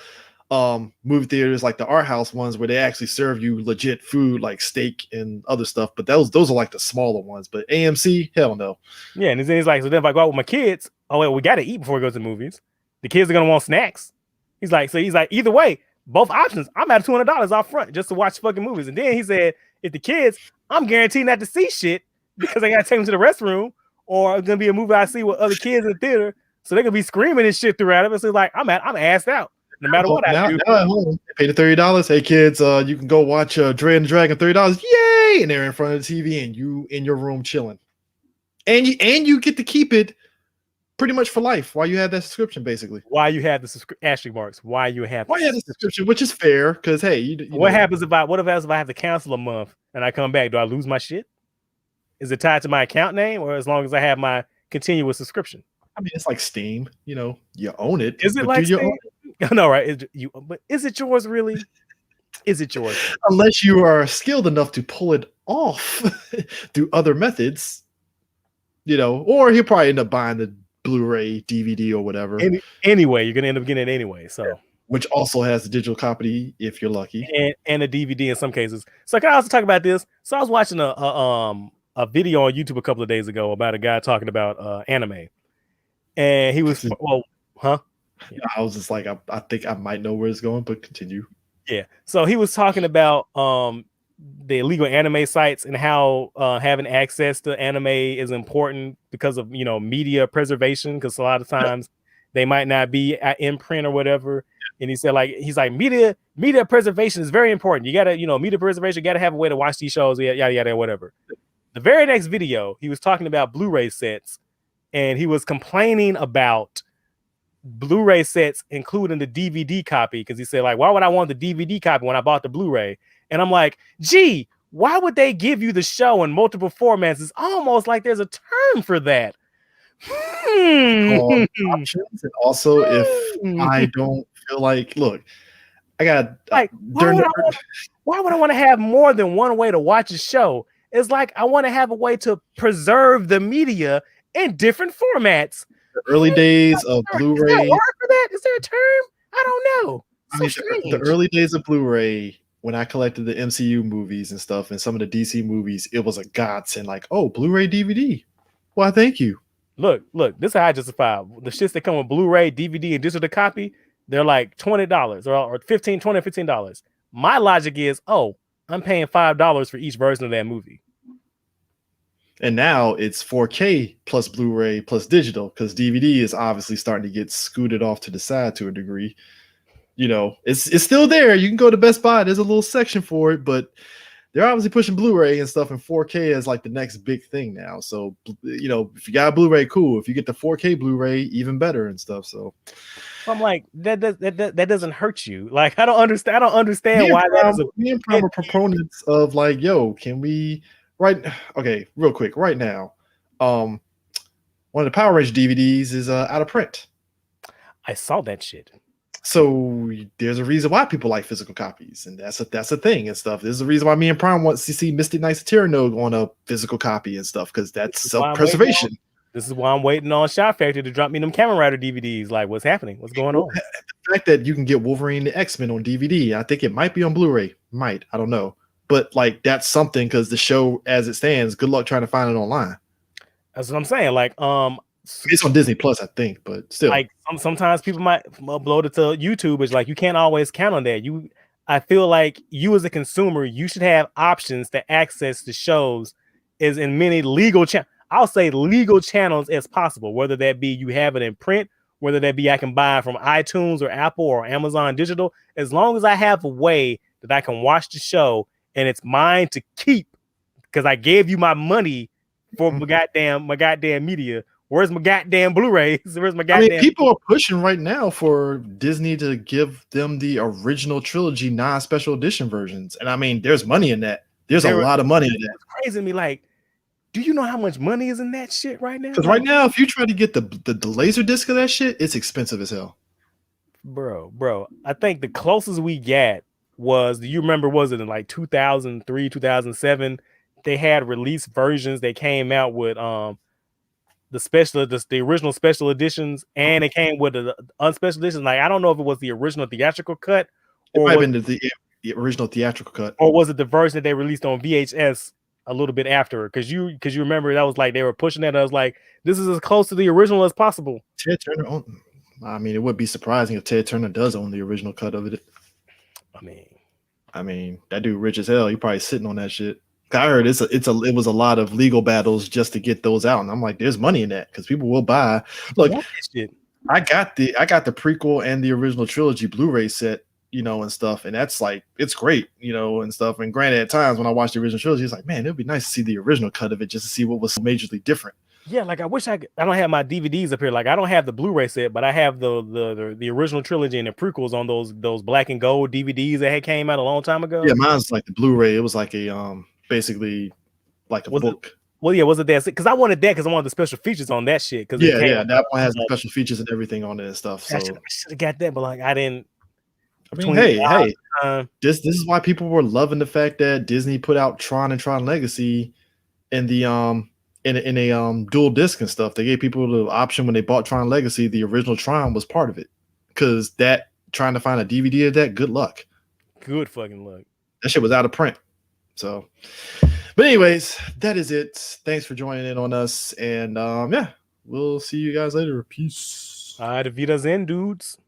movie theaters like the art house ones where they actually serve you legit food like steak and other stuff. But those are like the smaller ones. But AMC, hell no. Yeah, and then he's like, so then if I go out with my kids, we got to eat before we go to the movies. The kids are gonna want snacks. He's like, either way, both options, I'm at $200 off front just to watch fucking movies. And then he said, if the kids, I'm guaranteed not to see shit because I gotta take them to the restroom, or it's gonna be a movie I see with other kids in the theater, so they're gonna be screaming and shit throughout it. So like, I'm assed out. No matter what I do. Now at home, they pay the $30. Hey kids, you can go watch Dre and the Dragon, $30. Yay! And they're in front of the TV, and you in your room chilling. And you get to keep it pretty much for life while you have that subscription, basically. Why you have the subscription, which is fair, because hey, what happens if I have to cancel a month and I come back? Do I lose my shit? Is it tied to my account name, or as long as I have my continuous subscription? I mean, it's like Steam, you own it. Is it like Steam? No, right? But is it yours really? Is it yours? Unless you are skilled enough to pull it off through other methods, or he'll probably end up buying the Blu-ray, DVD, or whatever. Anyway, you're gonna end up getting it anyway. So, which also has a digital copy if you're lucky, and a DVD in some cases. So, can I also talk about this? So, I was watching a video on YouTube a couple of days ago about a guy talking about anime, and he was Yeah, I was just like, I think I might know where it's going, but continue. Yeah, so he was talking about the illegal anime sites and how having access to anime is important because of media preservation, because a lot of times they might not be in print or whatever. And he said he's like media preservation is very important. You gotta media preservation. You gotta have a way to watch these shows. Yada yada whatever. The very next video, he was talking about Blu-ray sets, and he was complaining about Blu-ray sets including the DVD copy, because he said why would I want the DVD copy when I bought the Blu-ray? And I'm like, gee, why would they give you the show in multiple formats? It's almost like there's a term for that. Options. And also, if I don't feel look, I got why would I want to have more than one way to watch a show? It's like I want to have a way to preserve the media in different formats. The early days of Blu-ray. Is there a word for that? Is there a term? I don't know. The early days of Blu-ray, when I collected the MCU movies and stuff and some of the DC movies, it was a godsend. Blu-ray DVD. Why, thank you. Look, this is how I justify the shits that come with Blu-ray, DVD, and digital copy. They're like $20 or $15. My logic is, I'm paying $5 for each version of that movie. And now it's 4K plus Blu-ray plus digital, because DVD is obviously starting to get scooted off to the side to a degree. It's still there. You can go to Best Buy. There's a little section for it, but they're obviously pushing Blu-ray and stuff, and 4K is like the next big thing now. So if you got a Blu-ray, cool. If you get the 4K Blu-ray, even better and stuff. So I'm like, that doesn't hurt you. Like, I don't understand why that is. Me and Prime are proponents of like, yo, can we real quick right now, one of the Power Rangers DVDs is out of print. I saw that shit. So there's a reason why people like physical copies, and that's a thing and stuff. There's a reason why me and Prime wants to see Mystic Knights of Tyrannog on a physical copy and stuff, because that's self-preservation. This is why I'm waiting on Shot Factory to drop me them Kamen Rider DVDs. Like, what's happening? What's going on? The fact that you can get Wolverine and X-Men on DVD, I think it might be on Blu-ray. I don't know. But like, that's something, because the show as it stands, good luck trying to find it online. That's what I'm saying. Like, it's on Disney Plus, I think, but still. Like, sometimes people might upload it to YouTube. It's like, you can't always count on that. I feel like you as a consumer, you should have options to access the shows as in many legal channels. I'll say legal channels as possible, whether that be you have it in print, whether that be I can buy it from iTunes or Apple or Amazon Digital. As long as I have a way that I can watch the show and it's mine to keep, because I gave you my money for my goddamn media. Where's my goddamn Blu-rays? Where's my goddamn? People are pushing right now for Disney to give them the original trilogy non-special edition versions, and there's money in that. There's a lot of money in that. It's crazy to me. Like, do you know how much money is in that shit right now? Because right now, if you try to get the laser disc of that shit, it's expensive as hell. Bro. I think the closest we got was, do you remember, was it in like 2003, 2007? They had release versions. They came out with the original special editions, and it came with the unspecial editions. Like, I don't know if it was the original theatrical cut, or it might have been the original theatrical cut, or was it the version that they released on VHS a little bit after? Because you remember that was like they were pushing that. I was like, this is as close to the original as possible. Ted Turner it would be surprising if Ted Turner does own the original cut of it. That dude rich as hell. He probably sitting on that shit. I heard it was a lot of legal battles just to get those out, and I'm like, there's money in that, because people will buy. Look, I got the prequel and the original trilogy Blu-ray set, and stuff, and that's like, it's great, and stuff. And granted, at times when I watched the original trilogy, it's like, man, it'd be nice to see the original cut of it just to see what was majorly different. Yeah, like I wish I don't have my DVDs up here. Like, I don't have the Blu-ray set, but I have the original trilogy and the prequels on those black and gold DVDs that had came out a long time ago. Yeah, mine's like the Blu-ray. It was like a basically like a book. Was it that? Because I wanted that, because I wanted the special features on that shit. Because that one has the special features and everything on it and stuff. So I should have got that, but like, I didn't. Hey, this is why people were loving the fact that Disney put out Tron and Tron Legacy in the in a dual disc and stuff. They gave people the option when they bought Tron Legacy, the original Tron was part of it, because that, trying to find a DVD of that, good luck. Good fucking luck. That shit was out of print. So, but anyways, that is it. Thanks for joining in on us, and we'll see you guys later. Peace. Auf Wiedersehen, dudes.